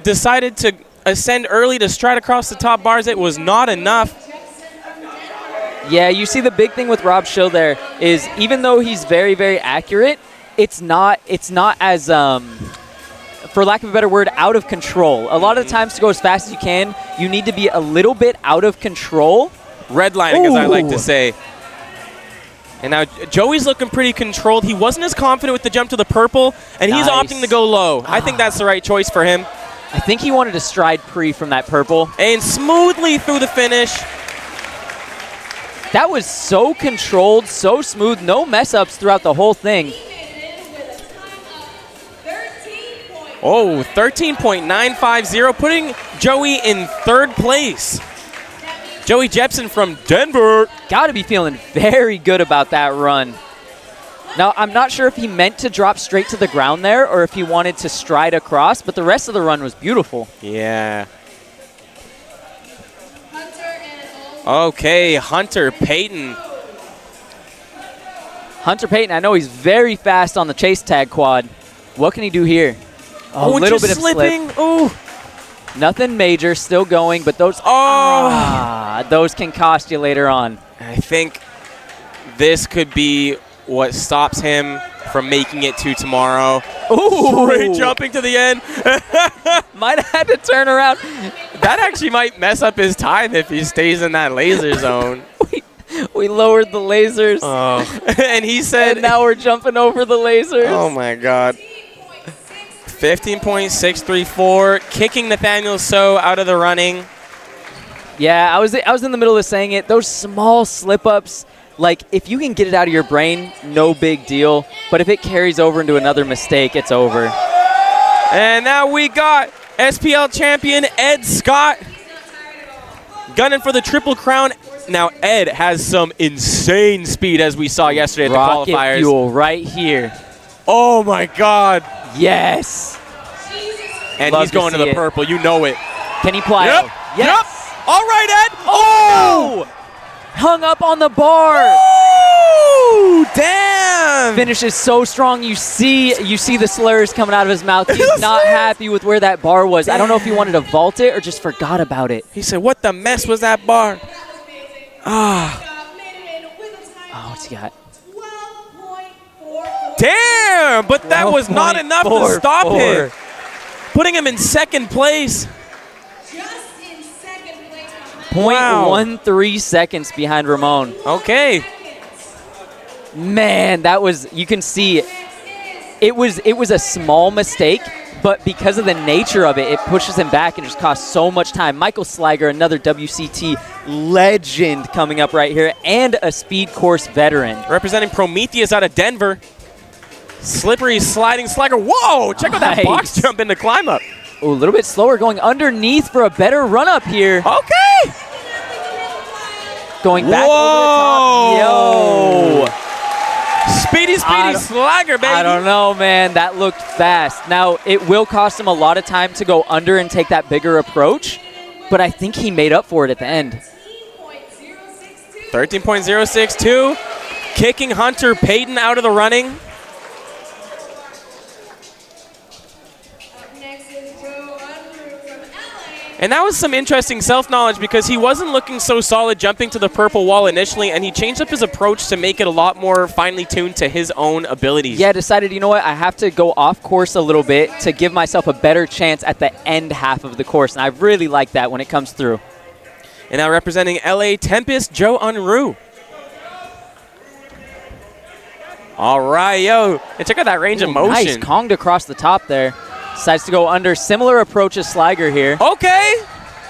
decided to ascend early to stride across the top bars. It was not enough. Yeah, you see the big thing with Rob Schill there is even though he's very, very accurate, it's not as, for lack of a better word, out of control. A lot of the times to go as fast as you can, you need to be a little bit out of control. Redlining, as I like to say. And now Joey's looking pretty controlled. He wasn't as confident with the jump to the purple, and he's Nice. opting to go low. I think that's the right choice for him. I think he wanted to stride pre from that purple. And smoothly through the finish. That was so controlled, so smooth, no mess-ups throughout the whole thing. Oh, 13.950, putting Joey in third place. Joey Jepson from Denver. Got to be feeling very good about that run. Now, I'm not sure if he meant to drop straight to the ground there or if he wanted to stride across, but the rest of the run was beautiful. Yeah. Okay, Hunter Payton. Hunter Payton, I know he's very fast on the chase tag quad. What can he do here? A little just bit of slipping. slip. Ooh. Nothing major, still going, but those those can cost you later on. I think this could be what stops him from making it to tomorrow. Ooh. Straight jumping to the end. Might have had to turn around. That actually might mess up his time if he stays in that laser zone. We lowered the lasers. Oh. And he said, And now we're jumping over the lasers. oh my God. 15.634, kicking Nathaniel So out of the running. Yeah, I was in the middle of saying it. Those small slip-ups, like, if you can get it out of your brain, no big deal. But if it carries over into another mistake, it's over. And now we got SPL champion Ed Scott gunning for the Triple Crown. Now Ed has some insane speed, as we saw yesterday at the Rocket qualifiers. fuel right here. Oh my God. Yes. And Love he's to going to see the it. purple. You know it. Can he plyo? Yep. Yes. Yep. All right, Ed. Oh! Hung up on the bar. Ooh, damn. Finish is so strong. You see the slurs coming out of his mouth. He's not happy with where that bar was. I don't know if he wanted to vault it or just forgot about it. He said, what the mess was that bar? Ah. Oh, what's he got? Damn, but that was not enough to stop him. Putting him in second place. Just in second place behind 0.13 seconds behind Ramon. Okay. Man, that was, you can see it was a small mistake, but because of the nature of it, it pushes him back and just costs so much time. Michael Sliger, another WCT legend coming up right here, and a speed course veteran. Representing Prometheus out of Denver. Slippery sliding Sliger. Whoa, check out that Nice. box jump in the climb up. Ooh, a little bit slower, going underneath for a better run up here. Okay. Going back Whoa. over the top. Yo. Speedy Sliger, baby. I don't know, man. That looked fast. Now, it will cost him a lot of time to go under and take that bigger approach, but I think he made up for it at the end. 13.062. Kicking Hunter Payton out of the running. And that was some interesting self-knowledge because he wasn't looking so solid jumping to the purple wall initially, and he changed up his approach to make it a lot more finely tuned to his own abilities. Yeah, decided, you know what, I have to go off course a little bit to give myself a better chance at the end half of the course, and I really like that when it comes through. And now representing LA Tempest, Joe Unruh. All right, yo. And check out that range of motion. Nice, conged across the top there. Decides to go under. Similar approach as Sliger here. Okay.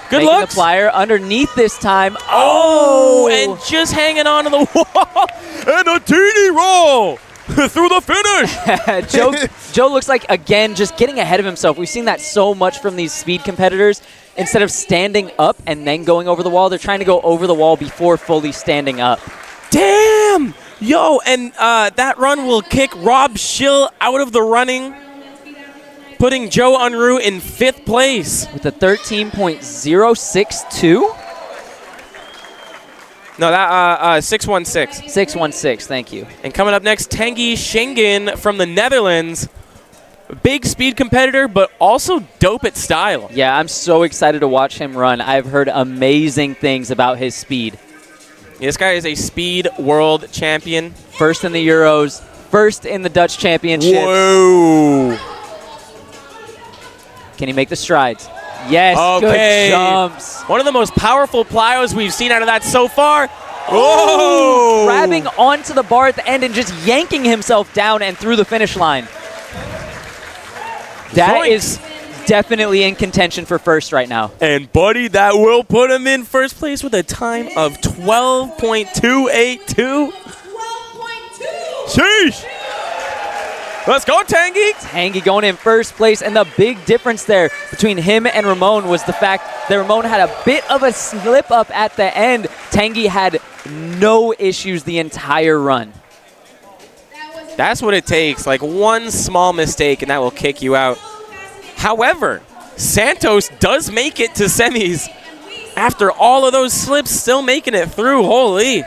Good Making looks. the plier underneath this time. Oh, and just hanging on to the wall. And a teeny roll through the finish. Joe looks like, again, just getting ahead of himself. We've seen that so much from these speed competitors. Instead of standing up and then going over the wall, they're trying to go over the wall before fully standing up. Damn. Yo, and that run will kick Rob Schill out of the running, putting Joe Unruh in 5th place. With a 13.062? No, that 616. 616, thank you. And coming up next, Tanguy Schengen from the Netherlands. Big speed competitor, but also dope at style. Yeah, I'm so excited to watch him run. I've heard amazing things about his speed. This guy is a speed world champion. First in the Euros, first in the Dutch Championships. Whoa. Can he make the strides? Yes, Okay. good jumps. One of the most powerful plyos we've seen out of that so far. Oh! Grabbing onto the bar at the end and just yanking himself down and through the finish line. That is definitely in contention for first right now. And, buddy, that will put him in first place with a time of 12.282. 12.2. Sheesh! Let's go, Tanguy! Tanguy going in first place, and the big difference there between him and Ramon was the fact that Ramon had a bit of a slip up at the end. Tanguy had no issues the entire run. That's what it takes, like one small mistake, and that will kick you out. However, Santos does make it to semis after all of those slips, still making it through. Holy.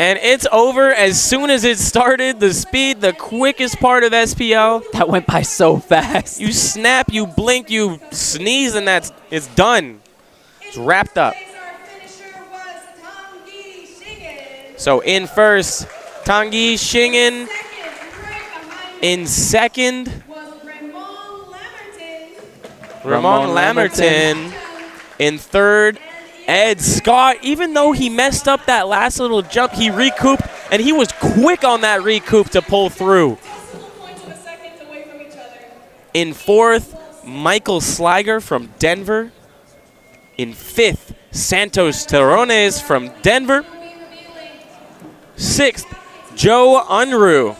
And it's over as soon as it started. The speed, the quickest part of SPL. That went by so fast. You snap, you blink, you sneeze, and it's done. It's wrapped up. So in first, Tanguy Shingen. In second, Ramon Lamerton. In third, Ed Scott. Even though he messed up that last little jump, he recouped, and he was quick on that recoup to pull through. In fourth, Michael Sliger from Denver. In fifth, Santos Terrones from Denver. Sixth, Joe Unruh.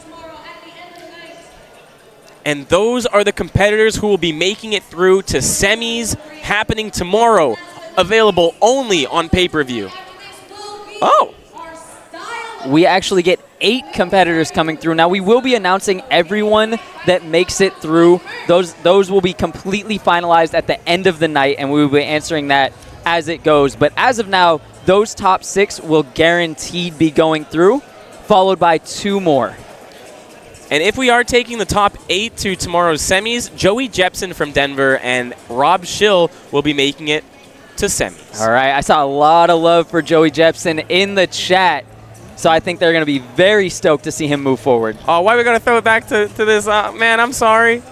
And those are the competitors who will be making it through to semis happening tomorrow, available only on pay-per-view. Oh. We actually get 8 competitors coming through. Now, we will be announcing everyone that makes it through. Those will be completely finalized at the end of the night, and we will be answering that as it goes. But as of now, those top 6 will guaranteed be going through, followed by 2 more. And if we are taking the top 8 to tomorrow's semis, Joey Jepson from Denver and Rob Schill will be making it to semis. All right, I saw a lot of love for Joey Jepson in the chat, so I think they're going to be very stoked to see him move forward. Oh, why are we going to throw it back to this? Man, I'm sorry.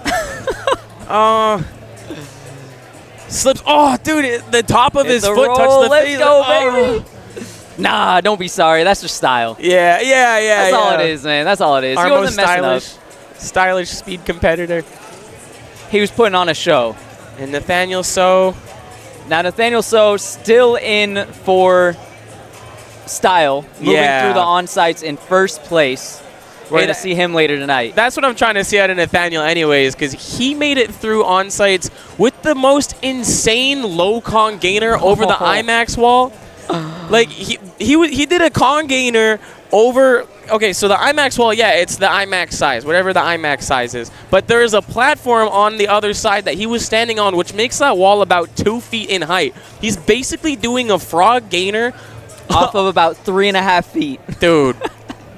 Slips. Oh, dude, the top of his foot touched the face. Let's go, baby. Nah, don't be sorry. That's just style. Yeah. That's all it is, man. That's all it is. Our He wasn't most stylish speed competitor. He was putting on a show. And Nathaniel So. Now, Nathaniel So still in for style, moving through the on-sites in first place. We're going to see him later tonight. That's what I'm trying to see out of Nathaniel anyways, because he made it through on-sites with the most insane low Kong gainer over the IMAX wall. Like, he did a Kong gainer over... Okay, so the IMAX wall, yeah, it's the IMAX size, whatever the IMAX size is. But there's a platform on the other side that he was standing on, which makes that wall about 2 feet in height. He's basically doing a frog gainer off of about 3.5 feet.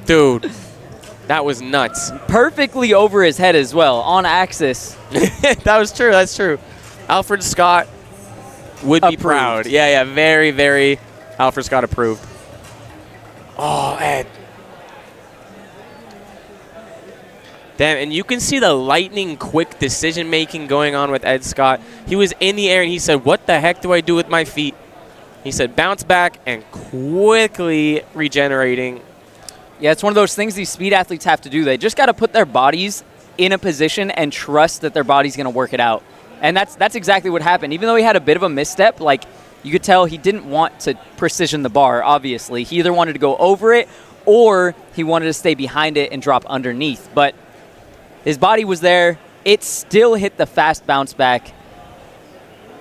Dude. That was nuts. Perfectly over his head as well, on axis. That was true. That's true. Alfred Scott would be proud. Yeah, very, very Alfred Scott approved. Oh, Ed. Damn, and you can see the lightning quick decision making going on with Ed Scott. He was in the air and he said, "What the heck do I do with my feet?" He said, bounce back and quickly regenerating. Yeah, it's one of those things these speed athletes have to do. They just got to put their bodies in a position and trust that their body's going to work it out. And that's exactly what happened. Even though he had a bit of a misstep, like, you could tell he didn't want to precision the bar, obviously. He either wanted to go over it or he wanted to stay behind it and drop underneath. But his body was there. It still hit the fast bounce back.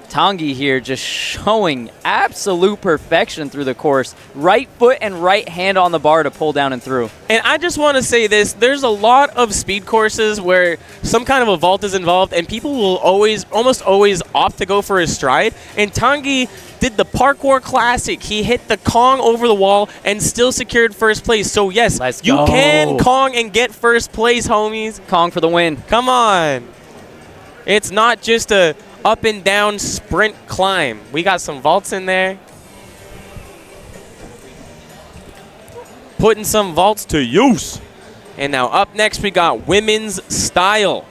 Tanguy here just showing absolute perfection through the course. Right foot and right hand on the bar to pull down and through. And I just want to say this. There's a lot of speed courses where some kind of a vault is involved and people will almost always opt to go for a stride. And Tanguy did the Parkour Classic. He hit the Kong over the wall and still secured first place. So, yes, you can Kong and get first place, homies. Kong for the win. Come on. It's not just a up and down sprint climb. We got some vaults in there. Putting some vaults to use. And now up next we got women's style.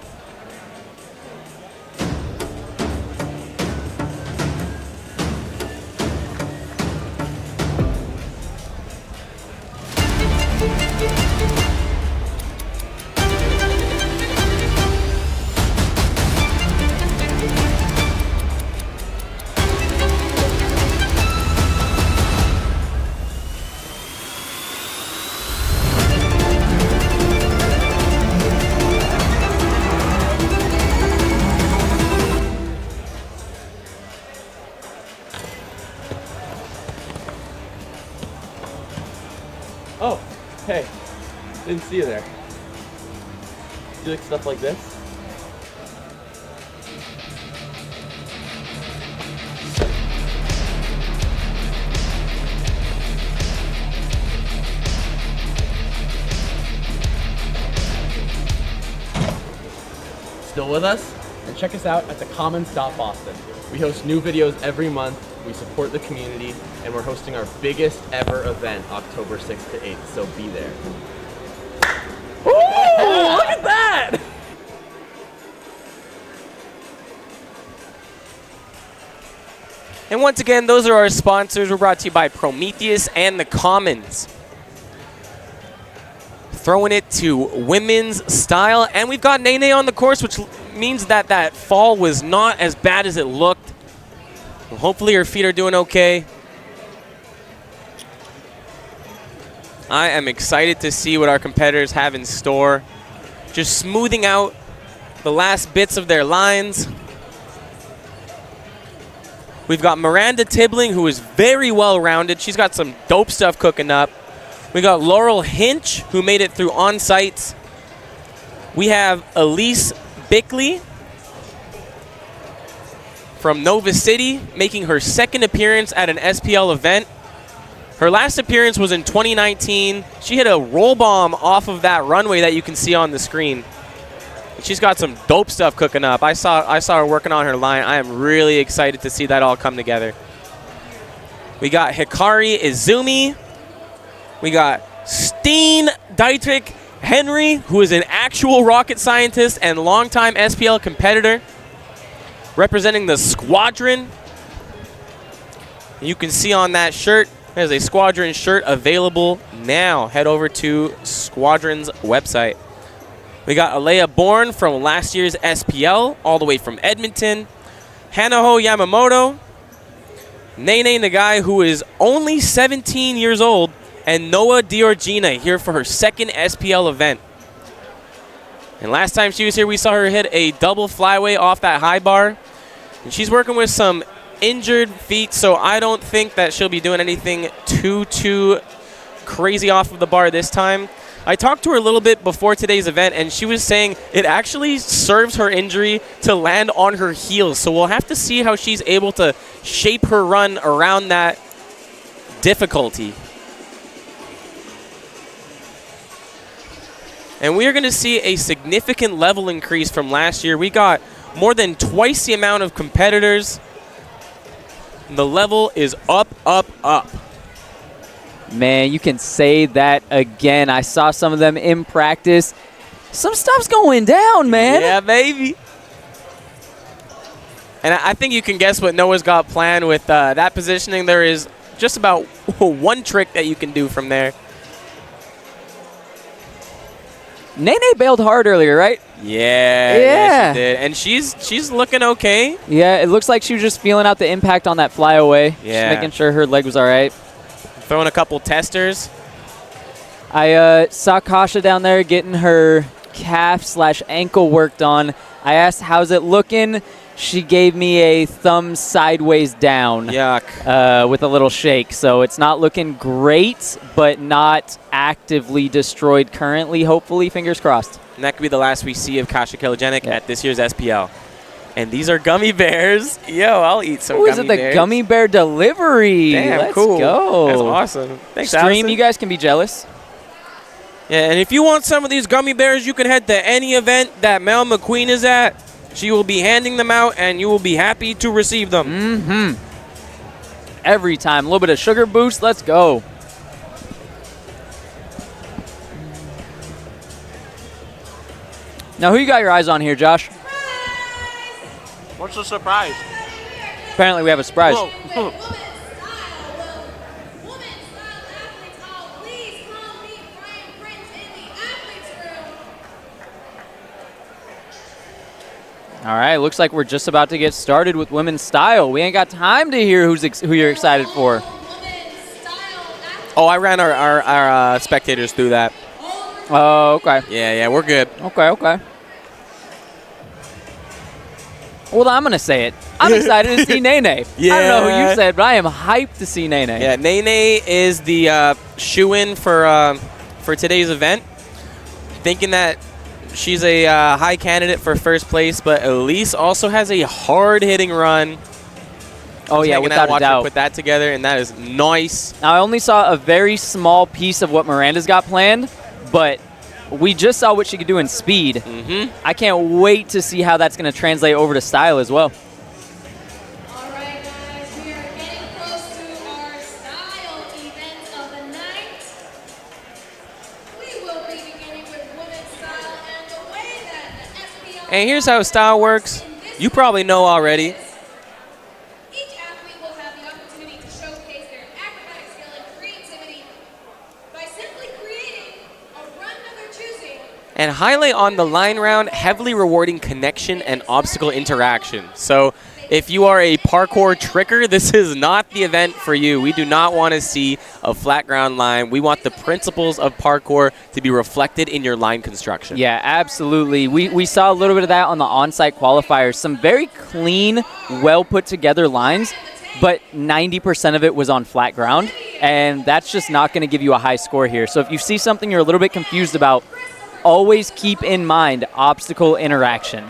Oh, hey, didn't see you there. You like stuff like this? Still with us? And check us out at the Boston. We host new videos every month, we support the community, and we're hosting our biggest ever event October 6th to 8th, so be there. Ooh, look at that! And once again, those are our sponsors. We're brought to you by Prometheus and the Commons. Throwing it to women's style. And we've got Nene on the course, which means that that fall was not as bad as it looked. Well, hopefully her feet are doing okay. I am excited to see what our competitors have in store. Just smoothing out the last bits of their lines. We've got Miranda Tibbling, who is very well-rounded. She's got some dope stuff cooking up. We got Laurel Hinch, who made it through on-sites. We have Elise Bickley from Nova City, making her second appearance at an SPL event. Her last appearance was in 2019. She hit a roll bomb off of that runway that you can see on the screen. She's got some dope stuff cooking up. I saw her working on her line. I am really excited to see that all come together. We got Hikari Izumi. We got Steen Dietrich Henry, who is an actual rocket scientist and longtime SPL competitor, representing the Squadron. You can see on that shirt, there's a Squadron shirt available now. Head over to Squadron's website. We got Alea Bourne from last year's SPL, all the way from Edmonton. Hanaho Yamamoto. Nene Nagai, who is only 17 years old. And Noah Diorgina here for her second SPL event. And last time she was here, we saw her hit a double flyway off that high bar. And she's working with some injured feet, so I don't think that she'll be doing anything too crazy off of the bar this time. I talked to her a little bit before today's event, and she was saying it actually serves her injury to land on her heels. So we'll have to see how she's able to shape her run around that difficulty. And we are going to see a significant level increase from last year. We got more than twice the amount of competitors. The level is up, up, up. Man, you can say that again. I saw some of them in practice. Some stuff's going down, man. Yeah, baby. And I think you can guess what Noah's got planned with that positioning. There is just about one trick that you can do from there. Nene bailed hard earlier, right? Yeah, she did. And she's looking okay. Yeah, it looks like she was just feeling out the impact on that flyaway. Yeah. Just making sure her leg was all right. Throwing a couple testers. I saw Kasha down there getting her calf/ankle worked on. I asked, how's it looking? She gave me a thumb sideways down. Yuck. With a little shake. So it's not looking great, but not actively destroyed currently, hopefully. Fingers crossed. And that could be the last we see of Kasha Kilogenic at this year's SPL. And these are gummy bears. Yo, I'll eat some Is gummy it the bears. gummy bear delivery? Damn, Let's cool. go. That's awesome. Thanks, Stream, Allison. you guys can be jealous. Yeah, and if you want some of these gummy bears, you can head to any event that Mel McQueen is at. She will be handing them out, and you will be happy to receive them. Mm-hmm. Every time. A little bit of sugar boost. Let's go. Now, who you got your eyes on here, Josh? What's the surprise? Apparently, we have a surprise. Whoa. All right, looks like we're just about to get started with women's style. We ain't got time to hear who you're excited for. Oh, I ran our spectators through that. Oh, okay. Yeah, we're good. Okay. Well, I'm going to say it. I'm excited to see Nene. I don't know who you said, but I am hyped to see Nene. Yeah, Nene is the shoe-in for today's event. Thinking that she's a high candidate for first place, but Elise also has a hard-hitting run. Oh, yeah, without a doubt. Put that together, and that is nice. Now, I only saw a very small piece of what Miranda's got planned, but we just saw what she could do in speed. I can't wait to see how that's going to translate over to style as well. All right, guys, we are getting close to our style event of the night. We will be beginning with women's style, and the way that the SPL. And here's how style works. You probably know already. Each athlete will have the opportunity to showcase their acrobatic skill and creativity by simply creating a run of their choosing. And highlight on the line round, heavily rewarding connection and obstacle interaction. So if you are a parkour tricker, this is not the event for you. We do not want to see a flat ground line. We want the principles of parkour to be reflected in your line construction. Yeah, absolutely. We saw a little bit of that on the on-site qualifiers. Some very clean, well put together lines, but 90% of it was on flat ground, and that's just not going to give you a high score here. So if you see something you're a little bit confused about, always keep in mind obstacle interaction.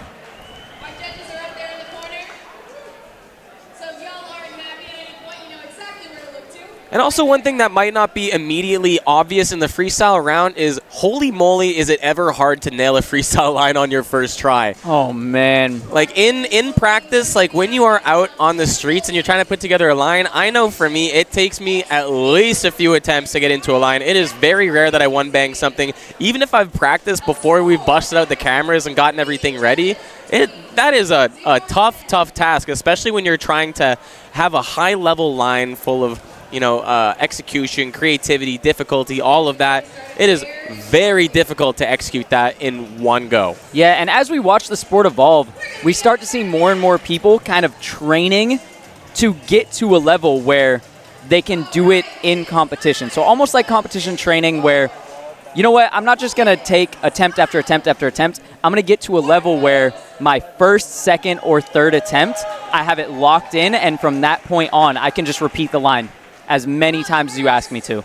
My judges are up there in the corner. So if y'all aren't happy at any point, you know exactly where to look to. And also one thing that might not be immediately obvious in the freestyle round is, holy moly, is it ever hard to nail a freestyle line on your first try. Oh, man. Like in practice, like when you are out on the streets and you're trying to put together a line, I know for me, it takes me at least a few attempts to get into a line. It is very rare that I one bang something. Even if I've practiced before we've busted out the cameras and gotten everything ready, that is a tough task, especially when you're trying to have a high level line full of execution, creativity, difficulty, all of that. It is very difficult to execute that in one go. Yeah, and as we watch the sport evolve, we start to see more and more people kind of training to get to a level where they can do it in competition. So almost like competition training where, you know what, I'm not just going to take attempt after attempt after attempt. I'm going to get to a level where my first, second, or third attempt, I have it locked in, and from that point on, I can just repeat the line as many times as you ask me to.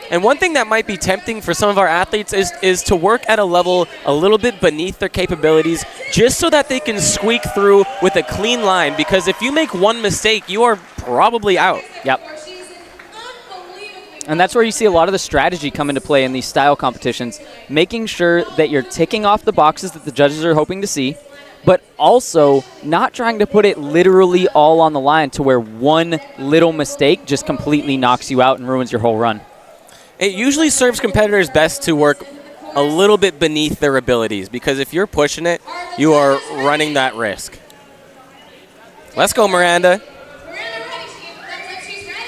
And one thing that might be tempting for some of our athletes is to work at a level a little bit beneath their capabilities, just so that they can squeak through with a clean line, because if you make one mistake, you are probably out. Yep. And that's where you see a lot of the strategy come into play in these style competitions, making sure that you're ticking off the boxes that the judges are hoping to see, but also not trying to put it literally all on the line to where one little mistake just completely knocks you out and ruins your whole run. It usually serves competitors best to work a little bit beneath their abilities, because if you're pushing it, you are running that risk. Let's go, Miranda.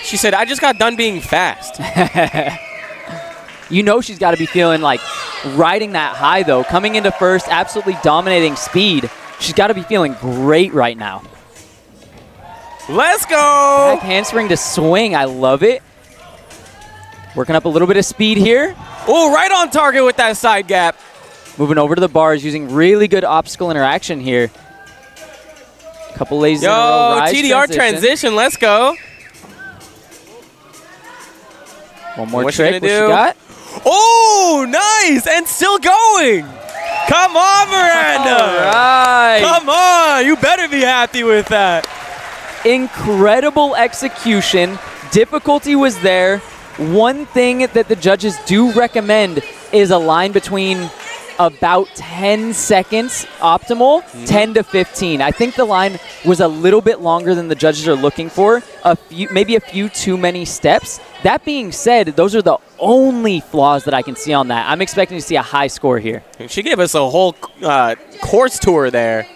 She said, I just got done being fast. You know she's got to be feeling like riding that high, though. Coming into first, absolutely dominating speed. She's got to be feeling great right now. Let's go! Back handspring to swing. I love it. Working up a little bit of speed here. Oh, right on target with that side gap. Moving over to the bars, using really good obstacle interaction here. Couple lazy in a row rise TDR transition. Let's go. One more What's trick. What she got? Oh, nice! And still going. Come on, Miranda. All right. Come on. You better be happy with that. Incredible execution. Difficulty was there. One thing that the judges do recommend is a line between about 10 seconds optimal, 10 to 15. I think the line was a little bit longer than the judges are looking for, maybe a few too many steps. That being said, those are the only flaws that I can see on that. I'm expecting to see a high score here. She gave us a whole course tour there.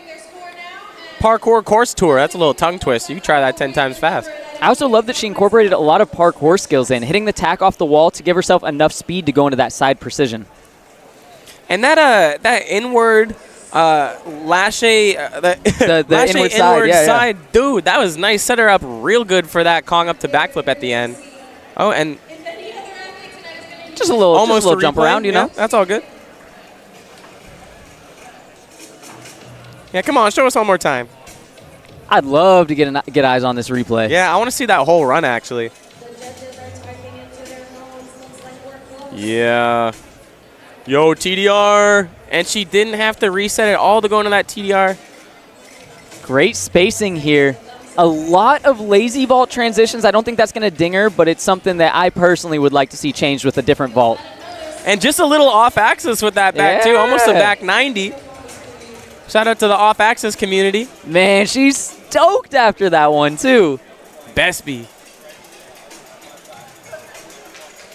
Parkour course tour. That's a little tongue twist. You can try that 10 times fast. I also love that she incorporated a lot of parkour skills in, hitting the tack off the wall to give herself enough speed to go into that side precision. And that inward lache, the lache inward side, side, dude, that was nice. Set her up real good for that Kong up to backflip at the end. Oh, and just a little jump around, you know? Yeah, that's all good. Yeah, come on, show us one more time. I'd love to get eyes on this replay. Yeah, I want to see that whole run, actually. Yeah. Yo, TDR. And she didn't have to reset it all to go into that TDR. Great spacing here. A lot of lazy vault transitions. I don't think that's going to ding her, but it's something that I personally would like to see changed with a different vault. And just a little off-axis with that back, too. Almost a back 90. Shout out to the off-axis community. Man, she's stoked after that one, too. Besby.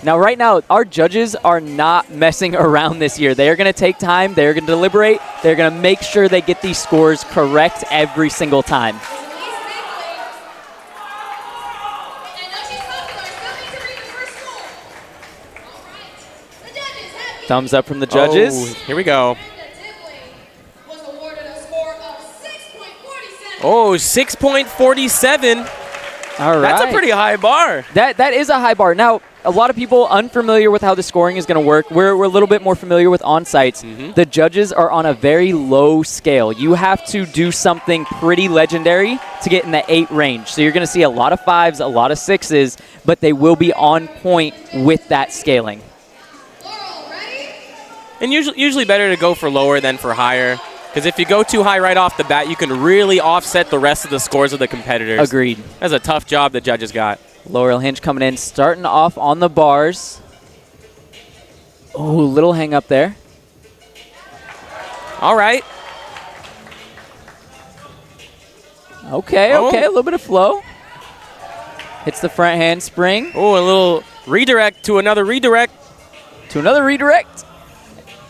Now, right now, our judges are not messing around this year. They are going to take time. They're going to deliberate. They're going to make sure they get these scores correct every single time. Thumbs up from the judges. Oh, here we go. Oh, 6.47. All right. That's a pretty high bar. That is a high bar. Now, a lot of people unfamiliar with how the scoring is going to work. We're a little bit more familiar with on-sites. The judges are on a very low scale. You have to do something pretty legendary to get in the 8 range. So you're going to see a lot of 5s, a lot of 6s, but they will be on point with that scaling. And usually better to go for lower than for higher. Because if you go too high right off the bat, you can really offset the rest of the scores of the competitors. Agreed. That's a tough job the judges got. Laurel Hinch coming in, starting off on the bars. Oh, little hang up there. All right. Okay, a little bit of flow. Hits the front handspring. Oh, a little redirect to another redirect. To another redirect.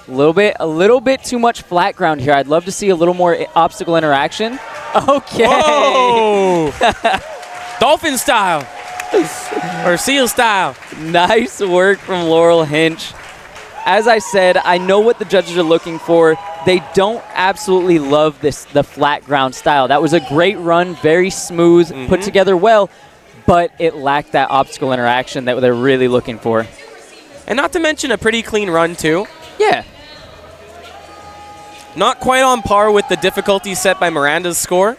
A little bit too much flat ground here. I'd love to see a little more obstacle interaction. Okay. Whoa. Dolphin style. Or seal style. Nice work from Laurel Hinch. As I said, I know what the judges are looking for. They don't absolutely love the flat ground style. That was a great run, very smooth, put together well, but it lacked that obstacle interaction that they're really looking for. And not to mention a pretty clean run, too. Yeah. Not quite on par with the difficulty set by Miranda's score.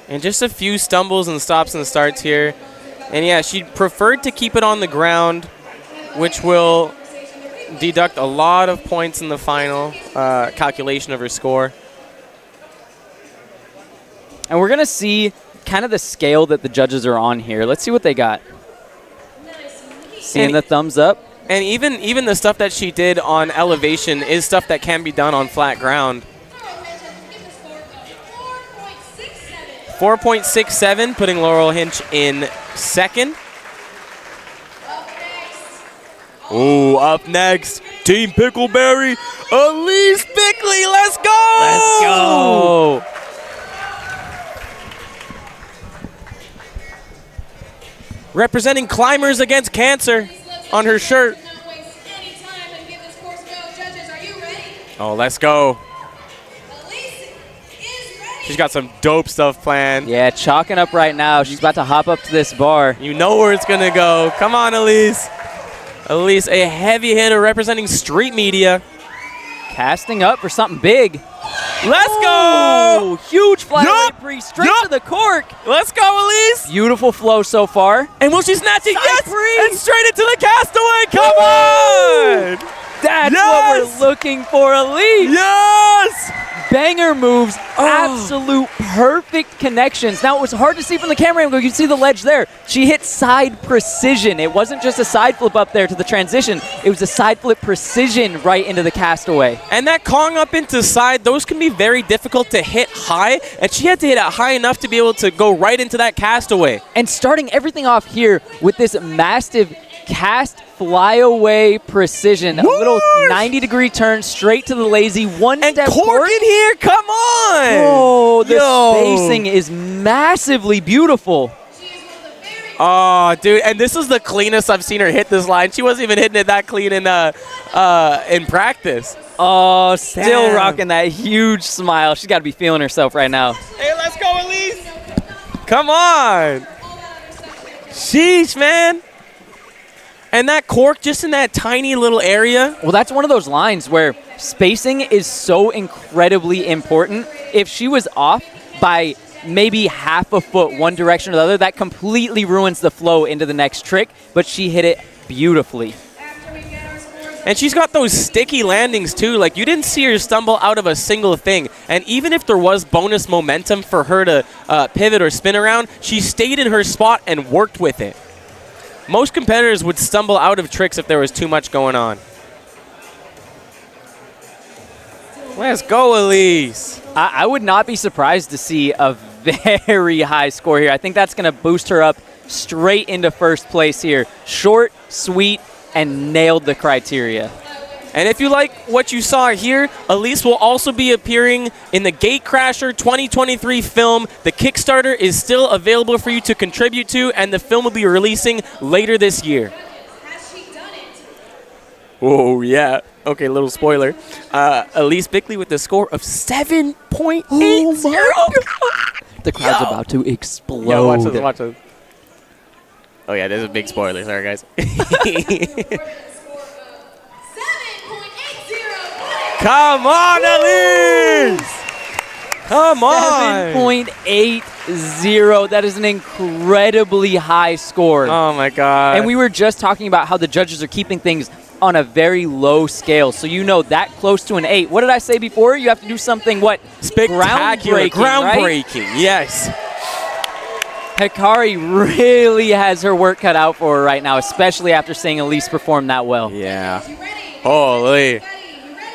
And just a few stumbles and stops and starts here. And yeah, she preferred to keep it on the ground, which will deduct a lot of points in the final calculation of her score. And we're going to see kind of the scale that the judges are on here. Let's see what they got. Seeing the thumbs up. And even the stuff that she did on elevation is stuff that can be done on flat ground. 4.67, putting Laurel Hinch in second. Oh, up next, Team Pickleberry, Elise Bickley, let's go! Let's go! Representing Climbers Against Cancer on her shirt. Oh, let's go. She's got some dope stuff planned. Yeah, chalking up right now. She's about to hop up to this bar. You know where it's going to go. Come on, Elise. Elise, a heavy hitter representing street media. Casting up for something big. Let's go! Huge flyaway pre straight to the cork. Let's go, Elise. Beautiful flow so far. And will she snatch it? Yes! Pre. And straight into the castaway. Come on! That's what we're looking for, Elise. Yes! Banger moves, absolute perfect connections. Now, it was hard to see from the camera angle. You can see the ledge there. She hit side precision. It wasn't just a side flip up there to the transition. It was a side flip precision right into the castaway. And that Kong up into side, those can be very difficult to hit high, and she had to hit it high enough to be able to go right into that castaway. And starting everything off here with this massive cast flyaway precision. Whoosh! A little 90-degree turn straight to the lazy. One and step cork in here, come on! Oh, the spacing is massively beautiful. Oh, dude, and this is the cleanest I've seen her hit this line. She wasn't even hitting it that clean in practice. Oh, still rocking that huge smile. She's got to be feeling herself right now. Hey, let's go, Elise! Come on! Sheesh, man! And that cork just in that tiny little area. Well, that's one of those lines where spacing is so incredibly important. If she was off by maybe half a foot one direction or the other, that completely ruins the flow into the next trick, but she hit it beautifully. And she's got those sticky landings too. Like, you didn't see her stumble out of a single thing. And even if there was bonus momentum for her to pivot or spin around, she stayed in her spot and worked with it. Most competitors would stumble out of tricks if there was too much going on. Let's go, Elise. I would not be surprised to see a very high score here. I think that's going to boost her up straight into first place here. Short, sweet, and nailed the criteria. And if you like what you saw here, Elise will also be appearing in the Gatecrasher 2023 film. The Kickstarter is still available for you to contribute to, and the film will be releasing later this year. Has she done it? Oh, yeah. Okay, little spoiler. Elise Bickley with the score of 7.80. The crowd's about to explode. Yo, watch this, watch this. Oh, yeah, there's a big spoiler. Sorry, guys. Come on, Elise! Come on! 7.80. That is an incredibly high score. Oh, my God. And we were just talking about how the judges are keeping things on a very low scale. So you know that close to an 8. What did I say before? You have to do something, what? Spectacular. Groundbreaking, right? Yes. Hikari really has her work cut out for her right now, especially after seeing Elise perform that well. Yeah. Holy.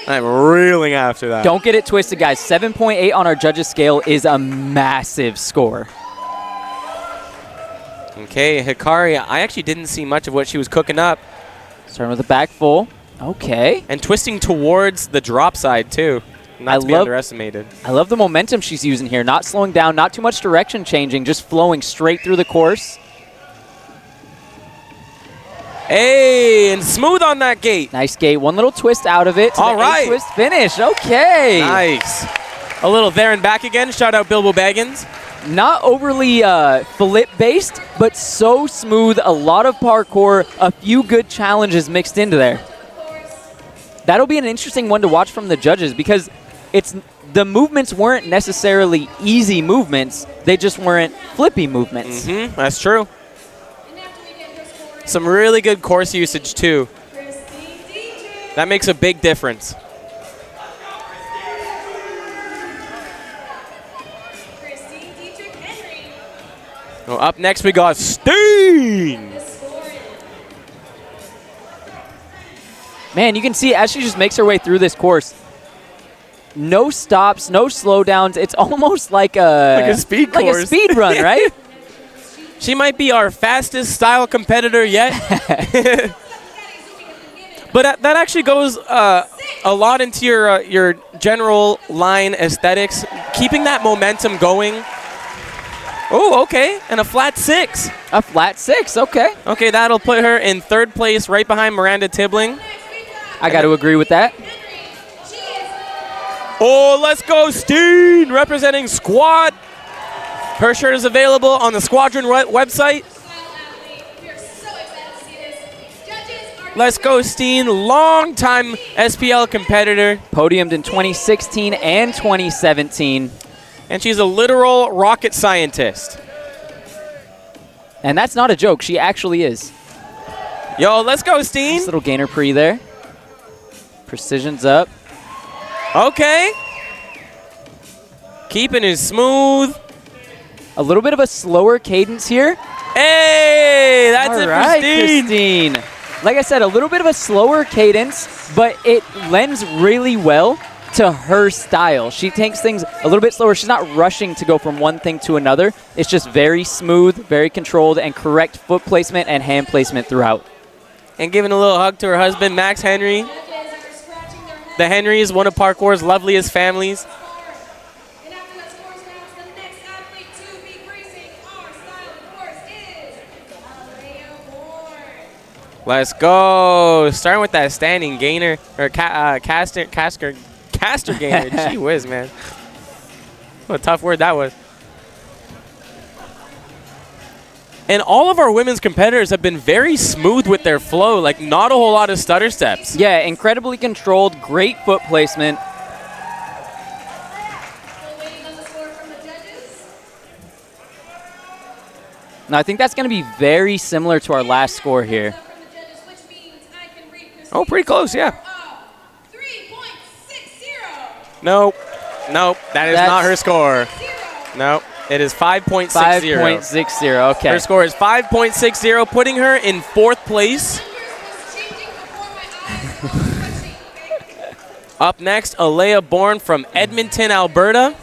I'm reeling after that. Don't get it twisted, guys. 7.8 on our judges' scale is a massive score. Okay, Hikari, I actually didn't see much of what she was cooking up. Starting with the back full. Okay. And twisting towards the drop side, too. Not to be underestimated. I love the momentum she's using here. Not slowing down, not too much direction changing, just flowing straight through the course. Hey, and smooth on that gate. Nice gate. One little twist out of it. All right. Twist finish. Okay. Nice. A little there and back again. Shout out Bilbo Baggins. Not overly flip-based, but so smooth. A lot of parkour, a few good challenges mixed into there. That'll be an interesting one to watch from the judges because the movements weren't necessarily easy movements. They just weren't flippy movements. Mm-hmm, that's true. Some really good course usage, too. That makes a big difference. Well, up next, we got Steen. Man, you can see as she just makes her way through this course, no stops, no slowdowns. It's almost like a speed course. Like a speed run, right? She might be our fastest style competitor yet. But that actually goes a lot into your general line aesthetics, keeping that momentum going. Oh, okay, and a flat 6. A flat 6, okay. Okay, that'll put her in third place right behind Miranda Tibbling. I got to agree with that. Oh, let's go, Steen, representing Squad. Her shirt is available on the Squadron website. Let's go, Steen, long-time SPL competitor. Podiumed in 2016 and 2017. And she's a literal rocket scientist. And that's not a joke. She actually is. Yo, let's go, Steen. Nice little gainer pre there. Precision's up. Okay. Keeping it smooth. A little bit of a slower cadence here. Hey, that's All it right, for Steen. Christine. Like I said, a little bit of a slower cadence, but it lends really well to her style. She takes things a little bit slower. She's not rushing to go from one thing to another. It's just very smooth, very controlled, and correct foot placement and hand placement throughout. And giving a little hug to her husband, Max Henry. The Henry is one of parkour's loveliest families. Let's go. Starting with that standing gainer, or caster gainer. Gee whiz, man. What a tough word that was. And all of our women's competitors have been very smooth with their flow, like not a whole lot of stutter steps. Yeah, incredibly controlled, great foot placement. Now, I think that's going to be very similar to our last score here. Oh, pretty close, yeah. 3.60. Nope. Nope. That is not her score. Nope. It is 5.60. 5.60, okay. Her score is 5.60, putting her in 4th place. Up next, Alea Bourne from Edmonton, Alberta.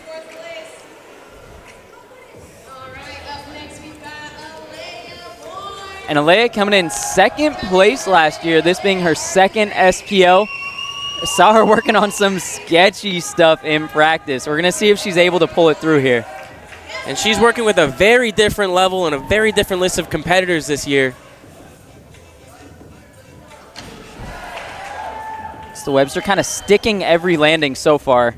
And Alea coming in 2nd place last year, this being her 2nd SPL. Saw her working on some sketchy stuff in practice. We're gonna see if she's able to pull it through here. And she's working with a very different level and a very different list of competitors this year. So Webster kind of sticking every landing so far.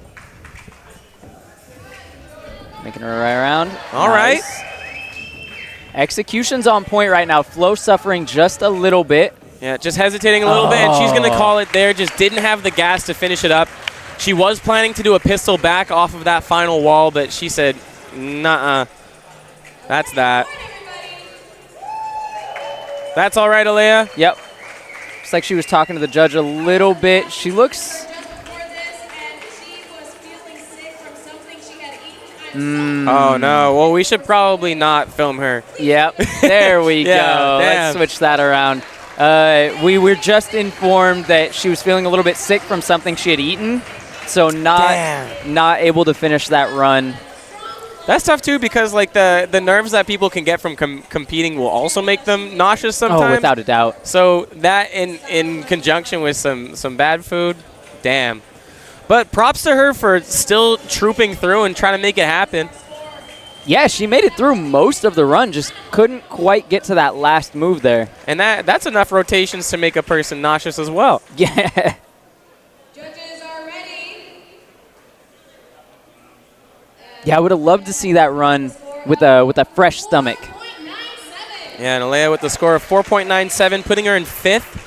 Making her right around. All right. Execution's on point right now. Flow suffering just a little bit. Yeah, just hesitating a little bit, and she's going to call it there. Just didn't have the gas to finish it up. She was planning to do a pistol back off of that final wall, but she said, nuh-uh. That's that. That's all right, Alea? Yep. Looks like she was talking to the judge a little bit. She looks... Oh, no. Well, we should probably not film her. Yep. There we Yeah, go. damn. Let's switch that around. We were just informed that she was feeling a little bit sick from something she had eaten, so not able to finish that run. That's tough, too, because like the nerves that people can get from competing will also make them nauseous sometimes. Oh, without a doubt. So that in conjunction with some bad food, damn. But props to her for still trooping through and trying to make it happen. Yeah, she made it through most of the run, just couldn't quite get to that last move there. And that's enough rotations to make a person nauseous as well. Yeah. Judges are ready. Yeah, I would have loved to see that run with a fresh stomach. 4.97. Yeah, and Alea with the score of 4.97, putting her in 5th.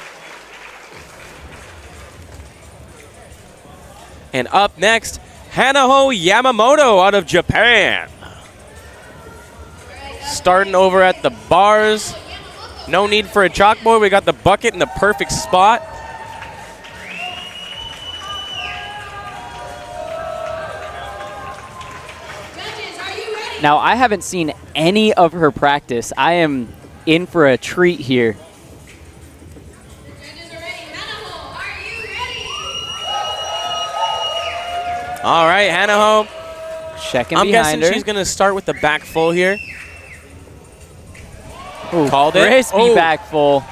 And up next, Hanaho Yamamoto out of Japan. Starting over at the bars. No need for a chalkboard. We got the bucket in the perfect spot. Judges, are you ready? Now, I haven't seen any of her practice. I am in for a treat here. Judges are ready. Hanaho, are you ready? All right, Hanaho. Checking I'm behind guessing her. she's going to start with the back full here. Ooh, Called it. crispy Oh. back full.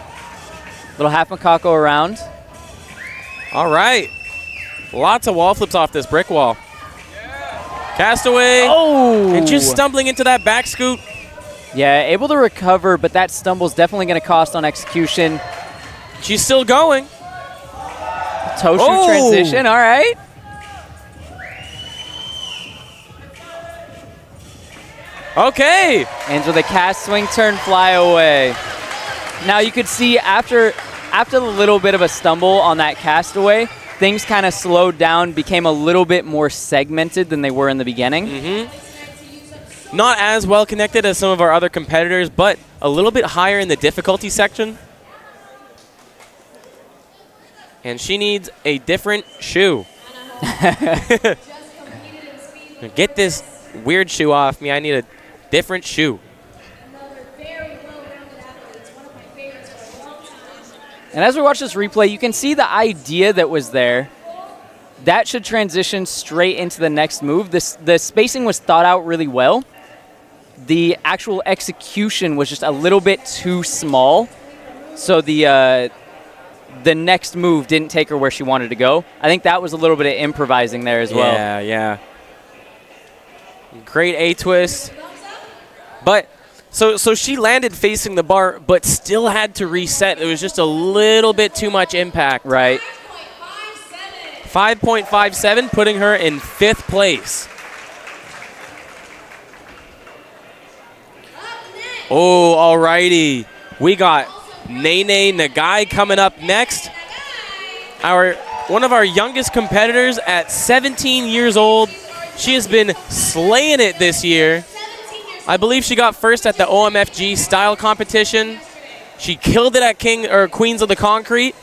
Little half macaco around. All right. Lots of wall flips off this brick wall. Castaway. Oh! And just stumbling into that back scoot. Yeah, able to recover, but that stumble's definitely going to cost on execution. She's still going. Toe shoot Oh! transition, all right. Okay. Ends with a cast swing turn fly away. Now you could see after the little bit of a stumble on that castaway, things kind of slowed down, became a little bit more segmented than they were in the beginning. Not as well connected as some of our other competitors, but a little bit higher in the difficulty section. And she needs a different shoe. Get this weird shoe off me. I need a different shoe. Another very well-rounded athlete. It's one of my favorites for a long time. And as we watch this replay, you can see the idea that was there. That should transition straight into the next move. The spacing was thought out really well. The actual execution was just a little bit too small. So the next move didn't take her where she wanted to go. I think that was a little bit of improvising there as well. Yeah, yeah. Great A-twist. But, so she landed facing the bar, but still had to reset. It was just a little bit too much impact. Right. 5.57, putting her in 5th place. Oh, alrighty. We got Nene Nagai coming up next. One of our youngest competitors at 17 years old. She has been slaying it this year. I believe she got first at the OMFG style competition. She killed it at Queens of the Concrete.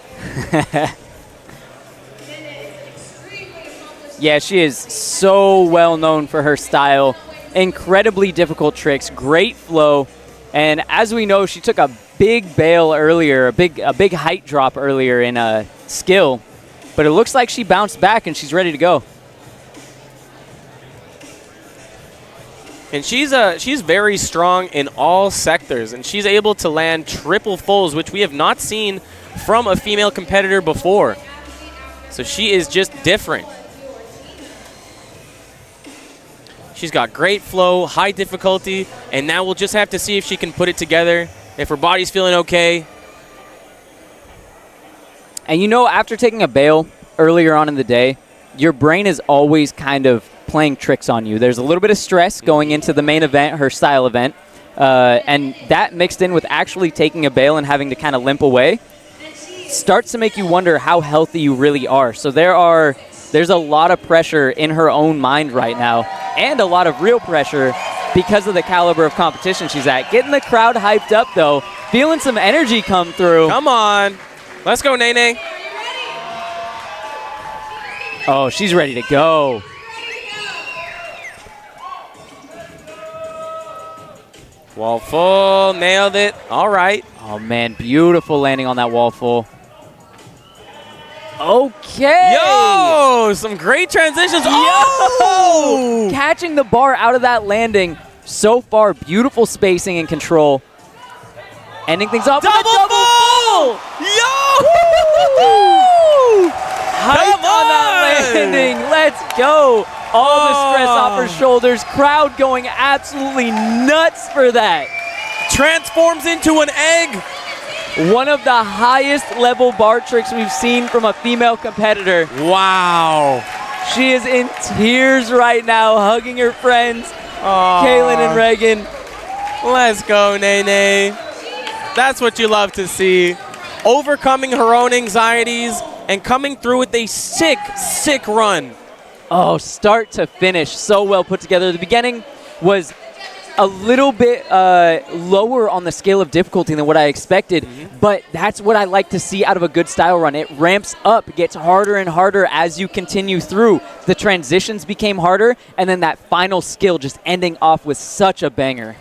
Yeah, she is so well known for her style. Incredibly difficult tricks, great flow, and as we know, she took a big bail earlier, a big height drop earlier in a skill, but it looks like she bounced back and she's ready to go. And she's very strong in all sectors, and she's able to land triple fulls, which we have not seen from a female competitor before. So she is just different. She's got great flow, high difficulty, and now we'll just have to see if she can put it together, if her body's feeling okay. And you know, after taking a bail earlier on in the day, your brain is always kind of playing tricks on you. There's a little bit of stress going into the main event, her style event, and that mixed in with actually taking a bail and having to kind of limp away starts to make you wonder how healthy you really are. So there's a lot of pressure in her own mind right now, and a lot of real pressure because of the caliber of competition she's at. Getting the crowd hyped up, though. Feeling some energy come through. Come on. Let's go, Nene. Oh, she's ready to go. Wall full. Nailed it. All right. Oh, man. Beautiful landing on that wall full. Okay. Yo, some great transitions. Oh! Catching the bar out of that landing. So far, beautiful spacing and control. Ending things off with a double full. Yo! Hyped on that landing. Let's go. All the stress off her shoulders. Crowd going absolutely nuts for that. Transforms into an egg. One of the highest level bar tricks we've seen from a female competitor. Wow. She is in tears right now, hugging her friends, Kaylin and Reagan. Let's go, Nene. That's what you love to see. Overcoming her own anxieties and coming through with a sick, sick run. Oh, start to finish, so well put together. The beginning was a little bit lower on the scale of difficulty than what I expected, but that's what I like to see out of a good style run. It ramps up, gets harder and harder as you continue through. The transitions became harder, and then that final skill just ending off with such a banger.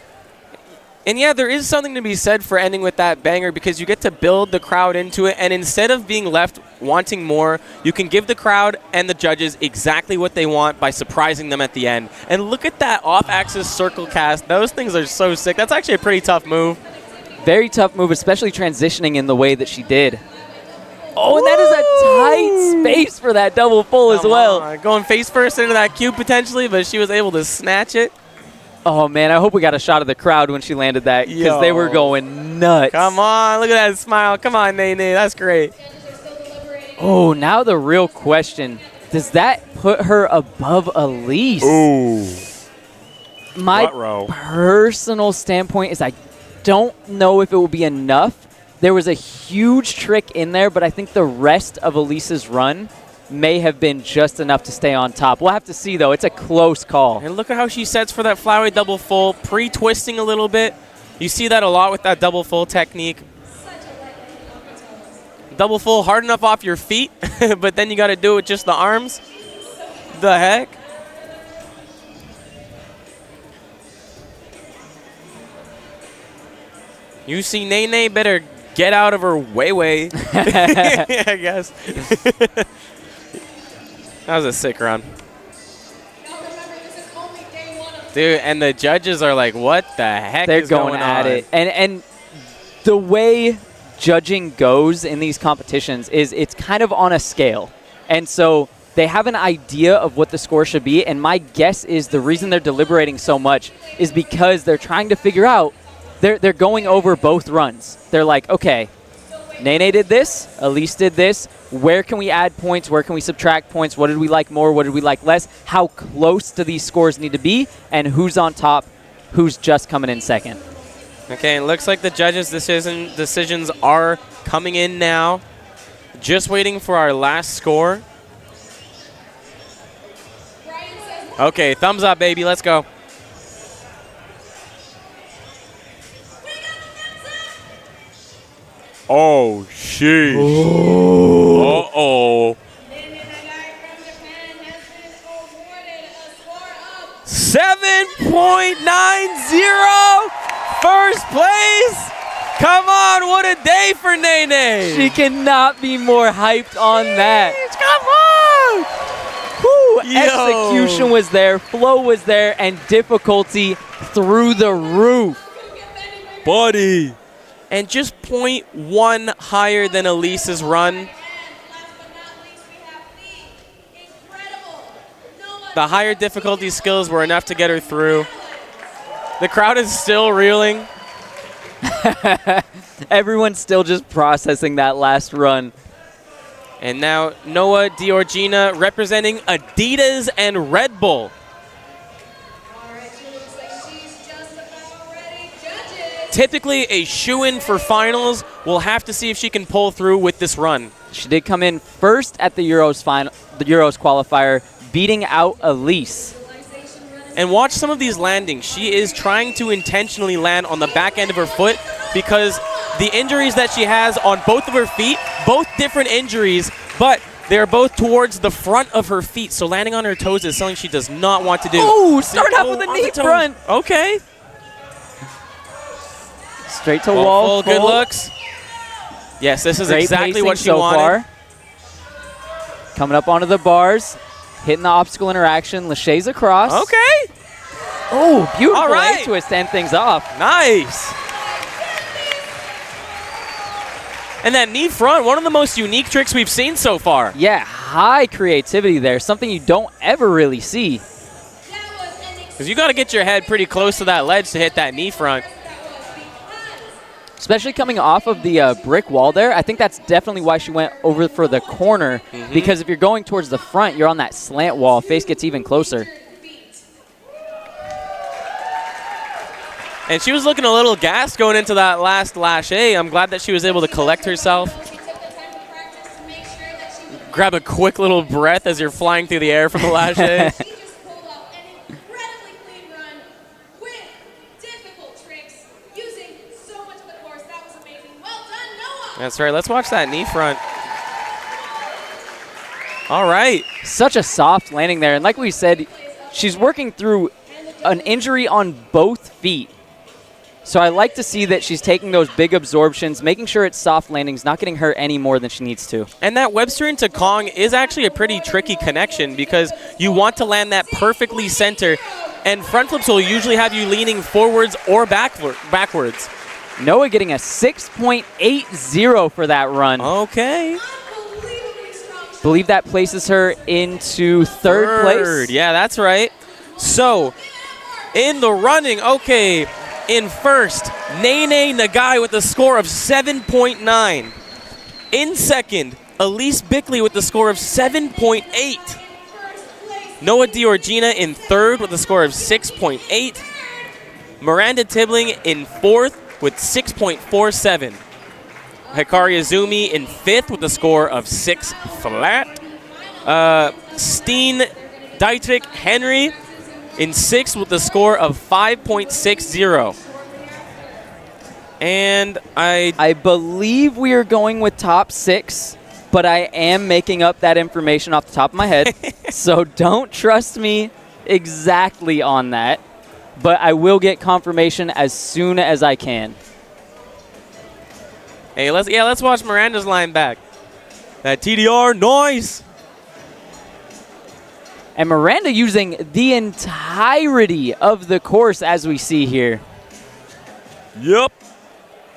And yeah, there is something to be said for ending with that banger because you get to build the crowd into it, and instead of being left wanting more, you can give the crowd and the judges exactly what they want by surprising them at the end. And look at that off-axis circle cast. Those things are so sick. That's actually a pretty tough move. Very tough move, especially transitioning in the way that she did. Oh, and that is a tight space for that double full as well. Going face first into that cube potentially, but she was able to snatch it. Oh, man, I hope we got a shot of the crowd when she landed that because they were going nuts. Come on, look at that smile. Come on, Nene, that's great. Oh, now the real question, does that put her above Elise? Ooh. My personal standpoint is I don't know if it will be enough. There was a huge trick in there, but I think the rest of Elise's run may have been just enough to stay on top. We'll have to see, though. It's a close call. And look at how she sets for that flyway double full, pre-twisting a little bit. You see that a lot with that double full technique. Double full hard enough off your feet, but then you got to do it with just the arms. The heck? You see Nene better get out of her way. I guess. That was a sick run. Dude, and the judges are like, what the heck is going on? They're going at it. And the way judging goes in these competitions is it's kind of on a scale. And so they have an idea of what the score should be, and my guess is the reason they're deliberating so much is because they're trying to figure out, they're going over both runs. They're like, okay, Nene did this, Elise did this, where can we add points, where can we subtract points, what did we like more, what did we like less, how close do these scores need to be, and who's on top, who's just coming in second. Okay, it looks like the judges' decisions are coming in now. Just waiting for our last score. Okay, thumbs up, baby. Let's go. Oh, sheesh. Uh-oh. 7.90. First place. Come on, what a day for Nene. She cannot be more hyped on that. Come on. Whew, Yo. execution was there, flow was there, and difficulty through the roof. Buddy. And just 0.1 higher than Elise's run. The higher difficulty skills were enough to get her through. The crowd is still reeling. Everyone's still just processing that last run. And now Noah Diorgina representing Adidas and Red Bull. Typically a shoo-in for finals. We'll have to see if she can pull through with this run. She did come in first at the Euros qualifier, beating out Elise. And watch some of these landings. She is trying to intentionally land on the back end of her foot because the injuries that she has on both of her feet, both different injuries, but they're both towards the front of her feet. So landing on her toes is something she does not want to do. Oh, start off with a on knee the toes. front. Okay. Straight to wall. Full good looks. Yes, this is Great exactly what pacing she so wanted. far. Coming up onto the bars, hitting the obstacle interaction. Lachey's across. Okay. Oh, beautiful All right. A twist to end things off. Nice. And that knee front, one of the most unique tricks we've seen so far. Yeah, high creativity there. Something you don't ever really see. Because you got to get your head pretty close to that ledge to hit that knee front. Especially coming off of the brick wall there. I think that's definitely why she went over for the corner. Because if you're going towards the front, you're on that slant wall. Face gets even closer. And she was looking a little gassed going into that last lâché. I'm glad that she was able to collect herself. Grab a quick little breath as you're flying through the air from the lâché. That's right. Let's watch that knee front. All right. Such a soft landing there. And like we said, she's working through an injury on both feet. So I like to see that she's taking those big absorptions, making sure it's soft landings, not getting hurt any more than she needs to. And that Webster into Kong is actually a pretty tricky connection because you want to land that perfectly center, and front flips will usually have you leaning forwards or backwards. Noah getting a 6.80 for that run. Okay. Believe that places her into third place. Yeah, that's right. So, in the running, okay, in first, Nene Nagai with a score of 7.9. In second, Elise Bickley with the score of 7.8. Noah Diorgina in third with a score of 6.8. Miranda Tibbling in fourth with 6.47. Hikari Azumi in fifth with a score of 6 flat. Steen Dietrich Henry in sixth with a score of 5.60. And I believe we are going with top 6, but I am making up that information off the top of my head. So don't trust me exactly on that, but I will get confirmation as soon as I can. Hey, let's watch Miranda's line back. That TDR, nice. And Miranda using the entirety of the course as we see here. Yep.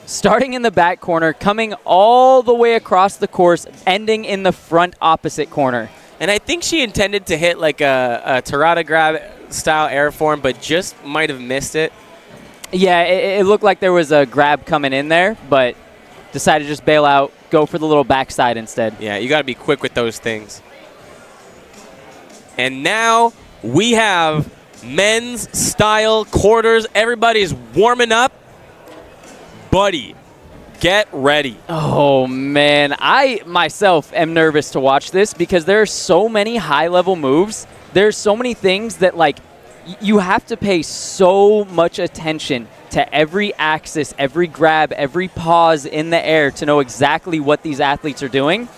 Starting in the back corner, coming all the way across the course, ending in the front opposite corner. And I think she intended to hit like a Terada grab style airform, but just might have missed it. Yeah, it looked like there was a grab coming in there, but decided to just bail out, go for the little backside instead. Yeah, you got to be quick with those things. And now we have men's style quarters. Everybody's warming up. Buddy, get ready. Oh, man. I myself am nervous to watch this because there are so many high-level moves. There's so many things that, like, you have to pay so much attention to every axis, every grab, every pause in the air to know exactly what these athletes are doing.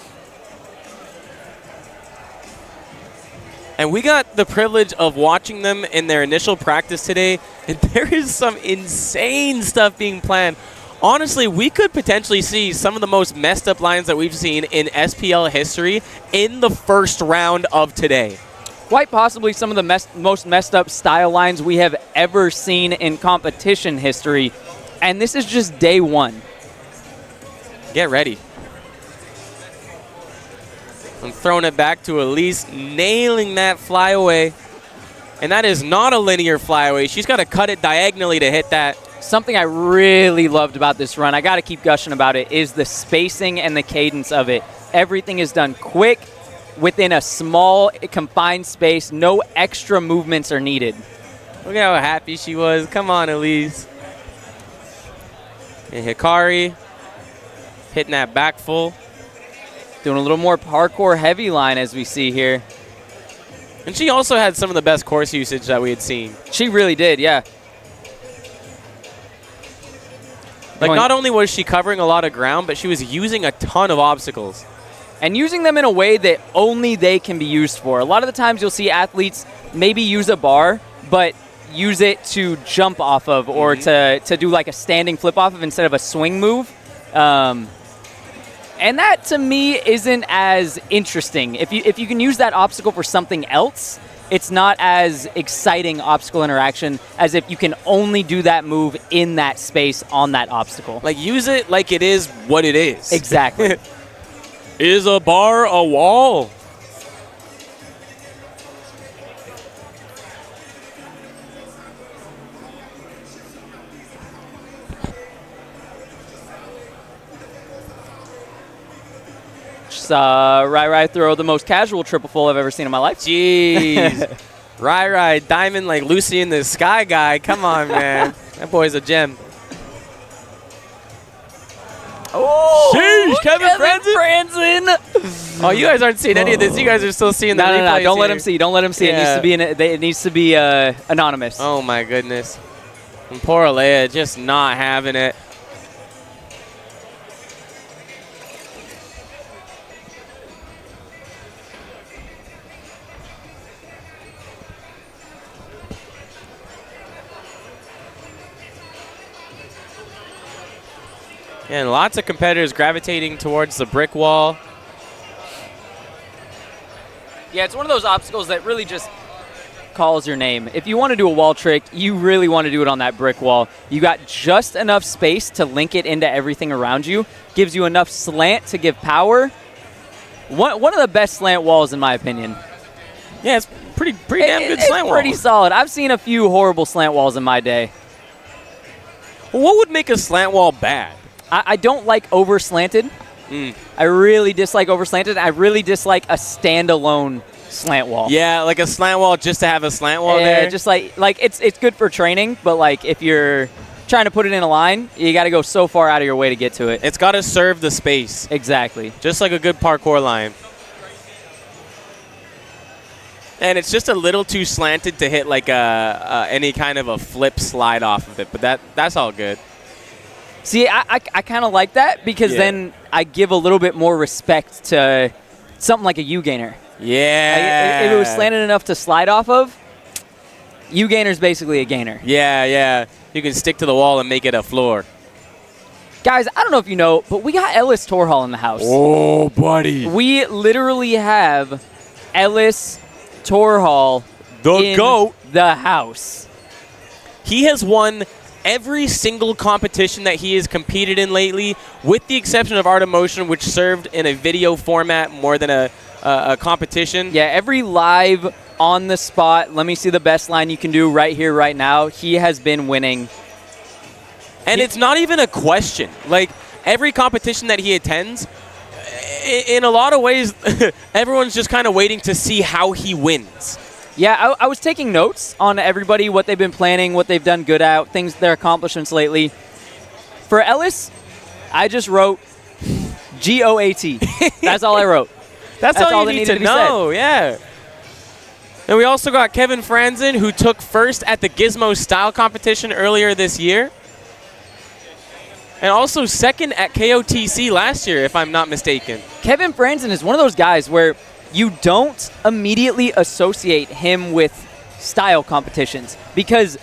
And we got the privilege of watching them in their initial practice today, and there is some insane stuff being planned. Honestly, we could potentially see some of the most messed up lines that we've seen in SPL history in the first round of today. Quite possibly some of the most messed up style lines we have ever seen in competition history. And this is just day one. Get ready. I'm throwing it back to Elise, nailing that flyaway. And that is not a linear flyaway. She's got to cut it diagonally to hit that. Something I really loved about this run, I got to keep gushing about it, is the spacing and the cadence of it. Everything is done quick, within a small, confined space. No extra movements are needed. Look at how happy she was. Come on, Elise. And Hikari hitting that back full. Doing a little more parkour heavy line as we see here. And she also had some of the best course usage that we had seen. She really did, yeah. Like, not only was she covering a lot of ground, but she was using a ton of obstacles. And using them in a way that only they can be used for. A lot of the times you'll see athletes maybe use a bar, but use it to jump off of or to do like a standing flip off of instead of a swing move. And that, to me, isn't as interesting. If you can use that obstacle for something else, it's not as exciting obstacle interaction as if you can only do that move in that space on that obstacle. Like, use it like it is what it is. Exactly. Is a bar a wall? Just Rai throw the most casual triple full I've ever seen in my life. Jeez. Rai diamond like Lucy in the sky guy. Come on, man. That boy's a gem. Oh, sheesh, Kevin Franzen. Oh, you guys aren't seeing any of this. You guys are still seeing the replays. No. Don't here. let him see. Don't let him see. Yeah. It needs to be anonymous. Oh my goodness. And poor Alea just not having it. And lots of competitors gravitating towards the brick wall. Yeah, it's one of those obstacles that really just calls your name. If you want to do a wall trick, you really want to do it on that brick wall. You got just enough space to link it into everything around you. Gives you enough slant to give power. One of the best slant walls, in my opinion. Yeah, it's pretty damn good slant wall. It's pretty solid. I've seen a few horrible slant walls in my day. Well, what would make a slant wall bad? I don't like over slanted. I really dislike over slanted. I really dislike a standalone slant wall. Yeah, like a slant wall just to have a slant wall there. Yeah, just like it's good for training, but like if you're trying to put it in a line, you got to go so far out of your way to get to it. It's got to serve the space. Exactly. Just like a good parkour line. And it's just a little too slanted to hit like any kind of a flip slide off of it, but that's all good. See, I kind of like that because then I give a little bit more respect to something like a U-gainer. Yeah. If it was slanted enough to slide off of, U-gainer's basically a gainer. Yeah. You can stick to the wall and make it a floor. Guys, I don't know if you know, but we got Ellis Torhall in the house. Oh, buddy. We literally have Ellis Torhall in GOAT. the house. He has won every single competition that he has competed in lately, with the exception of Art of Motion, which served in a video format more than a competition. Yeah, every live on the spot, let me see the best line you can do right here, right now. He has been winning. And it's not even a question. Like, every competition that he attends, in a lot of ways, everyone's just kind of waiting to see how he wins. Yeah, I was taking notes on everybody, what they've been planning, what they've done good at, their accomplishments lately. For Ellis, I just wrote GOAT. That's all I wrote. That's all you need to know, yeah. And we also got Kevin Franzen, who took first at the Gizmo Style competition earlier this year. And also second at KOTC last year, if I'm not mistaken. Kevin Franzen is one of those guys where you don't immediately associate him with style competitions because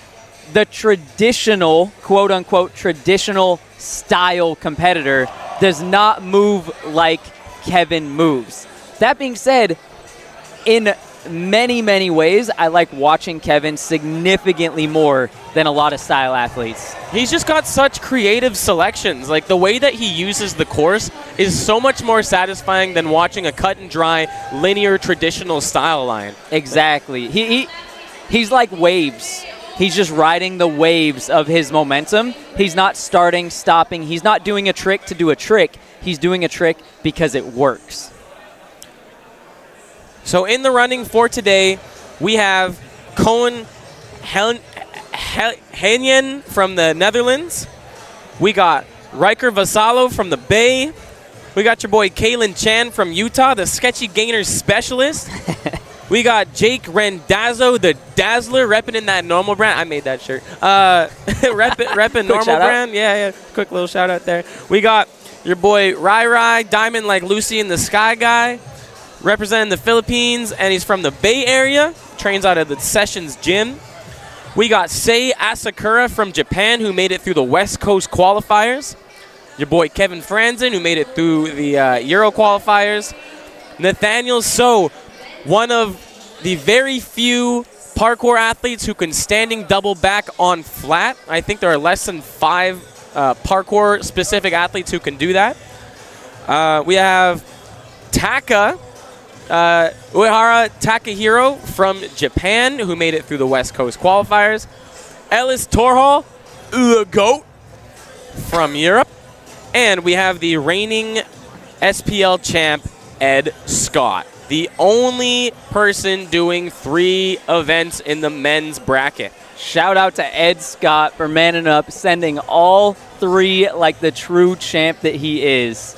the traditional, quote unquote, traditional style competitor does not move like Kevin moves. That being said, in many, many ways, I like watching Kevin significantly more than a lot of style athletes. He's just got such creative selections. Like, the way that he uses the course is so much more satisfying than watching a cut and dry, linear, traditional style line. Exactly. He's like waves. He's just riding the waves of his momentum. He's not starting, stopping. He's not doing a trick to do a trick. He's doing a trick because it works. So in the running for today, we have Koen Henyen from the Netherlands. We got Riker Vassallo from the Bay. We got your boy Kalen Chan from Utah, the sketchy gainer specialist. We got Jake Rendazzo, the Dazzler, repping in that normal brand. I made that shirt. Repping normal brand. Yeah, quick little shout out there. We got your boy Rai Diamond like Lucy in the Sky guy, representing the Philippines, and he's from the Bay Area, trains out of the Sessions Gym. We got Sei Asakura from Japan, who made it through the West Coast qualifiers. Your boy Kevin Franzen, who made it through the Euro qualifiers. Nathaniel So, one of the very few parkour athletes who can standing double back on flat. I think there are less than 5 parkour-specific athletes who can do that. We have Taka, Uehara Takahiro from Japan, who made it through the West Coast qualifiers. Ellis Torhall, the GOAT, from Europe. And we have the reigning SPL champ, Ed Scott, the only person doing 3 events in the men's bracket. Shout out to Ed Scott for manning up, sending all 3 like the true champ that he is.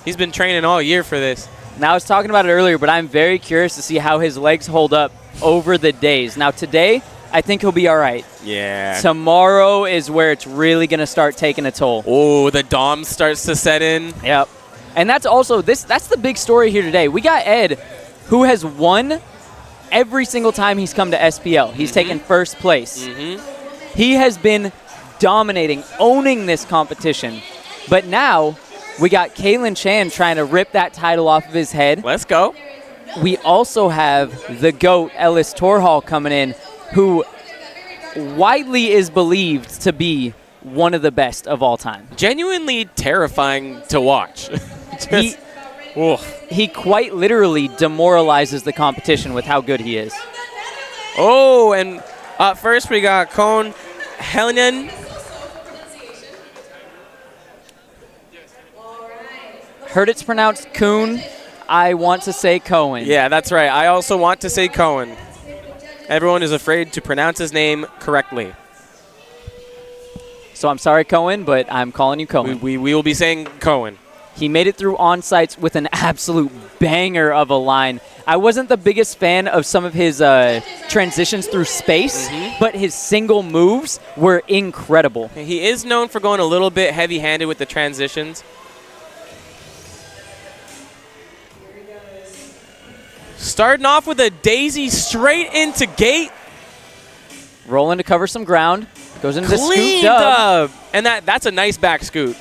He's been training all year for this. Now, I was talking about it earlier, but I'm very curious to see how his legs hold up over the days. Now, today, I think he'll be all right. Yeah. Tomorrow is where it's really going to start taking a toll. Oh, the DOM starts to set in. Yep. And that's also, that's the big story here today. We got Ed, who has won every single time he's come to SPL. He's taken first place. He has been dominating, owning this competition. But now, we got Kalen Chan trying to rip that title off of his head. Let's go. We also have the GOAT, Ellis Torhall, coming in, who widely is believed to be one of the best of all time. Genuinely terrifying to watch. He quite literally demoralizes the competition with how good he is. Oh, and up first we got Koen Henyen. Heard it's pronounced Kuhn. I want to say Cohen. Yeah, that's right. I also want to say Cohen. Everyone is afraid to pronounce his name correctly. So I'm sorry, Cohen, but I'm calling you Cohen. We will be saying Cohen. He made it through on-sites with an absolute banger of a line. I wasn't the biggest fan of some of his transitions through space, but his single moves were incredible. He is known for going a little bit heavy-handed with the transitions. Starting off with a daisy straight into gate. Rolling to cover some ground. Goes into the scoop Clean dub. dub. And that's a nice back scoot.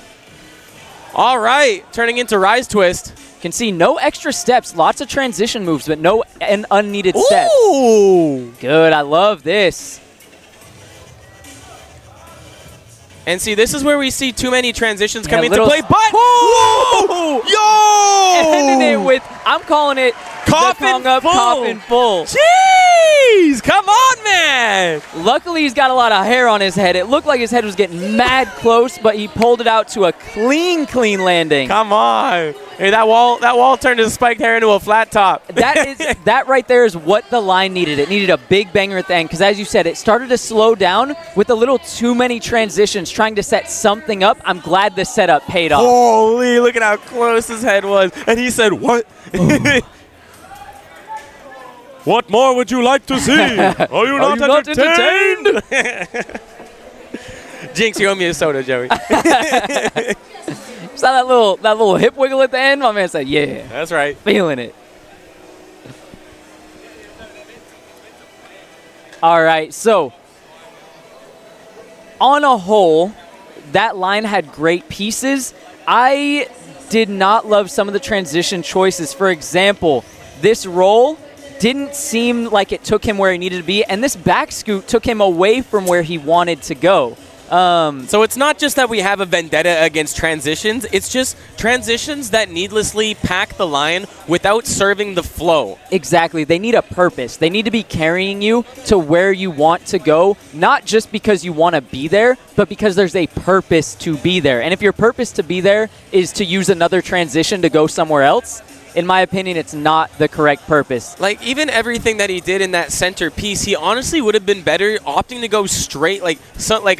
All right, turning into rise twist. Can see no extra steps. Lots of transition moves, but no unneeded steps. Ooh. Good, I love this. And see, this is where we see too many transitions Yeah, coming into little play. But whoa! Yo! Ending it with, I'm calling it Coffin the up, full. coffin full. Jeez! Come on, man! Luckily, he's got a lot of hair on his head. It looked like his head was getting mad close, but he pulled it out to a clean landing. Come on. Hey, that wall turned his spiked hair into a flat top. That right there is what the line needed. It needed a big banger at the end because, as you said, it started to slow down with a little too many transitions trying to set something up. I'm glad the setup paid off. Holy, look at how close his head was. And he said, what? What more would you like to see? Are you not entertained? Jinx, you owe me a soda, Joey. Saw that little hip wiggle at the end? My man said, yeah. That's right. Feeling it. All right, so on a whole, that line had great pieces. I did not love some of the transition choices. For example, this roll didn't seem like it took him where he needed to be, and this back scoot took him away from where he wanted to go. So it's not just that we have a vendetta against transitions, it's just transitions that needlessly pack the line without serving the flow. Exactly. They need a purpose. They need to be carrying you to where you want to go, not just because you want to be there, but because there's a purpose to be there. And if your purpose to be there is to use another transition to go somewhere else, in my opinion, it's not the correct purpose. Like, even everything that he did in that center piece, he honestly would have been better opting to go straight, like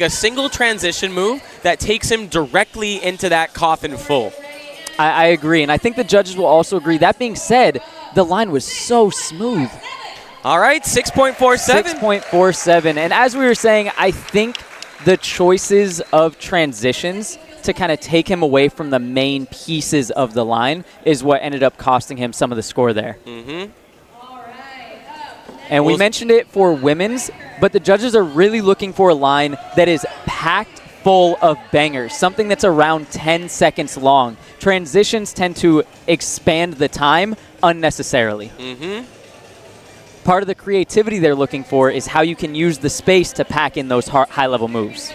a single transition move that takes him directly into that coffin full. I agree, and I think the judges will also agree. That being said, the line was so smooth. All right, 6.47. 6.47. And as we were saying, I think the choices of transitions to kind of take him away from the main pieces of the line is what ended up costing him some of the score there. And we mentioned it for women's, but the judges are really looking for a line that is packed full of bangers, something that's around 10 seconds long. Transitions tend to expand the time unnecessarily. Part of the creativity they're looking for is how you can use the space to pack in those high-level moves.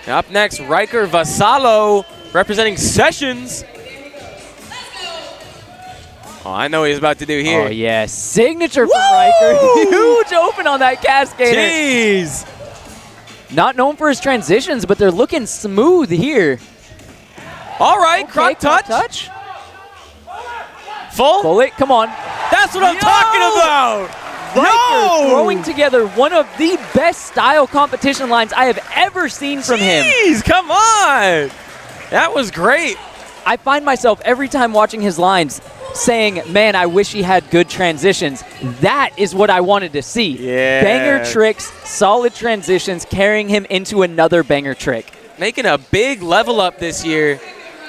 Up next, Riker Vassallo representing Sessions. Oh, I know what he's about to do here. Oh, yeah. Signature from Riker. Huge open on that cascade. Jeez. Not known for his transitions, but they're looking smooth here. All right, Okay, croc touch. Full? Pull it. Come on. That's what I'm talking about. Riker throwing together one of the best style competition lines I have ever seen from him. Jeez, come on. That was great. I find myself every time watching his lines saying, man, I wish he had good transitions. That is what I wanted to see. Yeah. Banger tricks, solid transitions, carrying him into another banger trick. Making a big level up this year.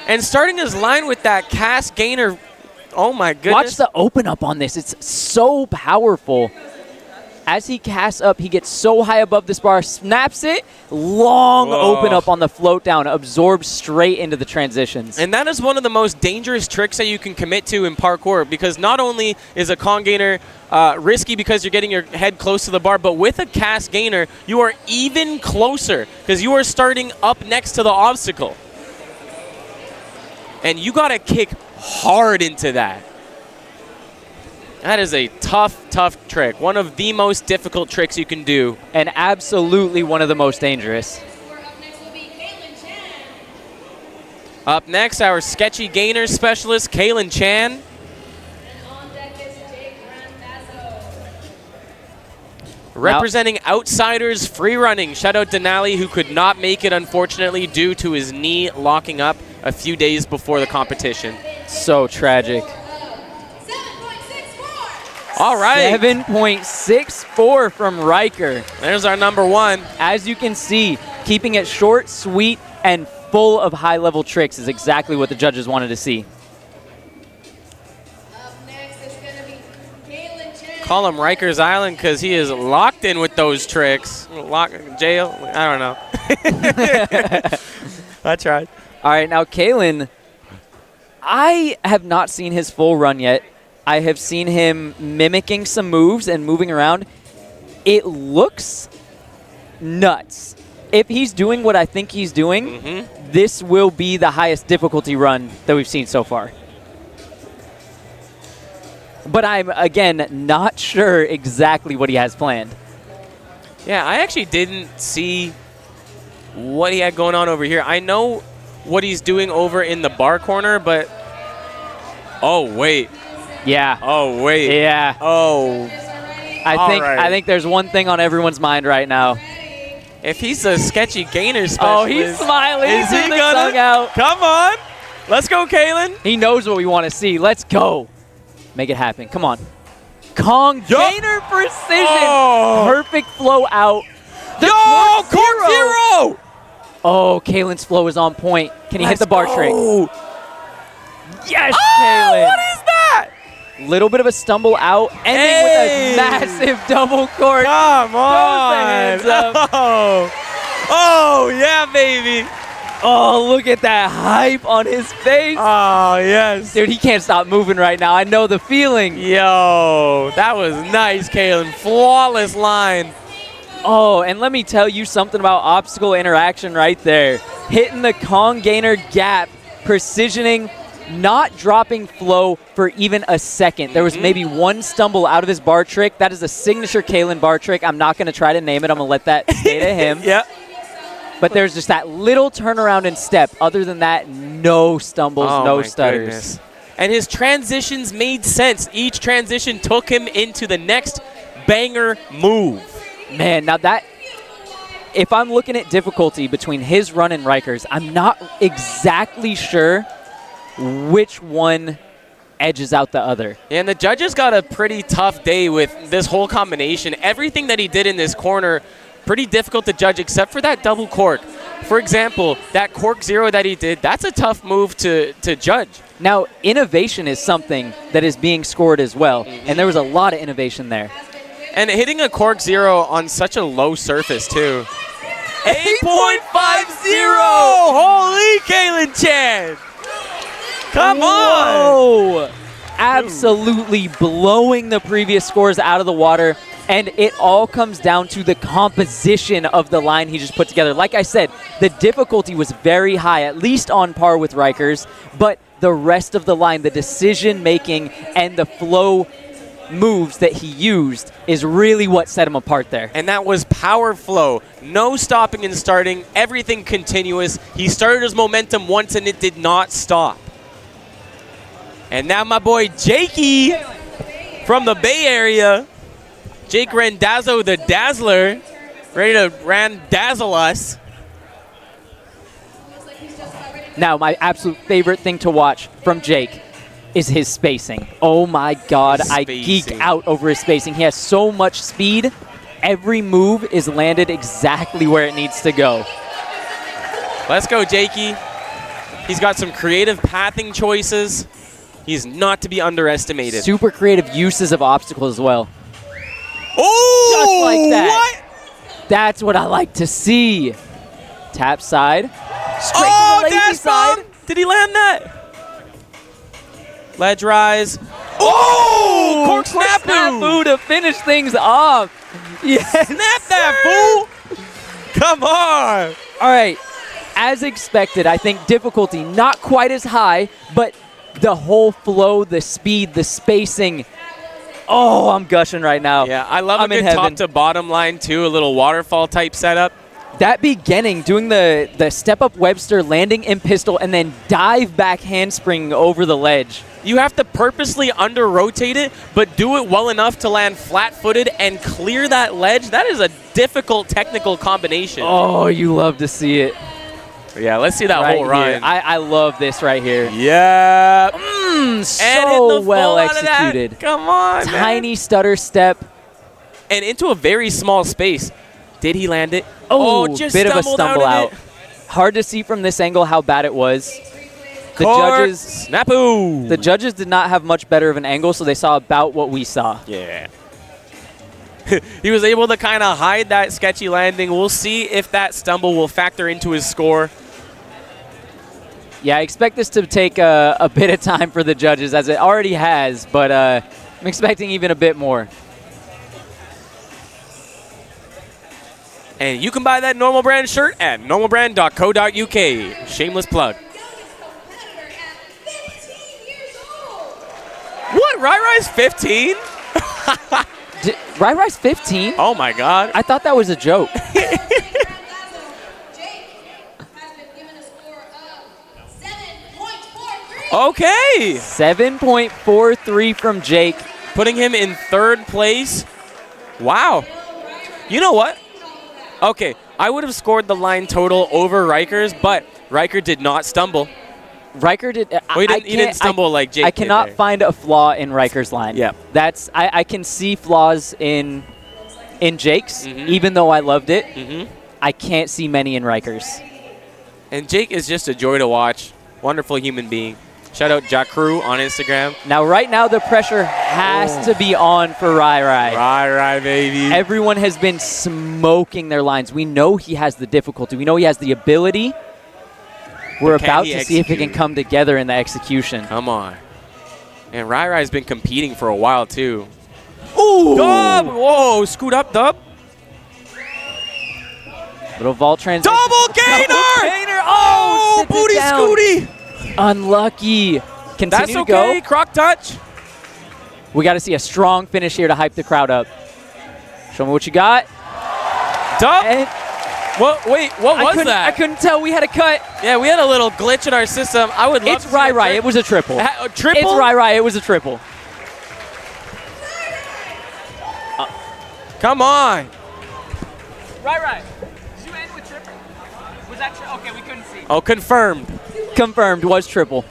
And starting his line with that cast gainer. Oh, my goodness. Watch the open up on this. It's so powerful. As he casts up, he gets so high above this bar, snaps it, long open up on the float down, absorbs straight into the transitions. And that is one of the most dangerous tricks that you can commit to in parkour, because not only is a con gainer risky because you're getting your head close to the bar, but with a cast gainer, you are even closer because you are starting up next to the obstacle. And you got to kick hard into that. That is a tough, tough trick. One of the most difficult tricks you can do. And absolutely one of the most dangerous. Up next, our sketchy gainer specialist, Kaylin Chan. Representing Outsiders free running. Shout out Denali, who could not make it, unfortunately, due to his knee locking up a few days before the competition. So tragic. All right. 7.64 from Riker. There's our number one. As you can see, keeping it short, sweet, and full of high-level tricks is exactly what the judges wanted to see. Call him Riker's Island because he is locked in with those tricks. Jail? I don't know. That's right. All right, now Kalen, I have not seen his full run yet. I have seen him mimicking some moves and moving around. It looks nuts. If he's doing what I think he's doing, this will be the highest difficulty run that we've seen so far. But I'm, again, not sure exactly what he has planned. Yeah, I actually didn't see what he had going on over here. I know what he's doing over in the bar corner, but... Oh, wait. Yeah. Oh, wait. Yeah. Oh. I think there's one thing on everyone's mind right now. If he's a sketchy gainer specialist... Oh, he's smiling. Is He's he gonna tongue out. Come on. Let's go, Kalen. He knows what we want to see. Let's go. Make it happen. Come on. Kong gainer precision. Oh. Perfect flow out. Yo, Cork Zero. Oh, Kalen's flow is on point. Can he hit the bar trick? Yes, Oh, Kalen. what is that? Little bit of a stumble out, ending with a massive double cork. Come on. hands up. Oh, yeah, baby. Oh, look at that hype on his face. Oh, yes. Dude, he can't stop moving right now. I know the feeling. Yo, that was nice, Kalen. Flawless line. Oh, and let me tell you something about obstacle interaction right there. Hitting the Kong gainer gap, precisioning, not dropping flow for even a second. There was maybe one stumble out of his bar trick. That is a signature Kalen bar trick. I'm not going to try to name it. I'm going to let that stay to him. Yep. But there's just that little turnaround and step. Other than that, no stumbles, no stutters. Goodness. And his transitions made sense. Each transition took him into the next banger move. Man, now that, if I'm looking at difficulty between his run and Riker's, I'm not exactly sure which one edges out the other. Yeah, and the judges got a pretty tough day with this whole combination. Everything that he did in this corner, pretty difficult to judge except for that double cork. For example, that cork zero that he did, that's a tough move to judge. Now, innovation is something that is being scored as well, and there was a lot of innovation there. And hitting a cork zero on such a low surface, too. 8.50! Holy Kalen Chan! Come on! Whoa! Absolutely blowing the previous scores out of the water, and it all comes down to the composition of the line he just put together. Like I said, the difficulty was very high, at least on par with Riker's, but the rest of the line, the decision-making and the flow moves that he used is really what set him apart there. And that was power flow. No stopping and starting, everything continuous. He started his momentum once and it did not stop. And now my boy Jakey from the Bay Area, Jake Randazzo the Dazzler, ready to randazzle us. Now, my absolute favorite thing to watch from Jake is his spacing. Oh my God, I geek out over his spacing. He has so much speed. Every move is landed exactly where it needs to go. Let's go, Jakey. He's got some creative pathing choices. He's not to be underestimated. Super creative uses of obstacles as well. Oh! Just like that. What? That's what I like to see. Tap side. Straight Oh, to the lazy dash side. bomb! Did he land that? Ledge rise. Oh! Cork Snafu to finish things off. Yes. Snap that, fool! Come on! All right. As expected, I think difficulty not quite as high, but the whole flow, the speed, the spacing. Oh, I'm gushing right now. Yeah, I love I'm a in good heaven. top to bottom line too, a little waterfall type setup. That beginning, doing the step up Webster, landing in pistol, and then dive back handspring over the ledge. You have to purposely under-rotate it, but do it well enough to land flat-footed and clear that ledge. That is a difficult technical combination. Oh, you love to see it. Yeah, let's see that Right whole run. here. I love this right here. Yeah. So well executed. Come on, Tiny man. stutter step. And into a very small space. Did he land it? Oh, just bit of a stumbled stumble out. out. Hard to see from this angle how bad it was. The Cork judges, Snafu. the judges did not have much better of an angle, so they saw about what we saw. Yeah. He was able to kind of hide that sketchy landing. We'll see if that stumble will factor into his score. Yeah, I expect this to take a bit of time for the judges, as it already has, but I'm expecting even a bit more. And you can buy that Normal Brand shirt at normalbrand.co.uk. Shameless plug. What? Rai-Rai's 15? Rai-Rai's 15? Oh my God. I thought that was a joke. Okay. 7.43 from Jake. Putting him in third place. Wow. You know what? Okay, I would have scored the line total over Riker's, but Riker did not stumble. Riker did. Well, he didn't stumble like Jake I did cannot there. find a flaw in Riker's line. Yep. That's I can see flaws in Jake's, even though I loved it. I can't see many in Riker's. And Jake is just a joy to watch. Wonderful human being. Shout out Jacru on Instagram. Now, right now, the pressure has to be on for Rai Rai. Rai Rai, baby. Everyone has been smoking their lines. We know he has the difficulty. We know he has the ability. We're about to see if it can come together in the execution. Come on. And Rai Rai's been competing for a while, too. Ooh! Dub! Whoa, scoot up, Dub. Little vault transition. Double gainer! Double gainer! Oh, sits it booty down. scooty! Unlucky. Continue That's to okay, go. croc touch. We got to see a strong finish here to hype the crowd up. Show me what you got. Dub! And Wait, what was that? I couldn't tell. We had a cut. Yeah, we had a little glitch in our system. I would love It's to see Rai that Rai. trick. It was a triple. A triple? It's Rai Rai. It was a triple. Come on. Rai Rai. Did you end with triple? Was that triple? Okay, we couldn't see. Oh, confirmed. Confirmed. Was triple.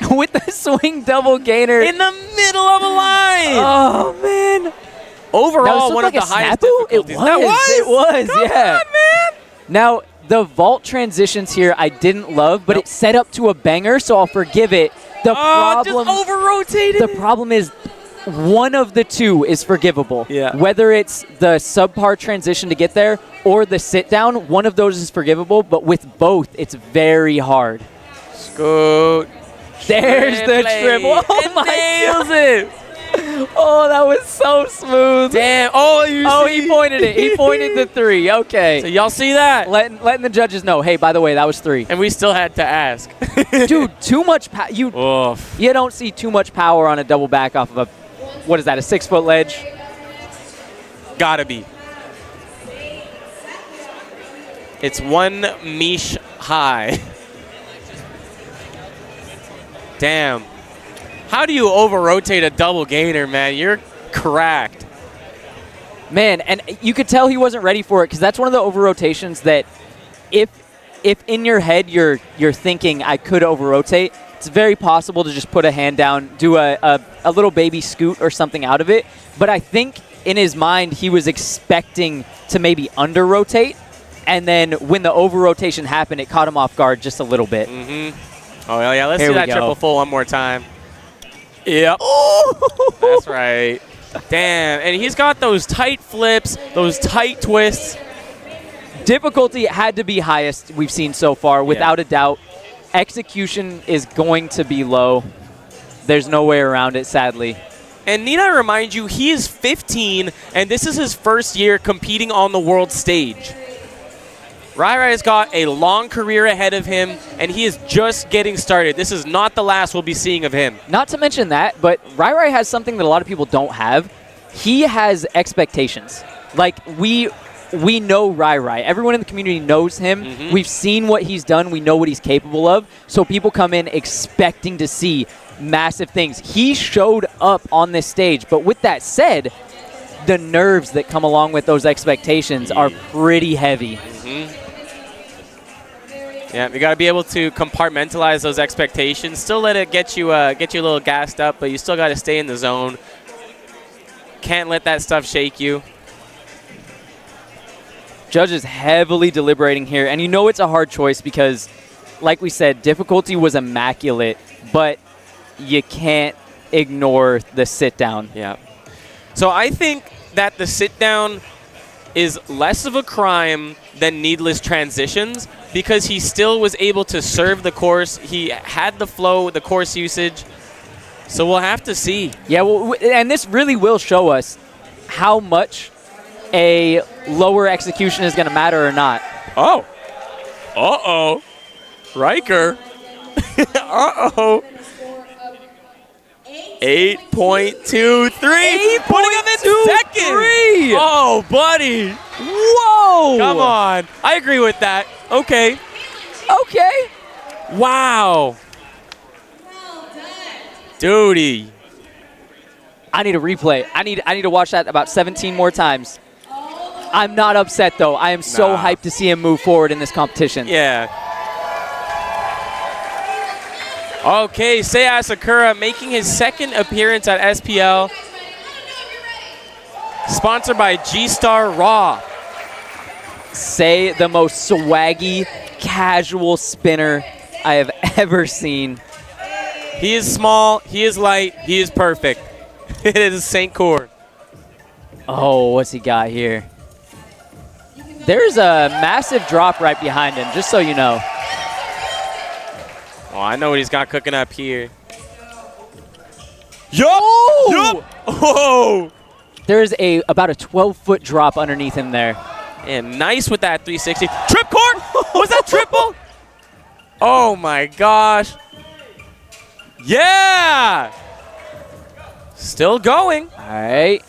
With the swing double gainer. In the middle of a line. Oh, man. Overall, Now, one of the highest snafu? difficulties. It was, Come yeah. on, man. Now, the vault transitions here I didn't love, but it set up to a banger, so I'll forgive it. The problem, just over-rotated. the problem is one of the two is forgivable. Yeah. Whether it's the subpar transition to get there or the sit down, one of those is forgivable, but with both, it's very hard. Scoot. There's the triple. Oh, my nails God. it. Oh, that was so smooth. Damn. Oh, He pointed it. He pointed the 3. Okay. So y'all see that? Letting the judges know, hey, by the way, that was 3. And we still had to ask. Dude, too much power. You don't see too much power on a double back off of a, what is that, a 6-foot ledge? Gotta be. It's one mesh high. Damn. How do you over-rotate a double gainer, man? You're cracked. Man, and you could tell he wasn't ready for it because that's one of the over-rotations that if in your head you're thinking I could over-rotate, it's very possible to just put a hand down, do a little baby scoot or something out of it. But I think in his mind he was expecting to maybe under-rotate, and then when the over-rotation happened, it caught him off guard just a little bit. Mm-hmm. Oh, yeah, let's Here do we that go. triple full one more time. Yep. Oh! That's right. Damn. And he's got those tight flips, those tight twists. Difficulty had to be highest we've seen so far, without a doubt. Execution is going to be low. There's no way around it, sadly. And need I remind you, he is 15, and this is his first year competing on the world stage. Rai Rai has got a long career ahead of him, and he is just getting started. This is not the last we'll be seeing of him. Not to mention that, but Rai Rai has something that a lot of people don't have. He has expectations. Like, we know Rai Rai. Everyone in the community knows him. Mm-hmm. We've seen what he's done. We know what he's capable of. So people come in expecting to see massive things. He showed up on this stage. But with that said, the nerves that come along with those expectations are pretty heavy. Mm-hmm. Yeah, you got to be able to compartmentalize those expectations. Still let it get you a little gassed up, but you still got to stay in the zone. Can't let that stuff shake you. Judge is heavily deliberating here, and you know it's a hard choice because, like we said, difficulty was immaculate, but you can't ignore the sit down. Yeah. So I think that the sit down is less of a crime than needless transitions because he still was able to serve the course. He had the flow, the course usage. So we'll have to see. Yeah, well, and this really will show us how much a lower execution is going to matter or not. Oh. Uh-oh. Riker. Uh-oh. 8.23. Putting him in second. Oh, buddy. Whoa. Come on. I agree with that. Okay. Okay. Wow. Duty. I need a replay. I need to watch that about 17 more times. I'm not upset, though. I am so hyped to see him move forward in this competition. Yeah. Okay, Seiya Sakura making his second appearance at SPL. Sponsored by G-Star Raw. Say the most swaggy, casual spinner I have ever seen. He is small, he is light, he is perfect. It is St. Cord. Oh, what's he got here? There's a massive drop right behind him, just so you know. Oh, I know what he's got cooking up here. Yup! Oh! There's about a 12-foot drop underneath him there. And nice with that 360. Trip court! Was that triple? Oh my gosh. Yeah! Still going. All right.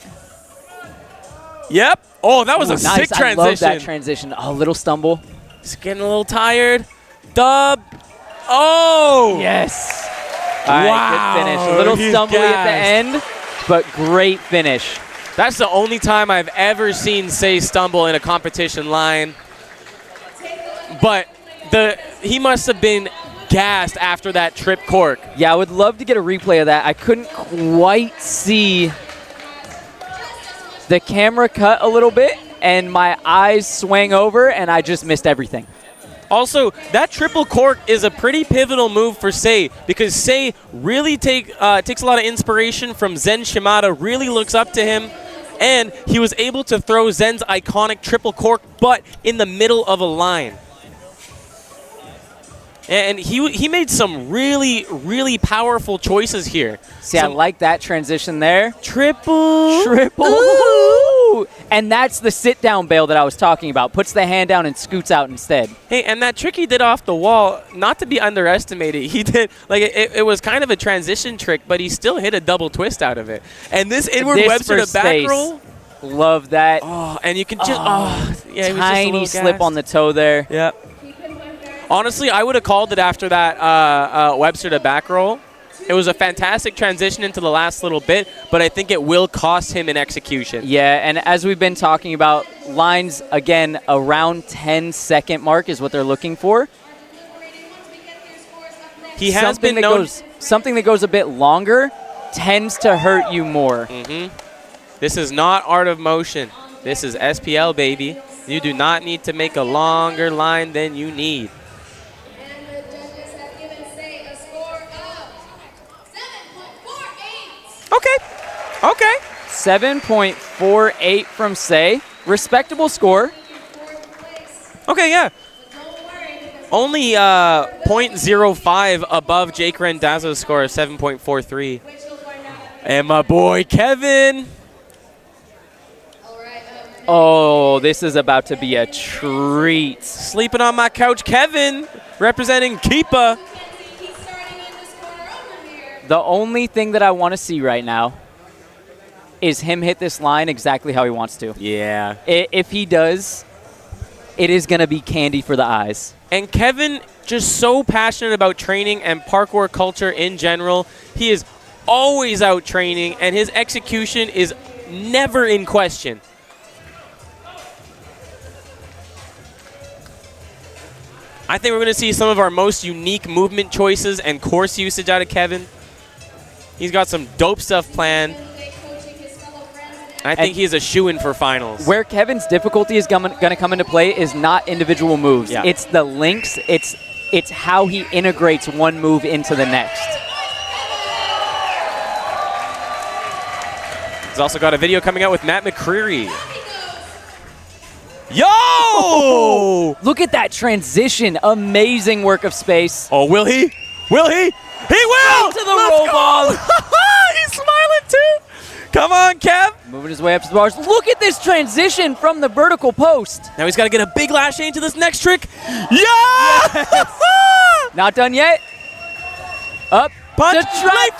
Yep. Oh, that was a Ooh, sick nice. transition. I love that transition. Oh, little stumble. He's getting a little tired. Dub. Oh! Yes. All right, Wow, good finish. A little he's stumbly at the gassed. end, but great finish. That's the only time I've ever seen Say stumble in a competition line. But he must have been gassed after that trip cork. Yeah, I would love to get a replay of that. I couldn't quite see the camera cut a little bit, and my eyes swang over, and I just missed everything. Also, that triple cork is a pretty pivotal move for Say because Say really takes a lot of inspiration from Zen Shimada, really looks up to him, and he was able to throw Zen's iconic triple cork, but in the middle of a line. And he made some really, really powerful choices here. See, I like that transition there. Triple. Ooh. And that's the sit-down bail that I was talking about. Puts the hand down and scoots out instead. Hey, and that trick he did off the wall, not to be underestimated. He did, like, it was kind of a transition trick, but he still hit a double twist out of it. And this inward Webster to back roll. Love that. Oh, and you can just, yeah, tiny slip on the toe there. Yep. Honestly, I would have called it after that Webster to back roll. It was a fantastic transition into the last little bit, but I think it will cost him in execution. Yeah, and as we've been talking about, lines, again, around 10-second mark is what they're looking for. He has been known. Something that goes a bit longer tends to hurt you more. Mm-hmm. This is not art of motion. This is SPL, baby. You do not need to make a longer line than you need. And the judges have given Say a score of 7.48. Okay. 7.48 from Say. Respectable score. Fourth place. Okay, yeah. But don't worry, because Only 0.05 above Jake Rendazzo's score of 7.43. which you'll find out. And my boy Kevin. All right. Oh, this is about to be a treat. Sleeping on my couch, Kevin, representing Keepa. He's starting in this corner over here. The only thing that I want to see right now is him hit this line exactly how he wants to. Yeah. If he does, it is going to be candy for the eyes. And Kevin, just so passionate about training and parkour culture in general. He is always out training, and his execution is never in question. I think we're going to see some of our most unique movement choices and course usage out of Kevin. He's got some dope stuff planned. I think he is a shoo-in for finals. Where Kevin's difficulty is going to come into play is not individual moves. Yeah. It's the links. It's how he integrates one move into the next. He's also got a video coming out with Matt McCreary. Yo! Oh, look at that transition. Amazing work of space. Oh, will he? Will he? He will! To the roll ball. He's smiling too. Come on, Kev. Moving his way up to the bars. Look at this transition from the vertical post. Now he's got to get a big lash into this next trick. Yeah! Not done yet. Up. Punch. To try.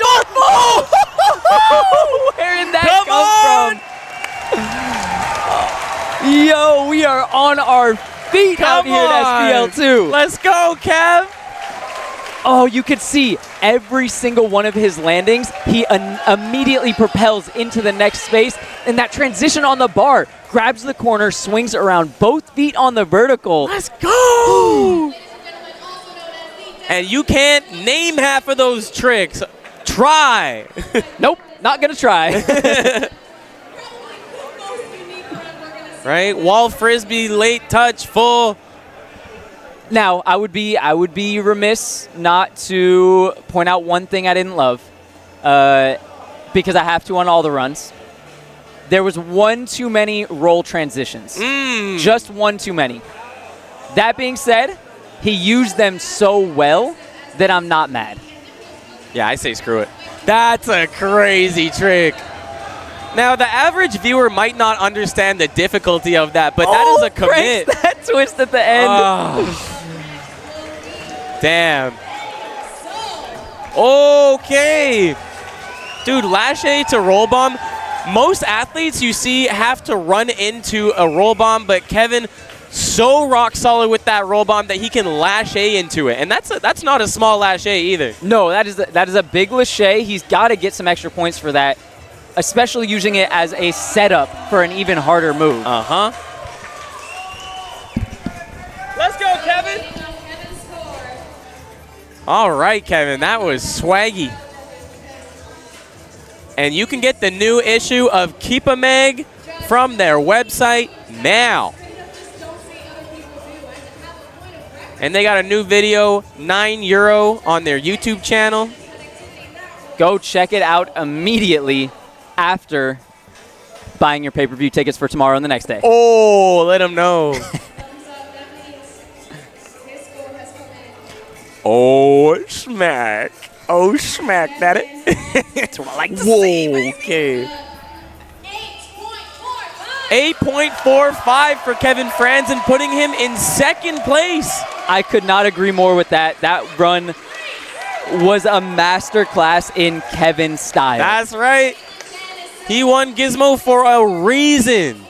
Where did that come from? Yo, we are on our feet out here at SPL2. Let's go, Kev. Oh, you could see every single one of his landings. He immediately propels into the next space. And that transition on the bar, grabs the corner, swings around, both feet on the vertical. Let's go. And you can't name half of those tricks. Try. Nope, not going to try. right? Wall frisbee, late touch, full. Now, I would be remiss not to point out one thing I didn't love, because I have to on all the runs. There was one too many roll transitions. Just one too many. That being said, he used them so well that I'm not mad. Yeah, I say screw it. That's a crazy trick. Now, the average viewer might not understand the difficulty of that, but that is a commit. Breaks that twist at the end. Damn. Okay. Dude, lache to roll bomb. Most athletes you see have to run into a roll bomb, but Kevin so rock solid with that roll bomb that he can lache into it. And that's not a small lache either. No, that is a big lache. He's got to get some extra points for that, especially using it as a setup for an even harder move. Uh-huh. Let's go, Kevin. All right, Kevin, that was swaggy. And you can get the new issue of Keep a Meg from their website now. And they got a new video, €9 on their YouTube channel. Go check it out immediately after buying your pay-per-view tickets for tomorrow and the next day. Oh, let them know. Oh, smack. Oh, smack. That it. That's what I like to see. Okay. 8.45 for Kevin Franzen, putting him in second place. I could not agree more with that. That run was a masterclass in Kevin style. That's right. He won Gizmo for a reason.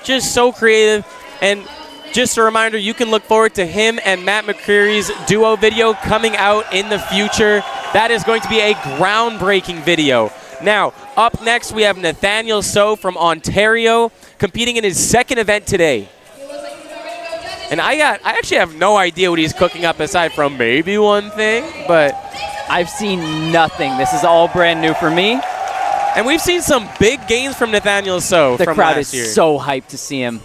Just so creative. And just a reminder, you can look forward to him and Matt McCreary's duo video coming out in the future. That is going to be a groundbreaking video. Now, up next, we have Nathaniel So from Ontario competing in his second event today. And I actually have no idea what he's cooking up aside from maybe one thing, but I've seen nothing. This is all brand new for me. And we've seen some big gains from Nathaniel So The from crowd last is year. so hyped to see him.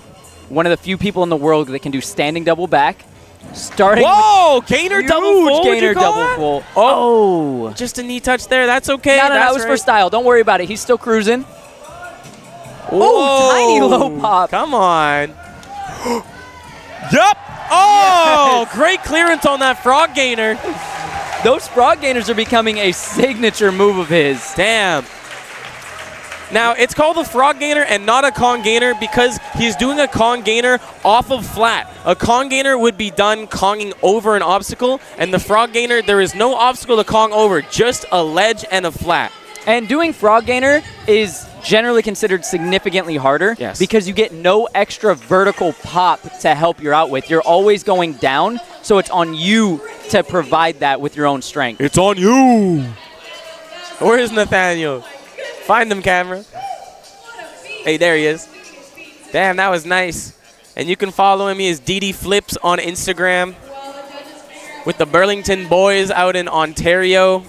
One of the few people in the world that can do standing double back. Starting Whoa, gainer with double full, would gainer you call double that? full. Oh, just a knee touch there. That's okay. No, that That's was right. for style. Don't worry about it. He's still cruising. Whoa. Tiny low pop. Come on. Yup. Oh, Yes. great clearance on that frog gainer. Those frog gainers are becoming a signature move of his. Damn. Now, it's called a frog gainer and not a Kong gainer because he's doing a Kong gainer off of flat. A Kong gainer would be done Konging over an obstacle, and the frog gainer, there is no obstacle to Kong over, just a ledge and a flat. And doing frog gainer is generally considered significantly harder because you get no extra vertical pop to help you out with. You're always going down, so it's on you to provide that with your own strength. It's on you. Where is Nathaniel? Find him, camera. Hey, there he is. Damn, that was nice. And you can follow him. He is DD Flips on Instagram with the Burlington boys out in Ontario.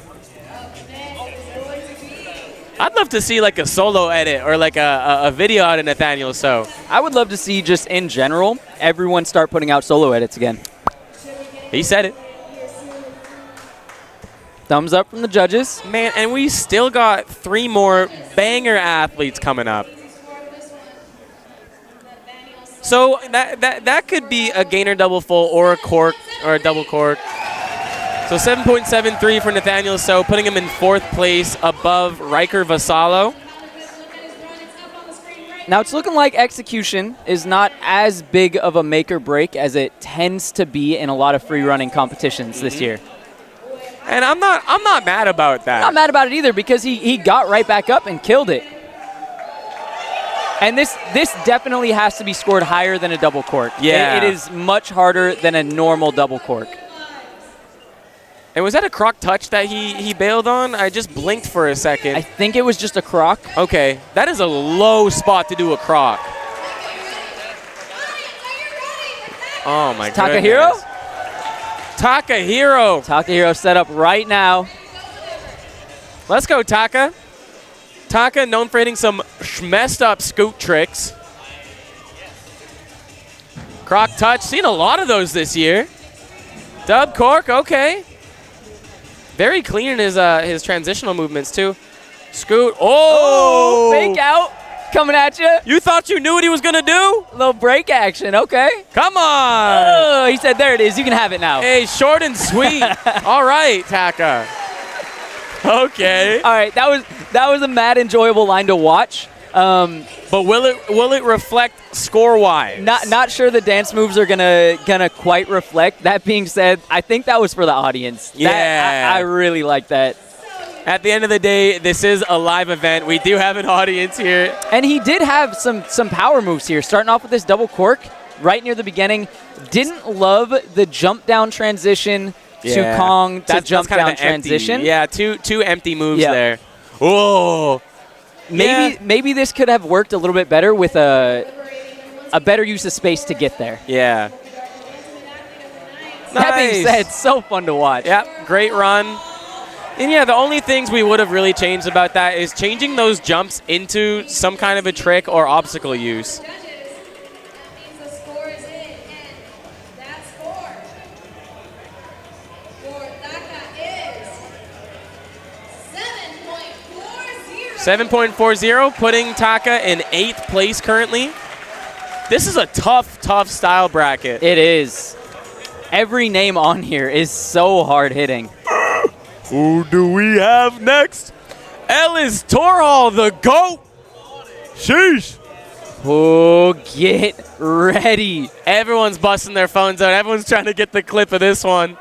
I'd love to see like a solo edit or like a video out of Nathaniel So. I would love to see just in general, everyone start putting out solo edits again. He said it. Thumbs up from the judges. Man, and we still got 3 more banger athletes coming up. So that could be a gainer double full or a cork or a double cork. So 7.73 for Nathaniel So, putting him in 4th place above Riker Vassallo. Now it's looking like execution is not as big of a make or break as it tends to be in a lot of free running competitions this year. And I'm not mad about that. Not mad about it either because he got right back up and killed it. And this definitely has to be scored higher than a double cork. Yeah. It is much harder than a normal double cork. And was that a croc touch that he bailed on? I just blinked for a second. I think it was just a croc. Okay, that is a low spot to do a croc. Oh my god. Takahiro? Takahiro. Takahiro set up right now. Let's go, Taka. Taka, known for hitting some messed up scoot tricks. Croc touch. Seen a lot of those this year. Dub cork. Okay. Very clean in his transitional movements too. Scoot. Oh! Fake out. Coming at you. You thought you knew what he was going to do? Little break action. Okay. Come on. Oh, he said, there it is. You can have it now. Hey, short and sweet. All right, Taka. Okay. All right. That was a mad enjoyable line to watch. But will it reflect score-wise? Not sure the dance moves are gonna quite reflect. That being said, I think that was for the audience. Yeah. I really like that. At the end of the day, this is a live event. We do have an audience here. And he did have some power moves here, starting off with this double cork right near the beginning. Didn't love the jump down transition to Kong to jump down transition. Empty. Yeah, two empty moves there. Oh. Maybe this could have worked a little bit better with a better use of space to get there. Yeah. That being said, so fun to watch. Yep, great run. And yeah, the only things we would have really changed about that is changing those jumps into some kind of a trick or obstacle use. The score is in, and that score for Taka is 7.40. 7.40, putting Taka in 8th place currently. This is a tough style bracket. It is. Every name on here is so hard hitting. Who do we have next? Ellis Torhall, the GOAT. Sheesh. Oh, get ready. Everyone's busting their phones out. Everyone's trying to get the clip of this one.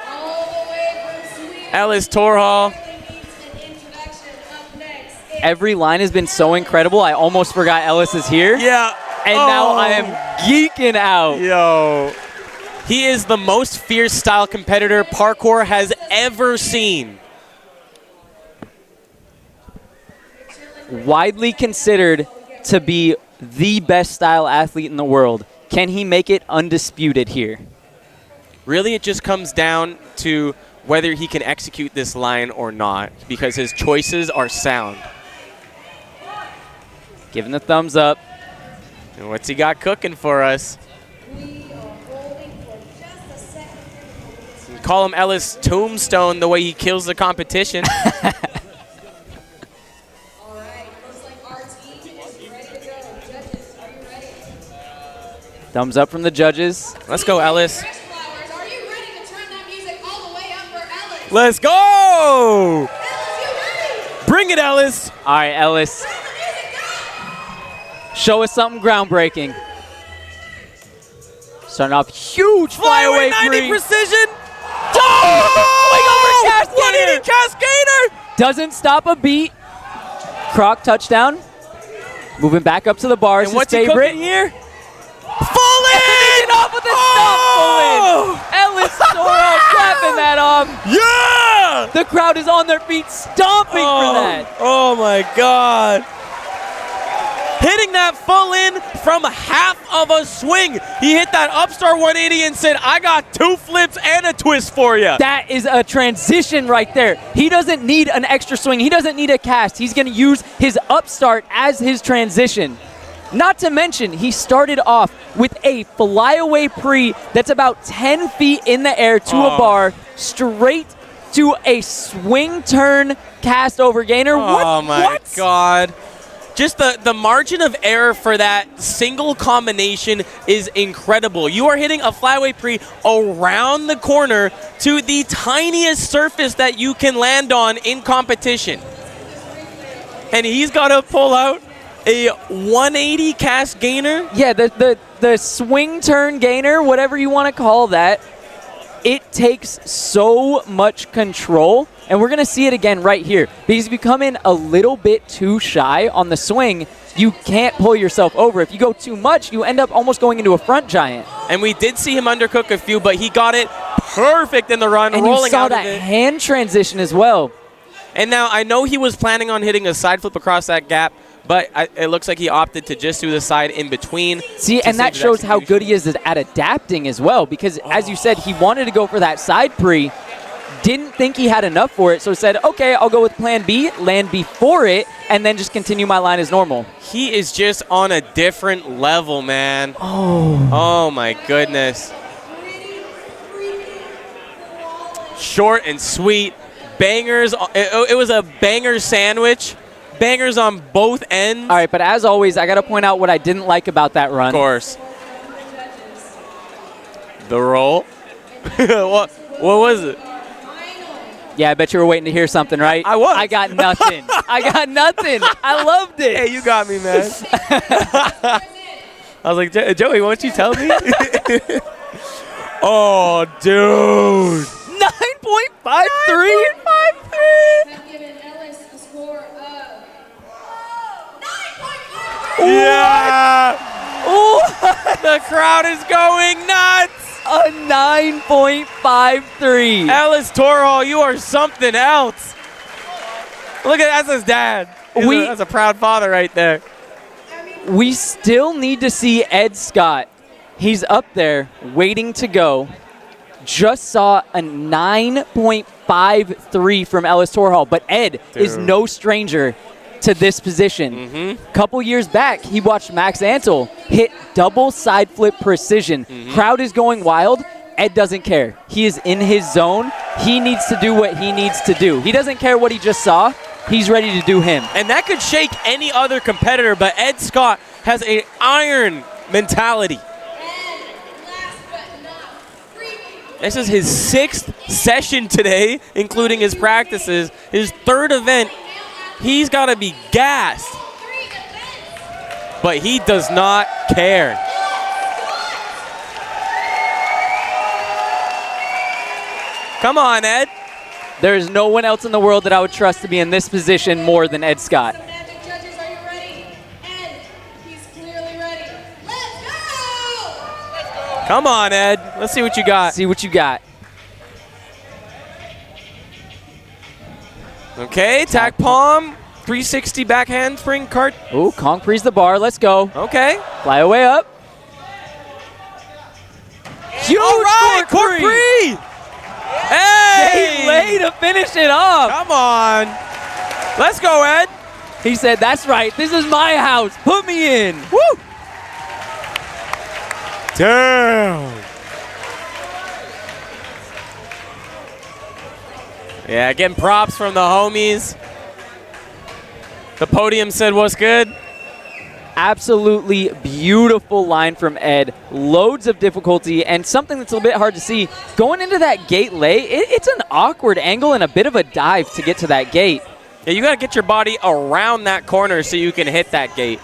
All the way from Sweden. Ellis Torhall. Every line has been so incredible, I almost forgot Ellis is here. Yeah. And now I am geeking out. Yo. He is the most fierce style competitor Parkour has ever seen. Widely considered to be the best style athlete in the world. Can he make it undisputed here? Really, it just comes down to whether he can execute this line or not, because his choices are sound. Giving the thumbs up. And what's he got cooking for us? Call him Ellis Tombstone the way he kills the competition. Thumbs up from the judges. Let's go, Ellis. Are you ready to turn that music all the way up for Ellis? Let's go! Ellis, you ready? Bring it, Ellis. All right, Ellis. Turn the music up. Show us something groundbreaking. Starting off huge flyaway 90 free. precision. Oh! Swing over Cascade. 180 Cascader. Doesn't stop a beat. Croc touchdown. Moving back up to the bars. And what's his he favorite cooking here? Full in! Finishing off with a stomp full in. Ellis Torhall clapping that off. Yeah! The crowd is on their feet stomping for that. Oh my God. Hitting that full in from half of a swing. He hit that upstart 180 and said, I got 2 flips and a twist for you. That is a transition right there. He doesn't need an extra swing. He doesn't need a cast. He's going to use his upstart as his transition. Not to mention, he started off with a flyaway pre that's about 10 feet in the air to a bar, straight to a swing turn cast over gainer. Oh my God. Just the margin of error for that single combination is incredible. You are hitting a flyaway pre around the corner to the tiniest surface that you can land on in competition. And he's got to pull out a 180 cast gainer? Yeah, the swing turn gainer, whatever you want to call that, it takes so much control. And we're going to see it again right here. Because if you come in a little bit too shy on the swing, you can't pull yourself over. If you go too much, you end up almost going into a front giant. And we did see him undercook a few, but he got it perfect in the run, and rolling you saw out that of it. hand transition as well. And now I know he was planning on hitting a side flip across that gap, but it looks like he opted to just do the side in between. See, and that shows how good he is at adapting as well, because as you said, he wanted to go for that side pre, didn't think he had enough for it, so said, okay, I'll go with plan B, land before it, and then just continue my line as normal. He is just on a different level, man. Oh my goodness. Short and sweet. Bangers. It was a banger sandwich. Bangers on both ends. All right, but as always, I got to point out what I didn't like about that run. Of course. The roll. What was it? Yeah, I bet you were waiting to hear something, right? I was. I got nothing. I got nothing. I loved it. Hey, you got me, man. I was like, Joey, won't you tell me? Oh, dude. 9.53. Have given Ellis a score of 9.5. Yeah. The crowd is going nuts. A 9.53. Ellis Torhall, you are something else. Look at that's his dad. That's a proud father right there. We still need to see Ed Scott. He's up there waiting to go. Just saw a 9.53 from Ellis Torhall, but Ed is no stranger to this position. Couple years back, he watched Max Antle hit double side flip precision. Crowd is going wild. Ed doesn't care. He is in his zone. He needs to do what he needs to do. He doesn't care what he just saw. He's ready to do him. And that could shake any other competitor, but Ed Scott has an iron mentality. This is his 6th session today, including his practices. His 3rd event. He's got to be gassed. But he does not care. Come on, Ed. There is no one else in the world that I would trust to be in this position more than Ed Scott. Magic judges, are you ready? Ed, he's clearly ready. Let's go! Come on, Ed. Let's see what you got. See what you got. Okay, tack palm, 360 back handspring cart. Ooh, Kongpre's the bar. Let's go. Okay. Fly away up. Huge All right, Kongpre! Hey! They lay to finish it off. Come on. Let's go, Ed. He said, that's right. This is my house. Put me in. Woo! Damn. Yeah, getting props from the homies. The podium said, what's good? Absolutely beautiful line from Ed. Loads of difficulty and something that's a little bit hard to see. Going into that gate lay, it's an awkward angle and a bit of a dive to get to that gate. Yeah, you got to get your body around that corner so you can hit that gate.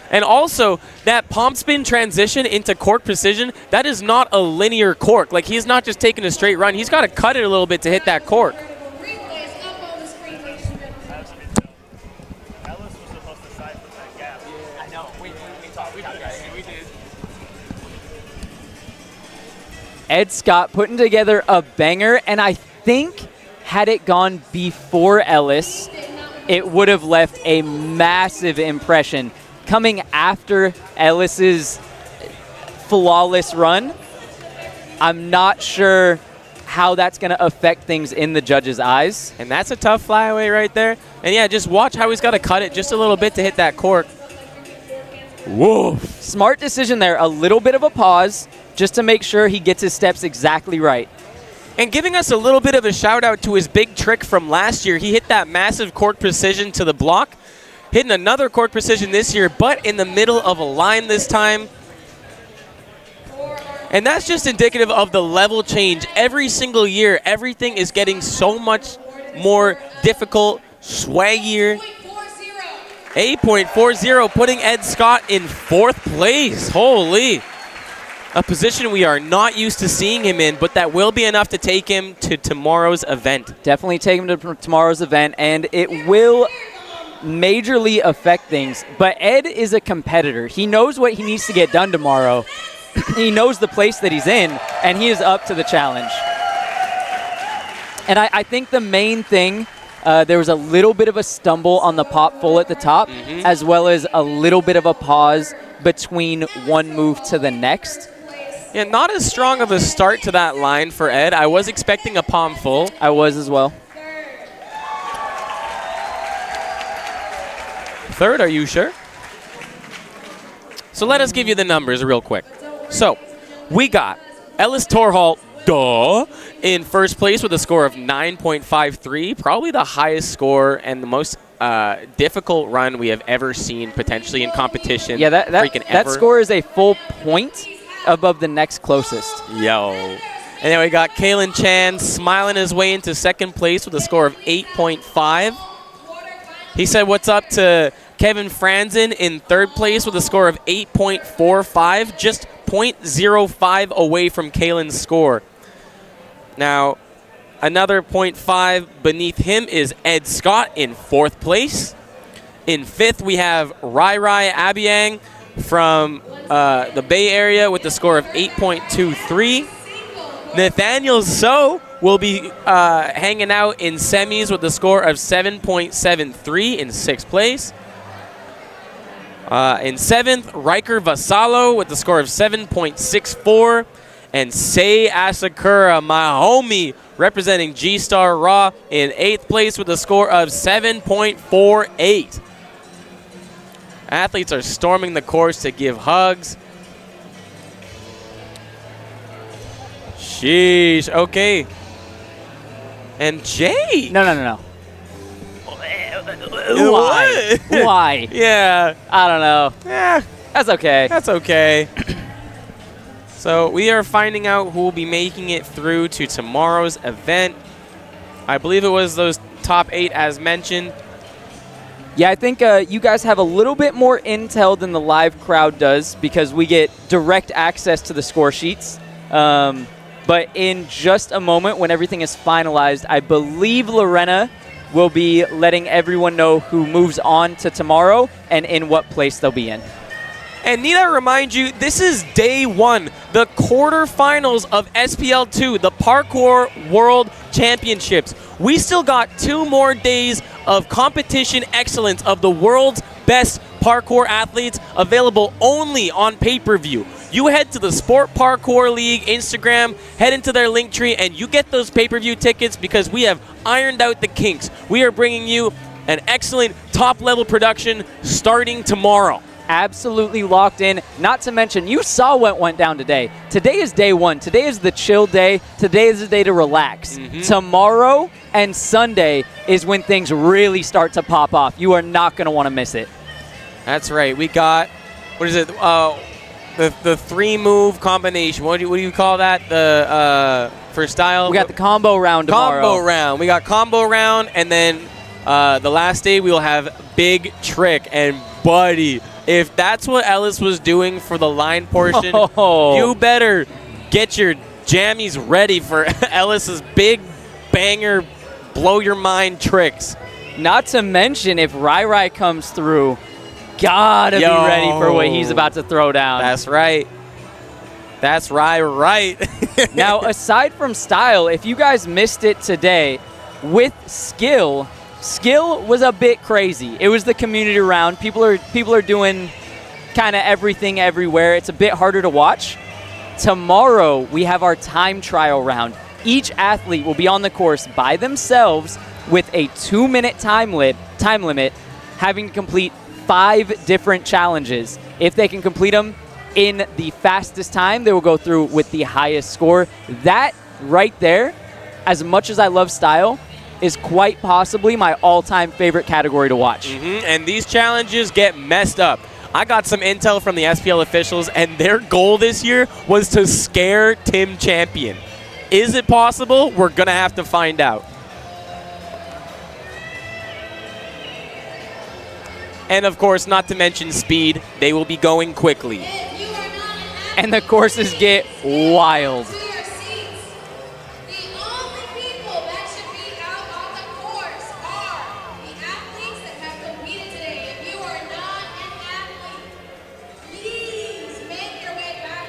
And also, that palm spin transition into cork precision, that is not a linear cork. Like, he's not just taking a straight run. He's got to cut it a little bit to hit that cork. Replays up on the screen, ladies and gentlemen. Ellis was supposed to side flip that gap. I know. We talked, guys. We did. Ed Scott putting together a banger, and I think had it gone before Ellis, it would have left a massive impression. Coming after Ellis's flawless run, I'm not sure how that's going to affect things in the judges' eyes. And that's a tough flyaway right there. And yeah, just watch how he's got to cut it just a little bit to hit that cork. Whoa. Smart decision there. A little bit of a pause just to make sure he gets his steps exactly right. And giving us a little bit of a shout out to his big trick from last year. He hit that massive cork precision to the block. Hitting another cork precision this year, but in the middle of a line this time. And that's just indicative of the level change. Every single year, everything is getting so much more difficult, swaggier. 8.40, putting Ed Scott in 4th place. Holy. A position we are not used to seeing him in, but that will be enough to take him to tomorrow's event. Definitely take him to tomorrow's event, and it will majorly affect things. But Ed is a competitor. He knows what he needs to get done tomorrow. He knows the place that he's in, and he is up to the challenge. And I think the main thing, there was a little bit of a stumble on the pop full at the top, as well as a little bit of a pause between one move to the next. Yeah, not as strong of a start to that line for Ed. I was expecting a palm full. I was as well. Third, are you sure? So let us give you the numbers real quick. So we got Ellis Torhall, in first place with a score of 9.53, probably the highest score and the most difficult run we have ever seen potentially in competition. Yeah, that ever. score is a full point above the next closest. Yo. And then we got Kalen Chan smiling his way into second place with a score of 8.5. He said what's up to Kevin Franzen in third place with a score of 8.45, just 0.05 away from Kalen's score. Now, another 0.5 beneath him is Ed Scott in fourth place. In fifth, we have Rai Rai Abiang from the Bay Area with the score of 8.23. Nathaniel So will be hanging out in semis with the score of 7.73 in sixth place. In seventh, Riker Vassallo with the score of 7.64. And Sei Asakura, my homie, representing G-Star Raw in eighth place with a score of 7.48. Athletes are storming the course to give hugs. Sheesh, okay. And Jay. No. Why? Why? Yeah. I don't know. Yeah, That's okay. that's okay. So we are finding out who will be making it through to tomorrow's event. I believe it was those top 8 as mentioned. Yeah, I think you guys have a little bit more intel than the live crowd does because we get direct access to the score sheets. But in just a moment, when everything is finalized, I believe Lorena will be letting everyone know who moves on to tomorrow and in what place they'll be in. And need I remind you, this is day 1, the quarterfinals of SPL 2, the Parkour World Championships. We still got 2 more days of competition excellence of the world's best parkour athletes available only on pay-per-view. You head to the Sport Parkour League Instagram, head into their link tree, and you get those pay-per-view tickets because we have ironed out the kinks. We are bringing you an excellent top-level production starting tomorrow. Absolutely locked in. Not to mention, you saw what went down today. Today is day 1. Today is the chill day. Today is the day to relax. Tomorrow and Sunday is when things really start to pop off. You are not going to want to miss it. That's right. We got, what is it? The 3-move combination. What do you call that? The for style. We got the combo round tomorrow. Combo round. We got combo round, and then the last day we will have big trick. And buddy, if that's what Ellis was doing for the line portion, you better get your jammies ready for Ellis's big banger, blow your mind tricks. Not to mention, if Rai Rai comes through, gotta be ready for what he's about to throw down. That's right. That's right. Now, aside from style, if you guys missed it today, with skill was a bit crazy. It was the community round. People are doing kind of everything everywhere. It's a bit harder to watch. Tomorrow, we have our time trial round. Each athlete will be on the course by themselves with a 2-minute time limit, having to complete 5 different challenges. If they can complete them in the fastest time, they will go through with the highest score. That right there, as much as I love style, is quite possibly my all-time favorite category to watch. And these challenges get messed up. I got some intel from the SPL officials, and their goal this year was to scare Tim Champion. Is it possible? We're going to have to find out. And, of course, not to mention speed. They will be going quickly. And the courses get wild.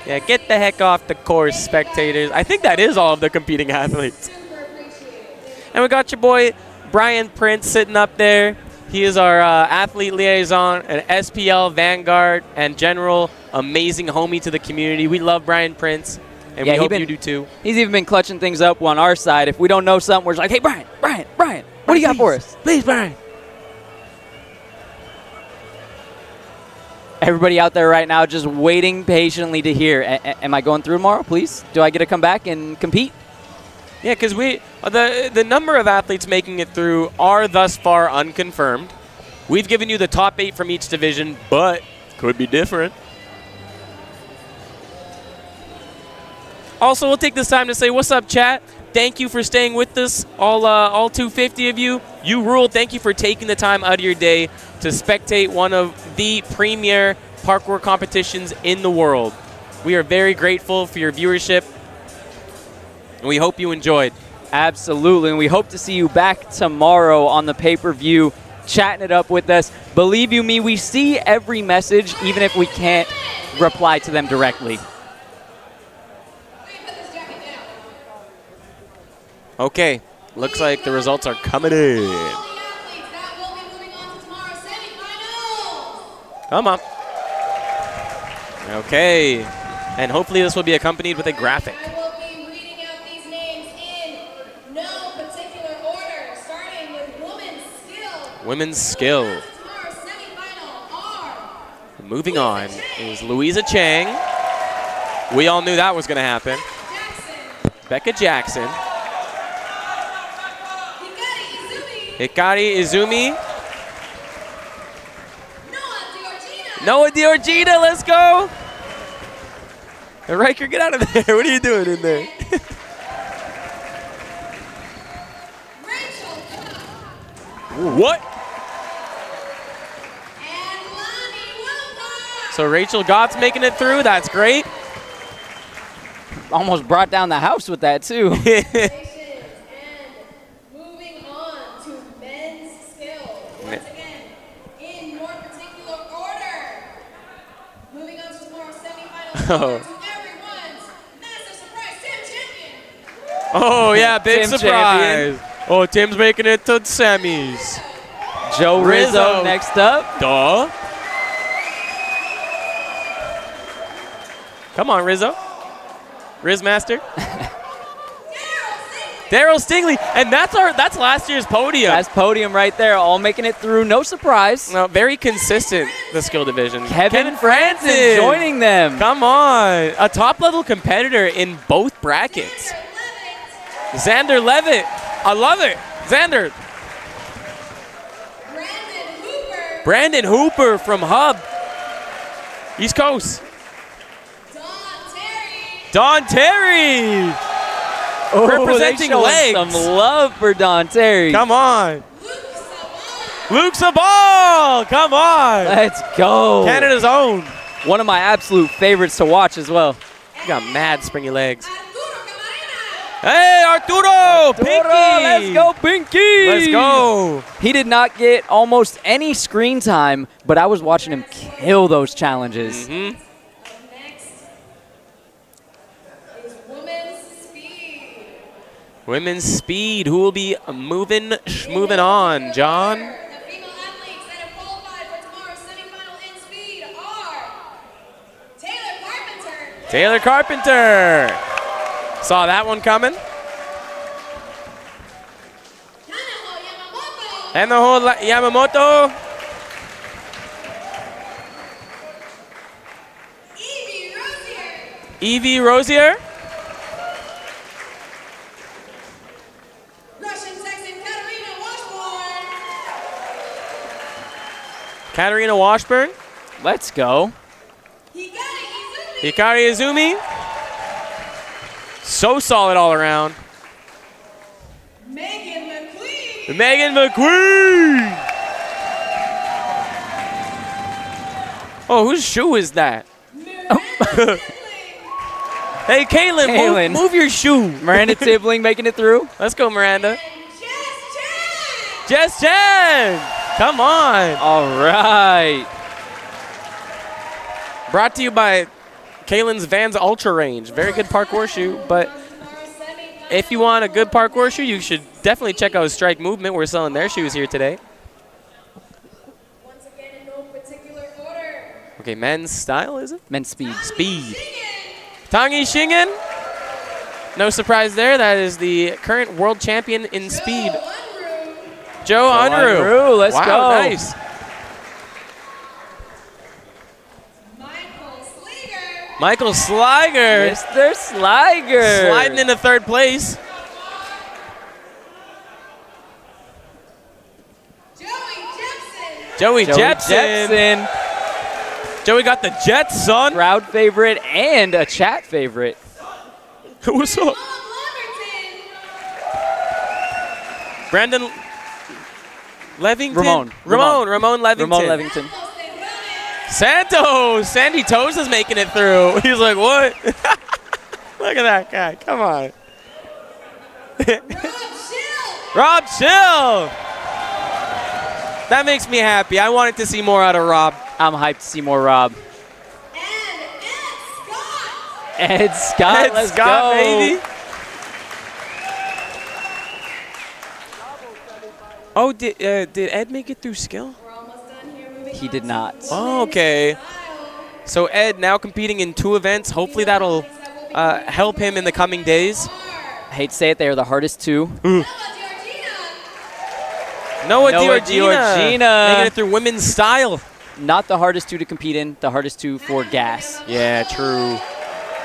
Yeah, get the heck off the course, spectators. I think that is all of the competing athletes. And we got your boy Brian Prince sitting up there. He is our athlete liaison, an SPL Vanguard and General amazing homie to the community. We love Brian Prince, and we hope you do too. He's even been clutching things up on our side. If we don't know something, we're just like, hey, Brian, what do you got for us? Please, Brian. Everybody out there right now just waiting patiently to hear. Am I going through tomorrow, please? Do I get to come back and compete? Yeah, because the number of athletes making it through are thus far unconfirmed. We've given you the top 8 from each division, but could be different. Also, we'll take this time to say, what's up, chat? Thank you for staying with us, all 250 of you. You ruled. Thank you for taking the time out of your day to spectate one of the premier parkour competitions in the world. We are very grateful for your viewership, and we hope you enjoyed. Absolutely, and we hope to see you back tomorrow on the pay-per-view, chatting it up with us. Believe you me, we see every message, even if we can't reply to them directly. Okay, looks like the results are coming in. Come on. Okay, and hopefully this will be accompanied with a graphic. I will be reading out these names in no particular order, starting with women's skill. Women's skill. Tomorrow's semifinal are Moving on is Louisa Chang. We all knew that was going to happen. Becca Jackson. Hikari Izumi. Noah Diorgina, let's go. Riker, get out of there. What are you doing in there? What? So Rachel Gott's making it through. That's great. Almost brought down the house with that, too. moving on to men's skill. Once again, in more particular order. Moving on to tomorrow's semifinal. To everyone's massive surprise, Tim Champion. Oh, yeah, big Tim surprise. Oh, Tim's making it to semis. Joe Rizzo next up. Duh. Come on, Rizzo. Rizmaster. Daryl Stingley, and that's last year's podium. That's podium right there, all making it through, no surprise. No, very consistent, the skill division. Kevin Francis joining them. Come on, a top-level competitor in both brackets. Xander Levitt, I love it. Xander. Brandon Hooper from Hub, East Coast. Don Terry. Oh, representing legs. Some love for Don Terry. Come on. Luke Sabal. Come on. Let's go. Canada's own. One of my absolute favorites to watch as well. You got mad springy legs. Hey, Arturo. Pinky. Let's go, Pinky. Let's go. He did not get almost any screen time, but I was watching him kill those challenges. Mm-hmm. Women's speed. Who will be moving on? John? The female athletes that have qualified for tomorrow's semifinal in speed are Taylor Carpenter. Taylor Carpenter. Saw that one coming. And the whole Yamamoto. Evie Rosier. Katarina Washburn. Let's go. Hikari Izumi. So solid all around. Megan McQueen. Megan McQueen. Oh, whose shoe is that? Hey, Kaylin, move your shoe. Miranda Tibling making it through. Let's go, Miranda. Jess Chen. Come on. All right. Brought to you by Kaylin's Vans Ultra Range. Very good parkour shoe, but if you want a good parkour shoe, you should definitely check out Strike Movement. We're selling their shoes here today. Once again, in no particular order. Okay, men's style, is it? Men's speed. Speed. Tangi Shingen. No surprise there. That is the current world champion in speed. Joe Unruh. Unruh, let's wow, go. Nice. Michael Sliger. Mr. Sliger. Sliding into third place. Joey Jepsen. Joey got the Jets, son. Crowd favorite and a chat favorite. What's up? Brandon Levington? Ramon Levington. Ramon Levington. Santos. Sandy Toes is making it through. He's like, what? Look at that guy. Come on. Rob Chill. That makes me happy. I wanted to see more out of Rob. I'm hyped to see more Rob. Ed Scott, let's go. Baby. Oh, did Ed make it through skill? He did not. Oh, okay. So Ed now competing in 2 events. Hopefully that'll help him in the coming days. I hate to say it, they are the hardest 2. Noah Noah Diorgina making it through women's style. Not the hardest 2 to compete in, the hardest 2 for gas. Yeah, true.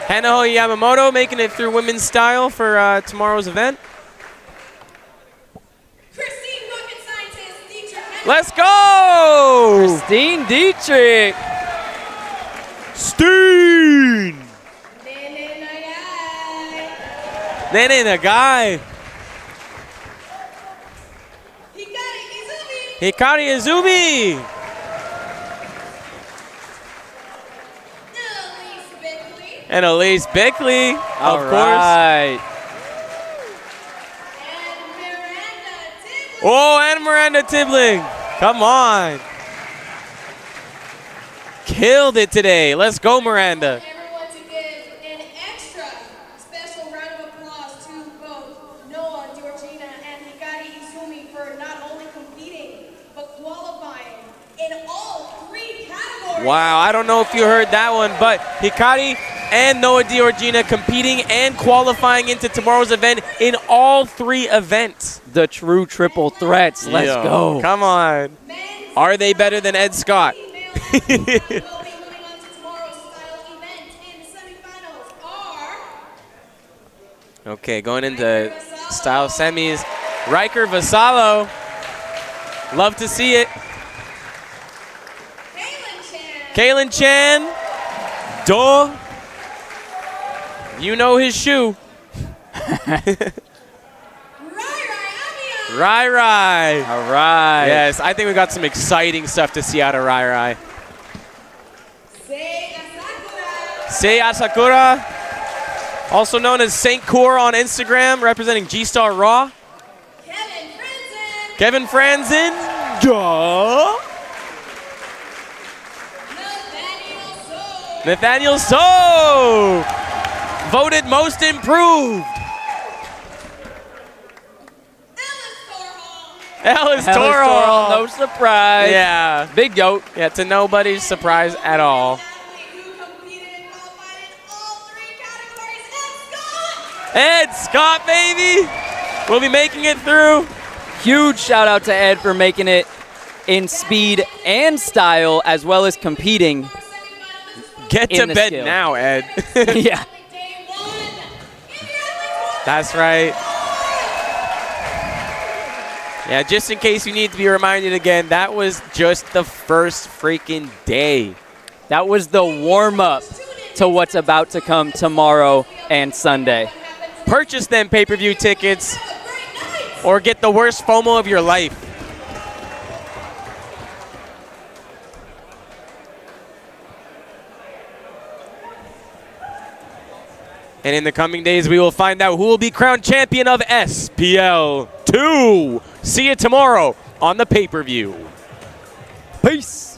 Hanaho Yamamoto making it through women's style for tomorrow's event. Let's go! Christine Dietrich. Steen! Nene Nagai. Hikari Izumi. And Elise Bickley, of course. Oh, and Miranda Tibling. Come on. Killed it today. Let's go, Miranda. Everyone to give an extra special round of applause to both Noah Diorgina and Hikari Izumi for not only competing, but qualifying in all 3 categories. Wow, I don't know if you heard that one, but Hikari and Noah Diorgina competing and qualifying into tomorrow's event in all 3 events. The true triple threats. Let's go. Come on. Are they better than Ed Scott? Okay, going into style semis. Riker Vassallo. Love to see it. Kaylin Chan. Duh. You know his shoe. Rai Rai. All right. Yes, I think we got some exciting stuff to see out of Rai Rai. Sei Asakura, also known as Saint Core on Instagram, representing G-Star Raw. Kevin Franzen. Duh. Nathaniel So. Voted most improved. Ellis Torhall. No surprise. Yeah. Big goat. Yeah, to nobody's surprise at all. Ed Scott, baby. We'll be making it through. Huge shout out to Ed for making it in speed and style as well as competing. Get to bed now, Ed. Yeah. That's right. Yeah, just in case you need to be reminded again, that was just the first freaking day. That was the warm-up to what's about to come tomorrow and Sunday. Purchase them pay-per-view tickets or get the worst FOMO of your life. And in the coming days, we will find out who will be crowned champion of SPL 2. See you tomorrow on the pay-per-view. Peace.